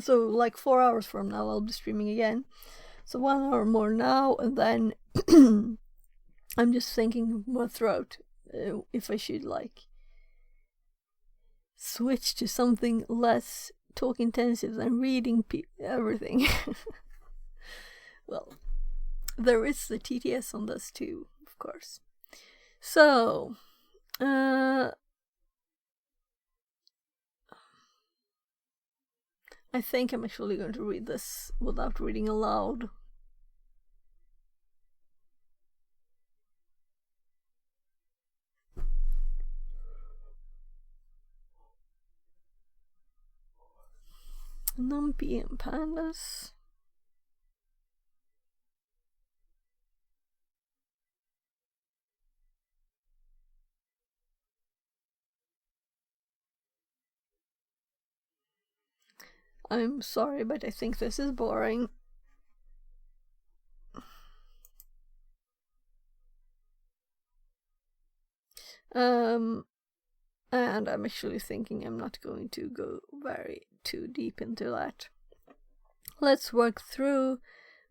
So like 4 hours from now I'll be streaming again. So 1 hour more now, and then I'm just thinking of my throat if I should like switch to something less talk intensive than reading everything. Well, there is the TTS on this too, of course. So, I think I'm actually going to read this without reading aloud. Numpy and pandas. I'm sorry, but I think this is boring. And I'm actually thinking I'm not going to go very too deep into that. Let's work through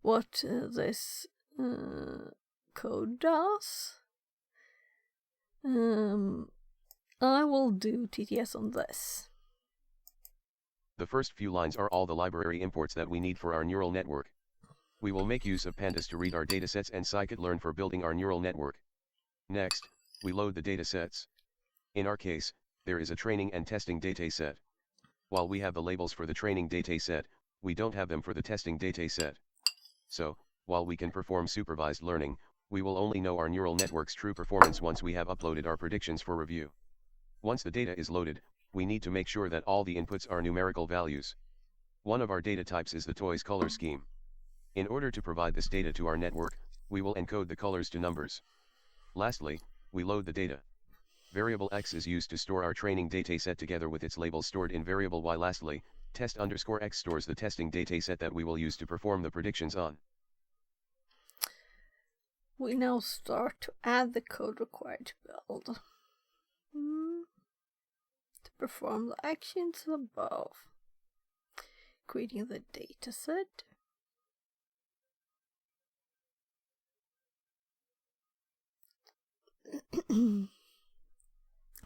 what this code does. I will do TTS on this. The first few lines are all the library imports that we need for our neural network. We will make use of pandas to read our datasets and scikit-learn for building our neural network. Next, we load the datasets. In our case, there is a training and testing dataset. While we have the labels for the training dataset, we don't have them for the testing dataset. So, while we can perform supervised learning, we will only know our neural network's true performance once we have uploaded our predictions for review. Once the data is loaded, we need to make sure that all the inputs are numerical values. One of our data types is the toy's color scheme. In order to provide this data to our network, we will encode the colors to numbers. Lastly, we load the data. Variable x is used to store our training dataset together with its label stored in variable y. Lastly, test_x stores the testing dataset that we will use to perform the predictions on. We now start to add the code required to build. To perform the actions above. Creating the dataset.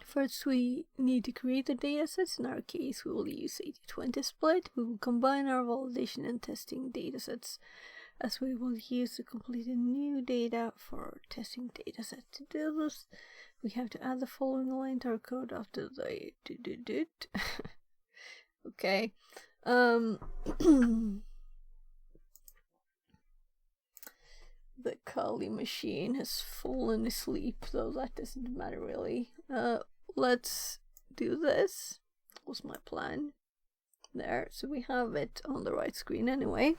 First, we need to create the datasets. In our case, we will use 80-20 split. We will combine our validation and testing datasets, as we will use the completed new data for our testing dataset. To do this, we have to add the following line to our code after the Okay. The Kali machine has fallen asleep, though that doesn't matter really. Let's do this. That was my plan. There, so we have it on the right screen anyway.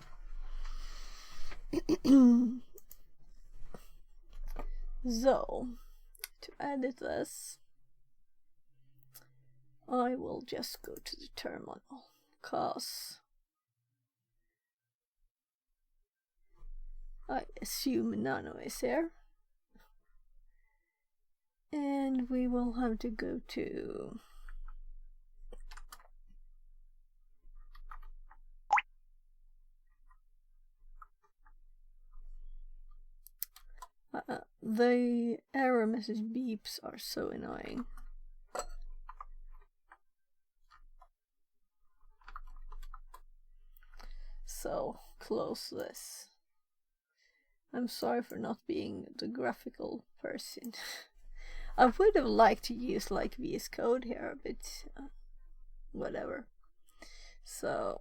So, to edit this, I will just go to the terminal, cause I assume Nano is here. And we will have to go to the error message beeps are so annoying. So, close this. I'm sorry for not being the graphical person. I would have liked to use like VS Code here, but whatever. So,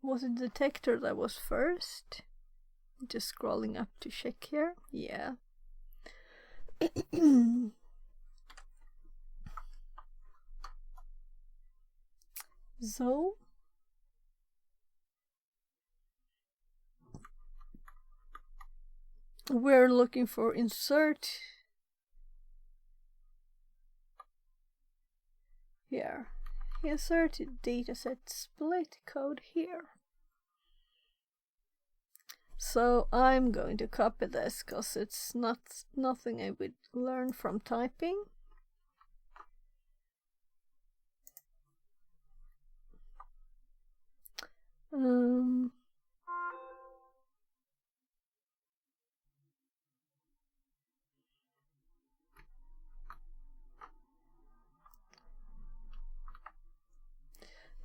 was it detector that was first? Just scrolling up to check here. Yeah. So, we're looking for insert here. Insert dataset split code here. So I'm going to copy this because it's nothing I would learn from typing.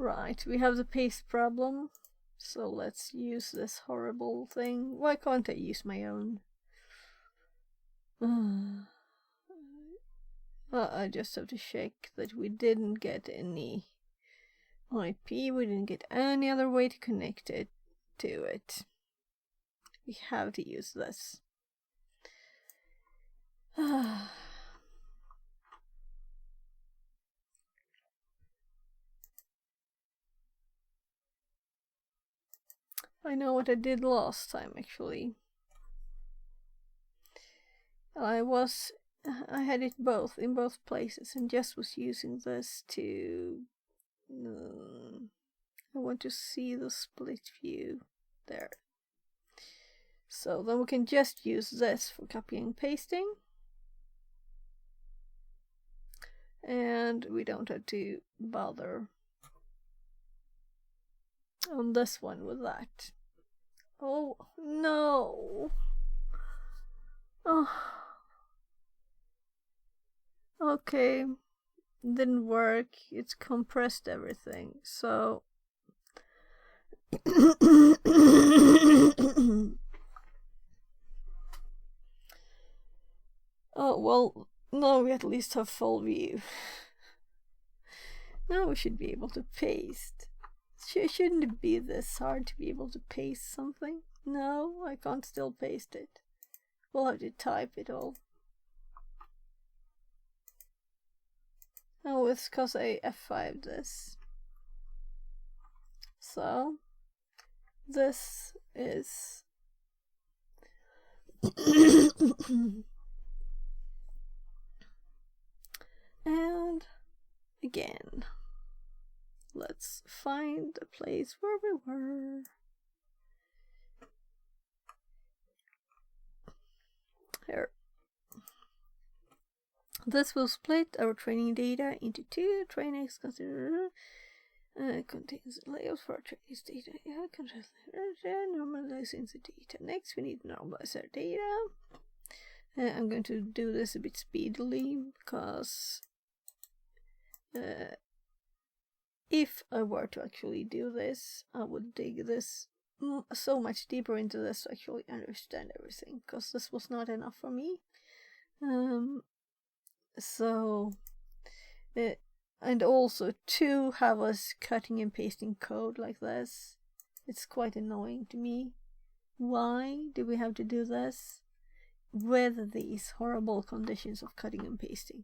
Right, we have the paste problem. So let's use this horrible thing. Why can't I use my own? I just have to check that we didn't get any IP. We didn't get any other way to connect it to it. We have to use this. I know what I did last time, actually. I had it both in both places and just was using this to I want to see the split view there. So then we can just use this for copying and pasting. And we don't have to bother on this one with that. Oh no. Oh. Okay. Didn't work. It's compressed everything. So oh well, now we at least have full view. Now we should be able to paste. Shouldn't it be this hard to be able to paste something? No, I can't still paste it. We'll have to type it all. Oh, it's because I F5'd this. So, this is... and again, let's find a place where we were. Here. This will split our training data into two. Training contains layouts for our training data. Normalizing the data. Next, we need to normalize our data. I'm going to do this a bit speedily because if I were to actually do this, I would dig this so much deeper into this to actually understand everything, because this was not enough for me. And also to have us cutting and pasting code like this, it's quite annoying to me. Why do we have to do this with these horrible conditions of cutting and pasting?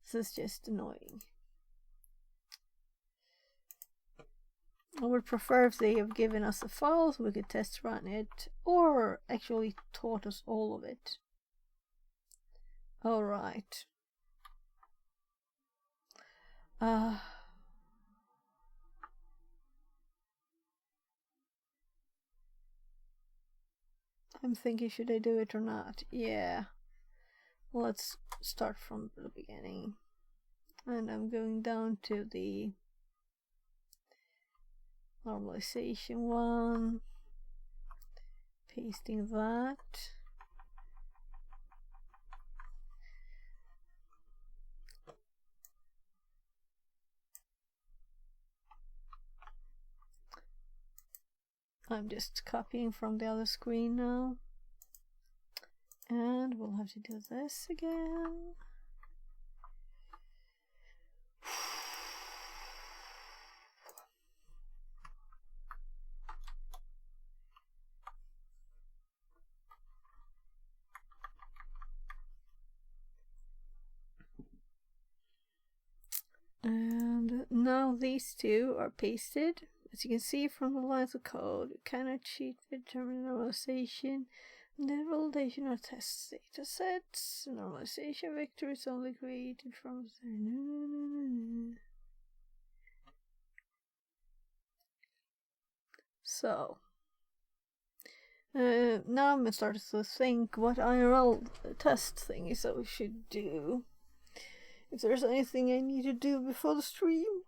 This is just annoying. I would prefer if they have given us a file so we could test run it, or actually taught us all of it. Alright. I'm thinking, should I do it or not? Yeah. Let's start from the beginning. And I'm going down to the normalization one. Pasting that. I'm just copying from the other screen now. And we'll have to do this again. And now these two are pasted. As you can see from the lines of code, you cannot cheat with normalization. The validation or test data sets. Normalization vector is only created from so now I'm starting to think what IRL test thing is that we should do. If there's anything I need to do before the stream.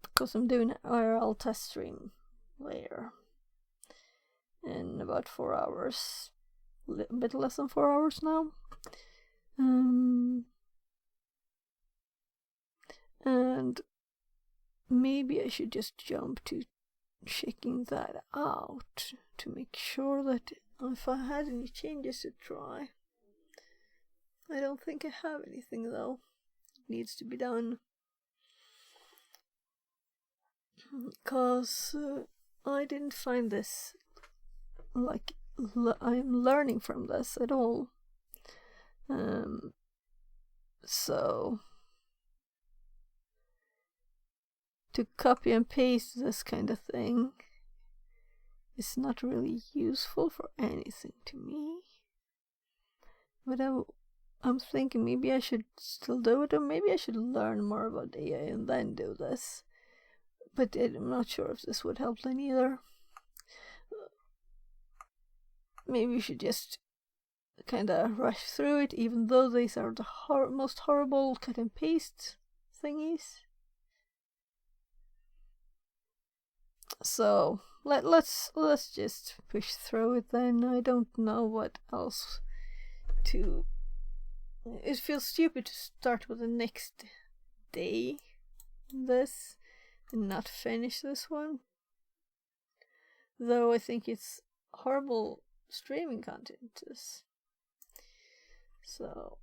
Because I'm doing an IRL test stream later in about 4 hours. a bit less than 4 hours now. And maybe I should just jump to checking that out to make sure that if I had any changes to try. I don't think I have anything though. It needs to be done. Because I didn't find this like I'm learning from this at all. So to copy and paste this kind of thing is not really useful for anything to me. But I'm thinking maybe I should still do it, or maybe I should learn more about AI and then do this. But I'm not sure if this would help then either. Maybe we should just kind of rush through it, even though these are the most horrible cut and paste thingies. So let's just push through it then. I don't know what else to. It feels stupid to start with the next day this and not finish this one. Though I think it's horrible streaming content. So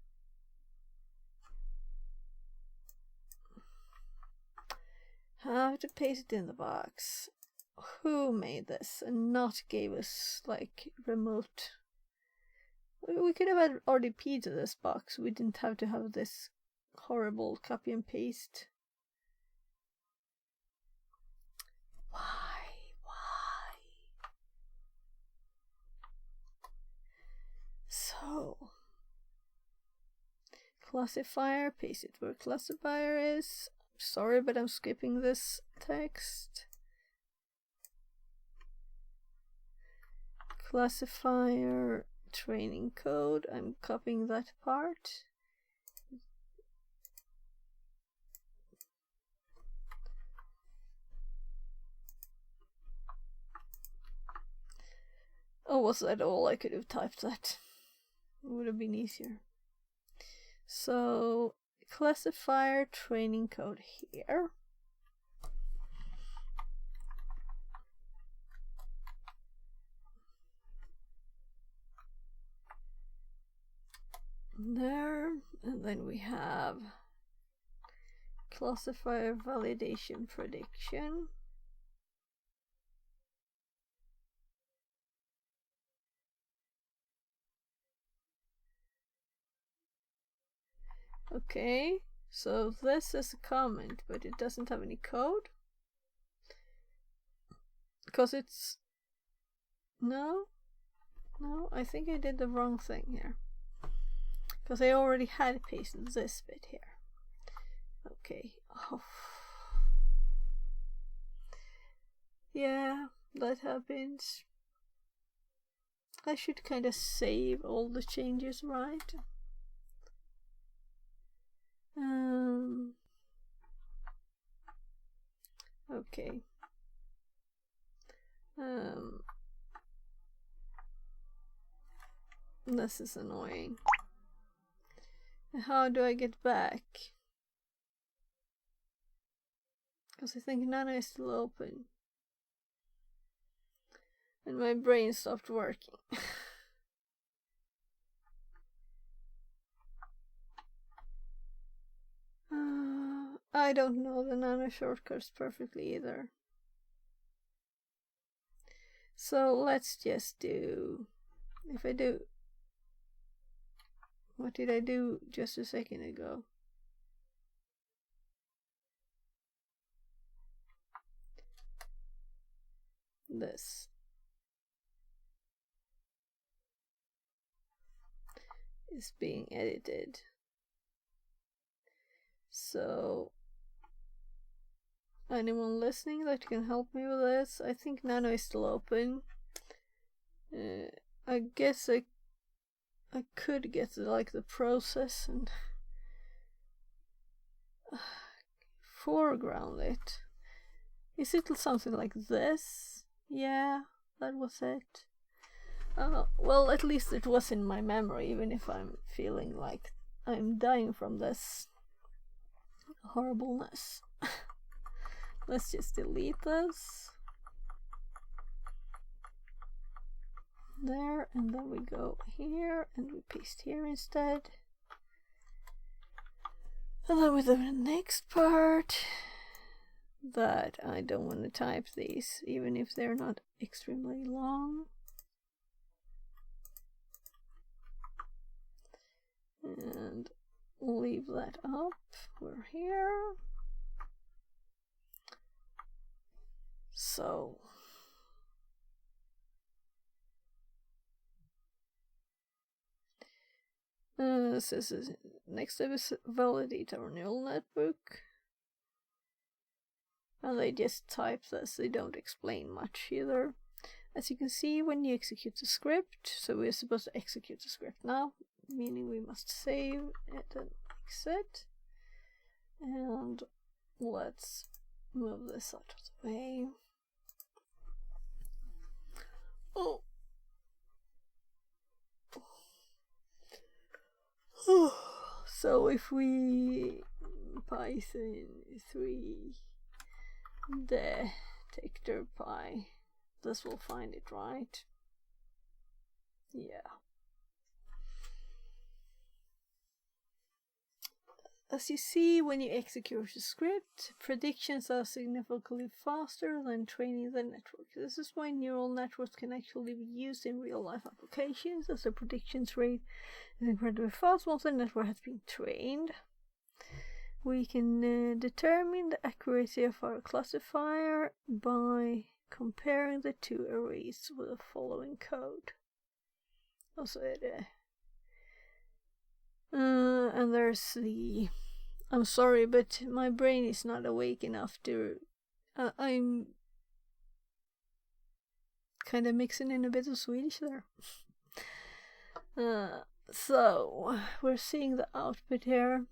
have to paste it in the box. Who made this and not gave us like remote? We could have had RDP to this box. We didn't have to have this horrible copy and paste. Why? So classifier, paste it where classifier is. Sorry, but I'm skipping this text. Classifier training code, I'm copying that part. Oh, was that all? I could have typed that. It would have been easier. So, classifier training code here. There, and then we have classifier validation prediction. Okay, so this is a comment, but it doesn't have any code. Because it's... No, I think I did the wrong thing here. Because I already had pasted this bit here. Okay. Oh. Yeah, that happens. I should kind of save all the changes, right? Okay. This is annoying. How do I get back? Because I think Nano is still open. And my brain stopped working. I don't know the Nano shortcuts perfectly either. So let's just do... If I do... What did I do just a second ago? This. Is being edited. So... Anyone listening that can help me with this? I think Nano is still open. I guess I could get like the process and foreground it. Is it something like this? Yeah, that was it. Well, at least it was in my memory, even if I'm feeling like I'm dying from this horribleness. Let's just delete this. There, and then we go here and we paste here instead. And then we do the next part that I don't want to type these, even if they're not extremely long. And leave that up. We're here. So this is next step is validate our neural network. And they just type this, they don't explain much either. As you can see, when you execute the script, so we're supposed to execute the script now, meaning we must save it and exit. And let's move this out of the way. Oh. So if we Python 3 detector py, this will find it, right? Yeah. As you see, when you execute the script, predictions are significantly faster than training the network. This is why neural networks can actually be used in real-life applications, as the predictions rate is incredibly fast once the network has been trained. We can determine the accuracy of our classifier by comparing the two arrays with the following code. Also, and there's the... I'm sorry, but my brain is not awake enough to... I'm kind of mixing in a bit of Swedish there. So, we're seeing the output here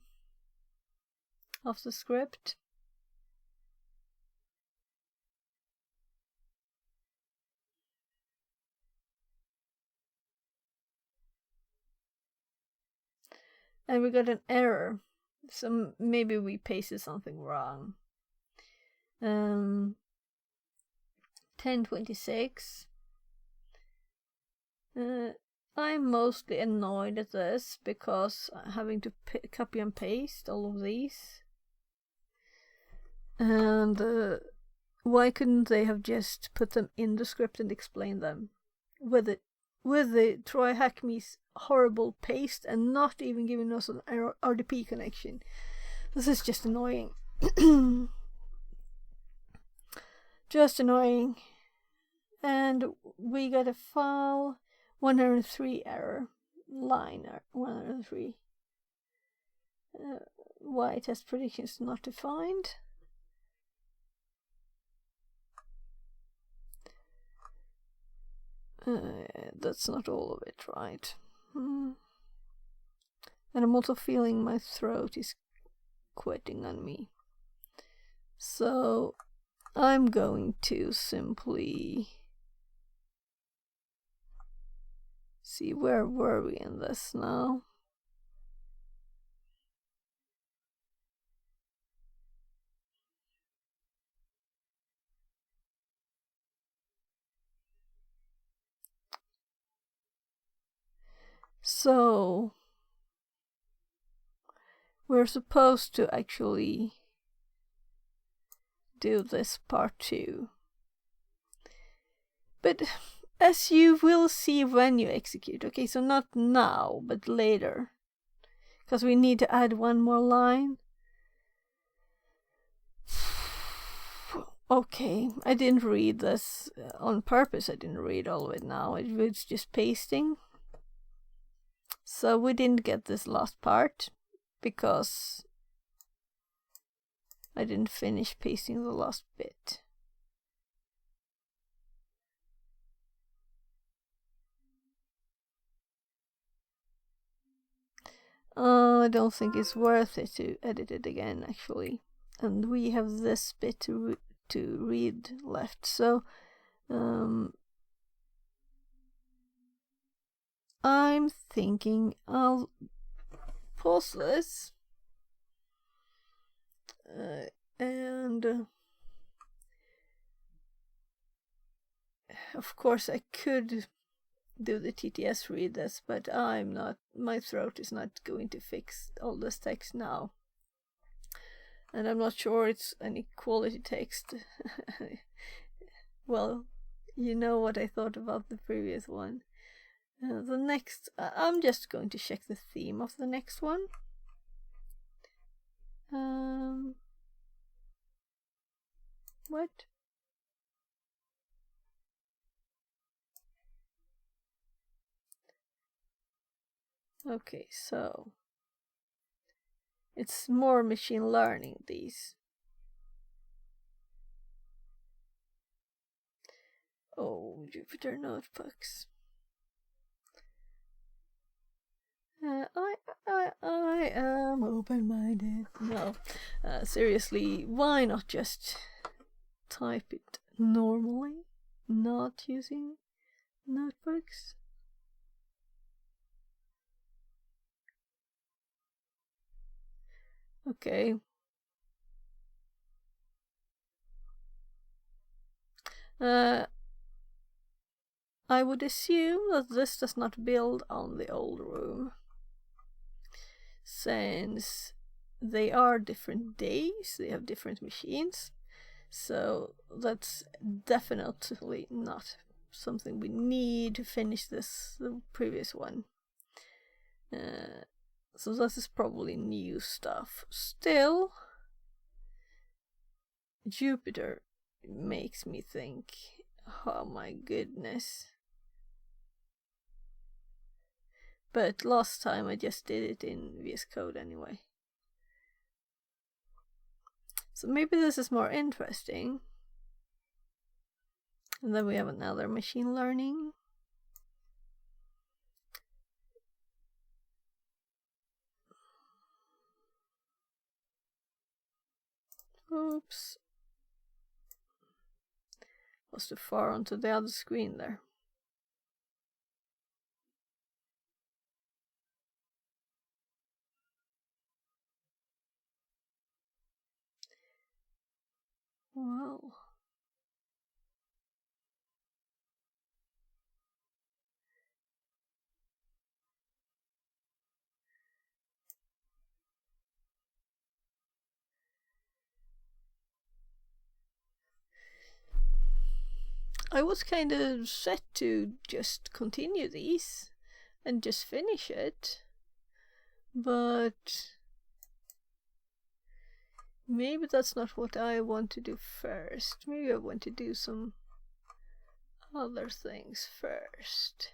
of the script. And we got an error. So maybe we pasted something wrong. 1026. I'm mostly annoyed at this because I'm having to copy and paste all of these. And why couldn't they have just put them in the script and explained them with the TryHackMe's horrible paste and not even giving us an RDP connection? This is just annoying. Just annoying. And we got a file 103 error, line 103. Why test predictions not defined? That's not all of it, right? And I'm also feeling my throat is quitting on me. So I'm going to simply see, where were we in this now? So we're supposed to actually do this part too. But as you will see when you execute, okay, so not now, but later, because we need to add one more line. Okay, I didn't read this on purpose. I didn't read all of it now. It was just pasting. So we didn't get this last part because I didn't finish pasting the last bit. I don't think it's worth it to edit it again, actually. And we have this bit to read left. So I'm thinking I'll pause this and of course I could do the TTS read this, but I'm not, my throat is not going to fix all this text now. And I'm not sure it's any quality text. Well, you know what I thought about the previous one. The next, I'm just going to check the theme of the next one. What? Okay, so it's more machine learning, these. Oh, Jupyter notebooks. I am open-minded. No, seriously, why not just type it normally, not using notebooks? Okay. I would assume that this does not build on the old room, since they are different days, they have different machines, so that's definitely not something we need to finish the previous one. So this is probably new stuff. Still, Jupyter makes me think, oh my goodness. But last time I just did it in VS Code anyway. So maybe this is more interesting. And then we have another machine learning. Oops. Was too far onto the other screen there. Well. I was kind of set to just continue these and just finish it. But maybe that's not what I want to do first. Maybe I want to do some other things first.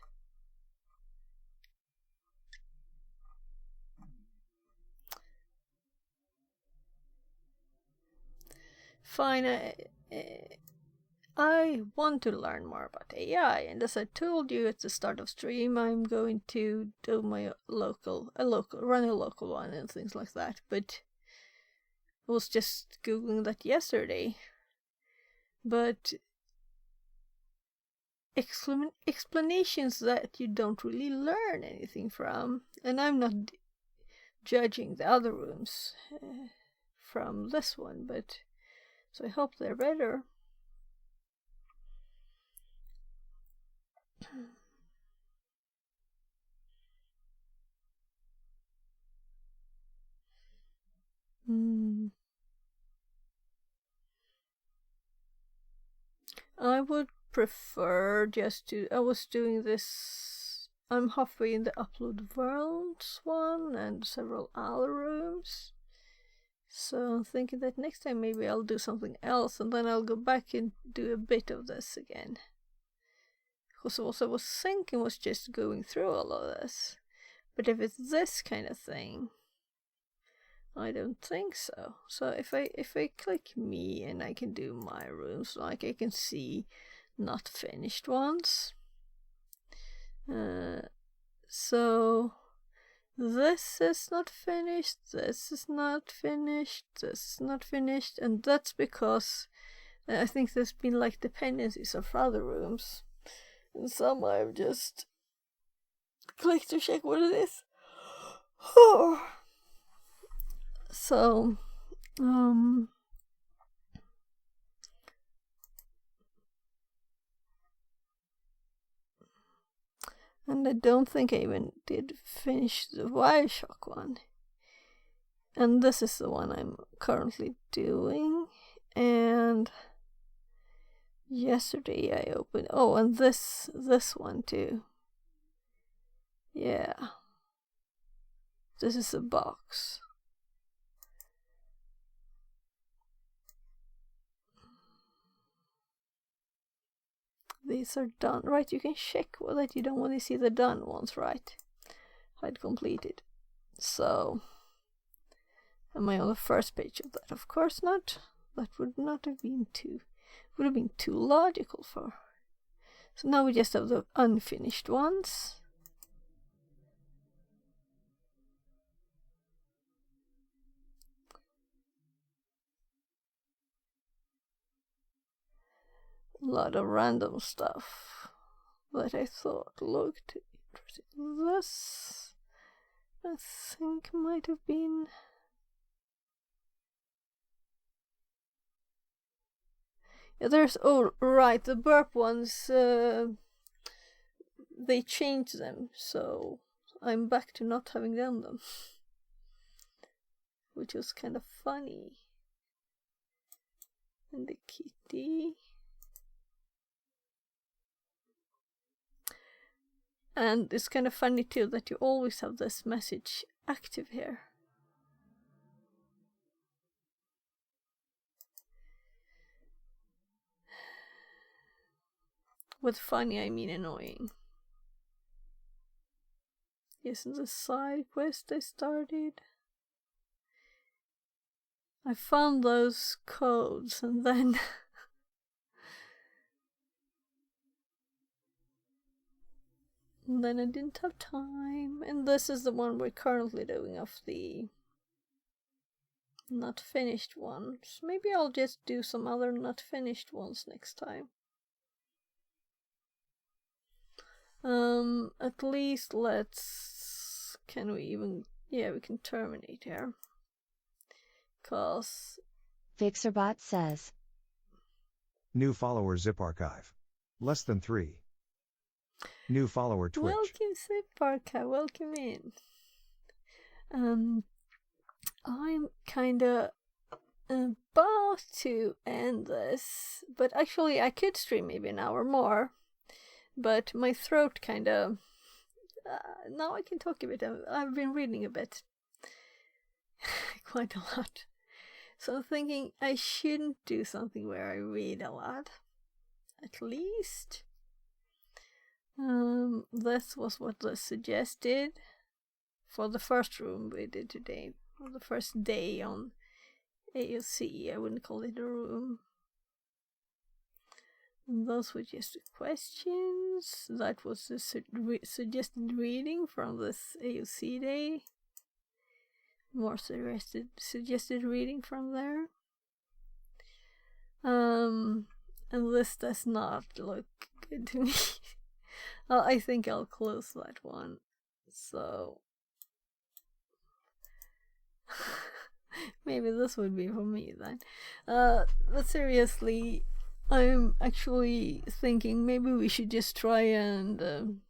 Fine, I want to learn more about AI, and as I told you at the start of stream, I'm going to do my run a local one and things like that. But I was just googling that yesterday. But explanations that you don't really learn anything from, and I'm not judging the other rooms from this one, but so I hope they're better. I would prefer just to, I was doing this, I'm halfway in the Upload Worlds one and several other rooms. So I'm thinking that next time maybe I'll do something else, and then I'll go back and do a bit of this again. Because what I was thinking was just going through all of this. But if it's this kind of thing, I don't think so. So if I click me and I can do my rooms, like I can see not finished ones. So this is not finished, this is not finished, this is not finished, and that's because I think there's been like dependencies of other rooms, and some I've just click to check what it is. So, and I don't think I even did finish the Wireshock one. And this is the one I'm currently doing. And yesterday I opened, oh, and this one too. Yeah. This is a box. These are done, right? You can check that you don't want to see the done ones, right? I'd completed. So, am I on the first page of that? Of course not. That would not have been would have been too logical for. So now we just have the unfinished ones. A lot of random stuff that I thought looked interesting. This, I think, might have been. Yeah, there's, oh, right, the burp ones, they changed them, so I'm back to not having done them. Which was kind of funny. And the kitty. And it's kind of funny too that you always have this message active here. With funny, I mean annoying. Isn't the side quest I started? I found those codes and then I didn't have time. And this is the one we're currently doing of the not finished ones. Maybe I'll just do some other not finished ones next time. At least let's... Can we even... Yeah, we can terminate here. Cause... Fixerbot says. New follower Zip Archive. Less than 3. New follower Twitch. Welcome Zip Archive, welcome in. I'm kinda about to end this, but actually I could stream maybe an hour more. But my throat kind of... now I can talk a bit. I've been reading a bit. Quite a lot. So I'm thinking I shouldn't do something where I read a lot. At least. This was what was suggested for the first room we did today. For the first day on AOC. I wouldn't call it a room. And those were just the questions. That was the suggested reading from this AOC day. More suggested reading from there. And this does not look good to me. I think I'll close that one. So maybe this would be for me then. But seriously, I'm actually thinking maybe we should just try and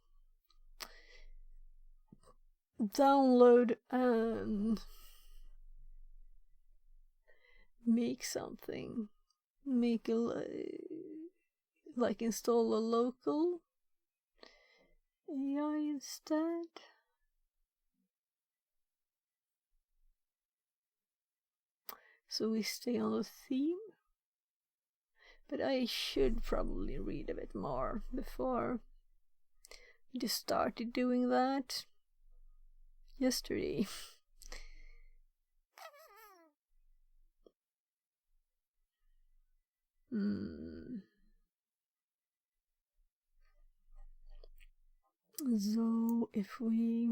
download and make something. Make like install a local AI instead. So we stay on the theme. But I should probably read a bit more before I just started doing that yesterday. So if we...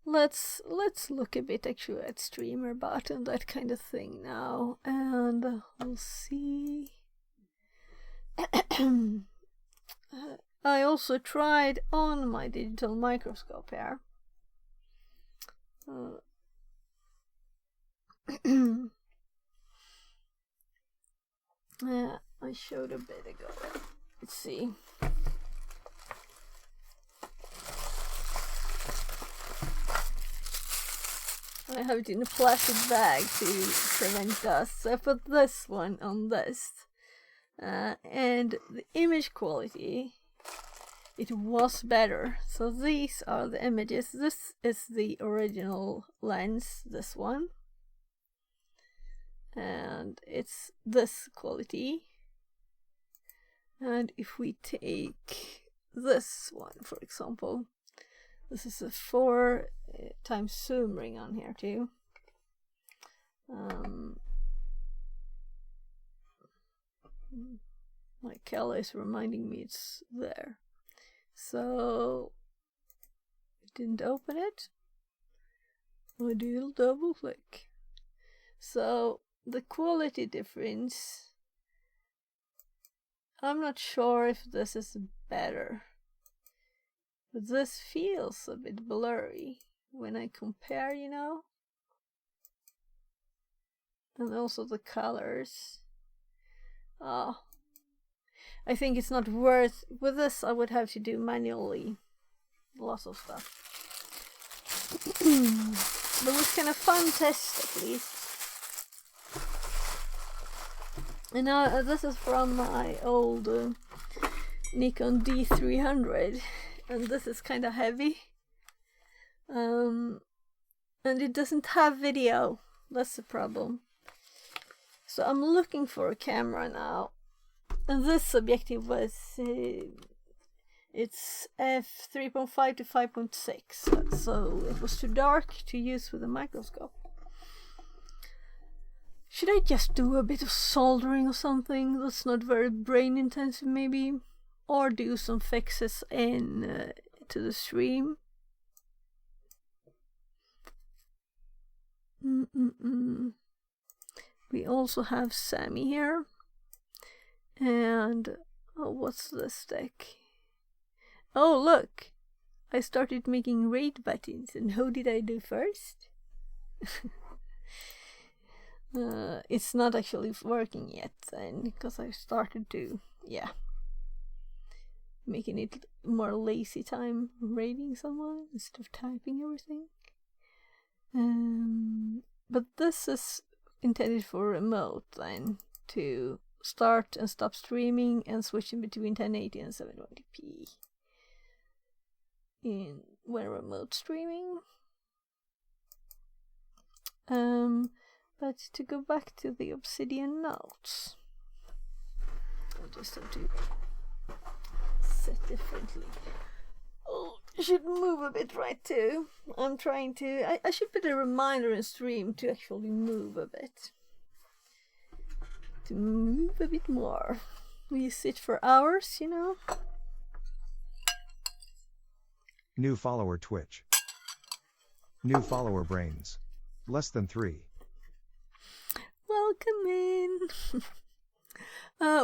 Let's look a bit actually at StreamerBot and that kind of thing now, and we'll see. I also tried on my digital microscope here. I showed a bit ago. Let's see. I have it in a plastic bag to prevent dust. So I put this one on this. And the image quality, it was better. So these are the images. This is the original lens, this one. And it's this quality. And if we take this one, for example, this is a 4 times zoom ring on here too. My Kella is reminding me it's there. So I didn't open it. I did a double click. So the quality difference, I'm not sure if this is better, but this feels a bit blurry when I compare, you know, and also the colors. Oh, I think it's not worth. With this I would have to do manually lots of stuff. But it was kind of fun test at least. And now this is from my old Nikon D300, and this is kind of heavy. And it doesn't have video. That's the problem. So I'm looking for a camera now. And this objective was it's f3.5 to 5.6, so it was too dark to use with a microscope. Should I just do a bit of soldering or something that's not very brain intensive maybe? Or do some fixes in to the stream? We also have Sammy here. And oh, what's this deck? Oh, look! I started making raid buttons, and who did I do first? It's not actually working yet then, because I started to, making it more lazy time raiding someone instead of typing everything. But this is intended for remote then, to start and stop streaming and switching between 1080 and 720p when remote streaming. But to go back to the Obsidian notes, I just have to set differently. Oh, I should move a bit right too. I'm trying to. I should put a reminder in stream to actually move a bit. To move a bit more. We sit for hours, you know. New follower Twitch. New follower Brains. Less than 3. Welcome in.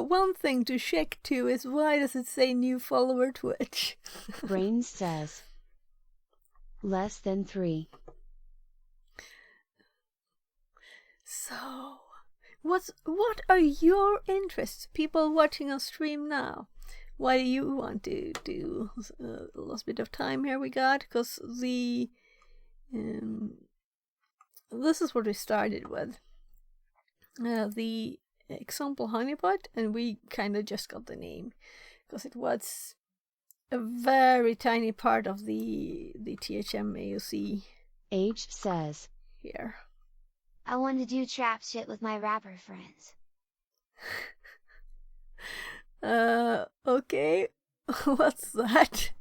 One thing to check too is why does it say new follower Twitch? Brains says less than 3. So, what are your interests? People watching on stream now. Why do you want to do a little bit of time here we got? Because the this is what we started with. The example honeypot, and we kind of just got the name because it was a very tiny part of the THM AOC. Age says Here. I want to do trap shit with my rapper friends. Okay. What's that?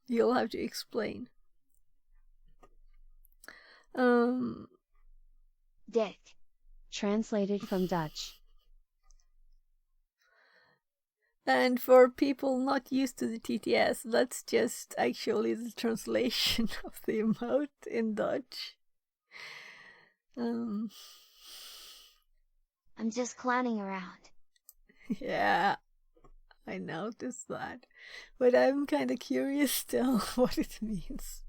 You'll have to explain. Dick. translated from Dutch. And for people not used to the TTS, that's just actually the translation of the emote in Dutch. I'm just clowning around. Yeah, I noticed that. But I'm kind of curious still what it means.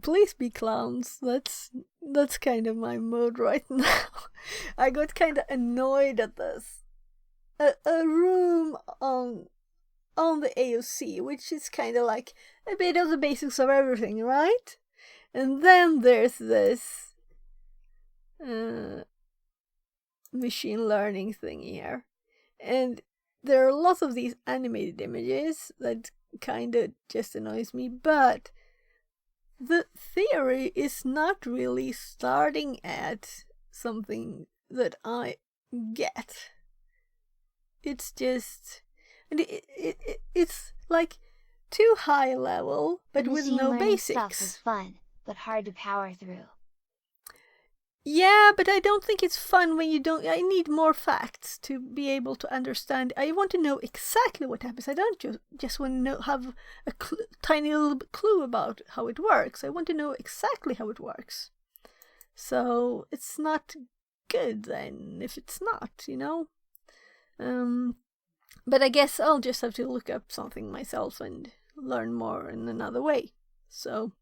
Please be clowns. That's kind of my mood right now. I got kind of annoyed at this. A room on the AOC, which is kind of like a bit of the basics of everything, right? And then there's this machine learning thing here, and there are lots of these animated images that kind of just annoys me, but the theory is not really starting at something that I get. It's just, and it's like too high level, but The with machine no learning basics. stuff is fun, but hard to power through. Yeah, but I don't think it's fun when you don't. I need more facts to be able to understand. I want to know exactly what happens. I don't just want to have a tiny little clue about how it works. I want to know exactly how it works. So it's not good then if it's not, you know. But I guess I'll just have to look up something myself and learn more in another way. So.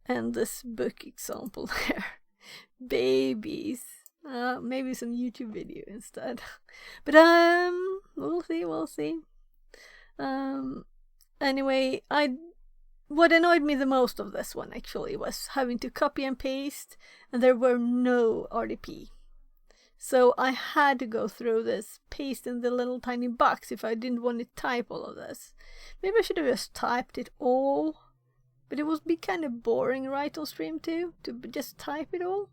And this book example there. Babies. Maybe some YouTube video instead. But we'll see. Anyway, what annoyed me the most of this one actually was having to copy and paste, and there were no RDP. So I had to go through this, paste in the little tiny box if I didn't want to type all of this. Maybe I should have just typed it all. But it would be kind of boring, right, on stream too, to just type it all.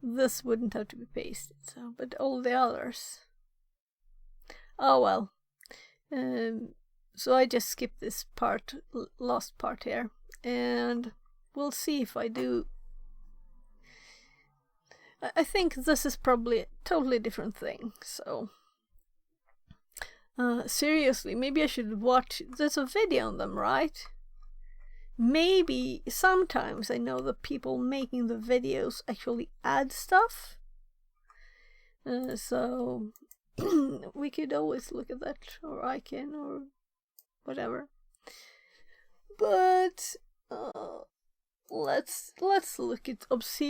This wouldn't have to be pasted, so, but all the others. Oh well. So I just skipped this part, last part here, and we'll see if I do. I think this is probably a totally different thing, so. Seriously, maybe I should watch. There's a video on them, right? Maybe sometimes I know the people making the videos actually add stuff. So we could always look at that, or I can, or whatever. But let's look at Obsidian.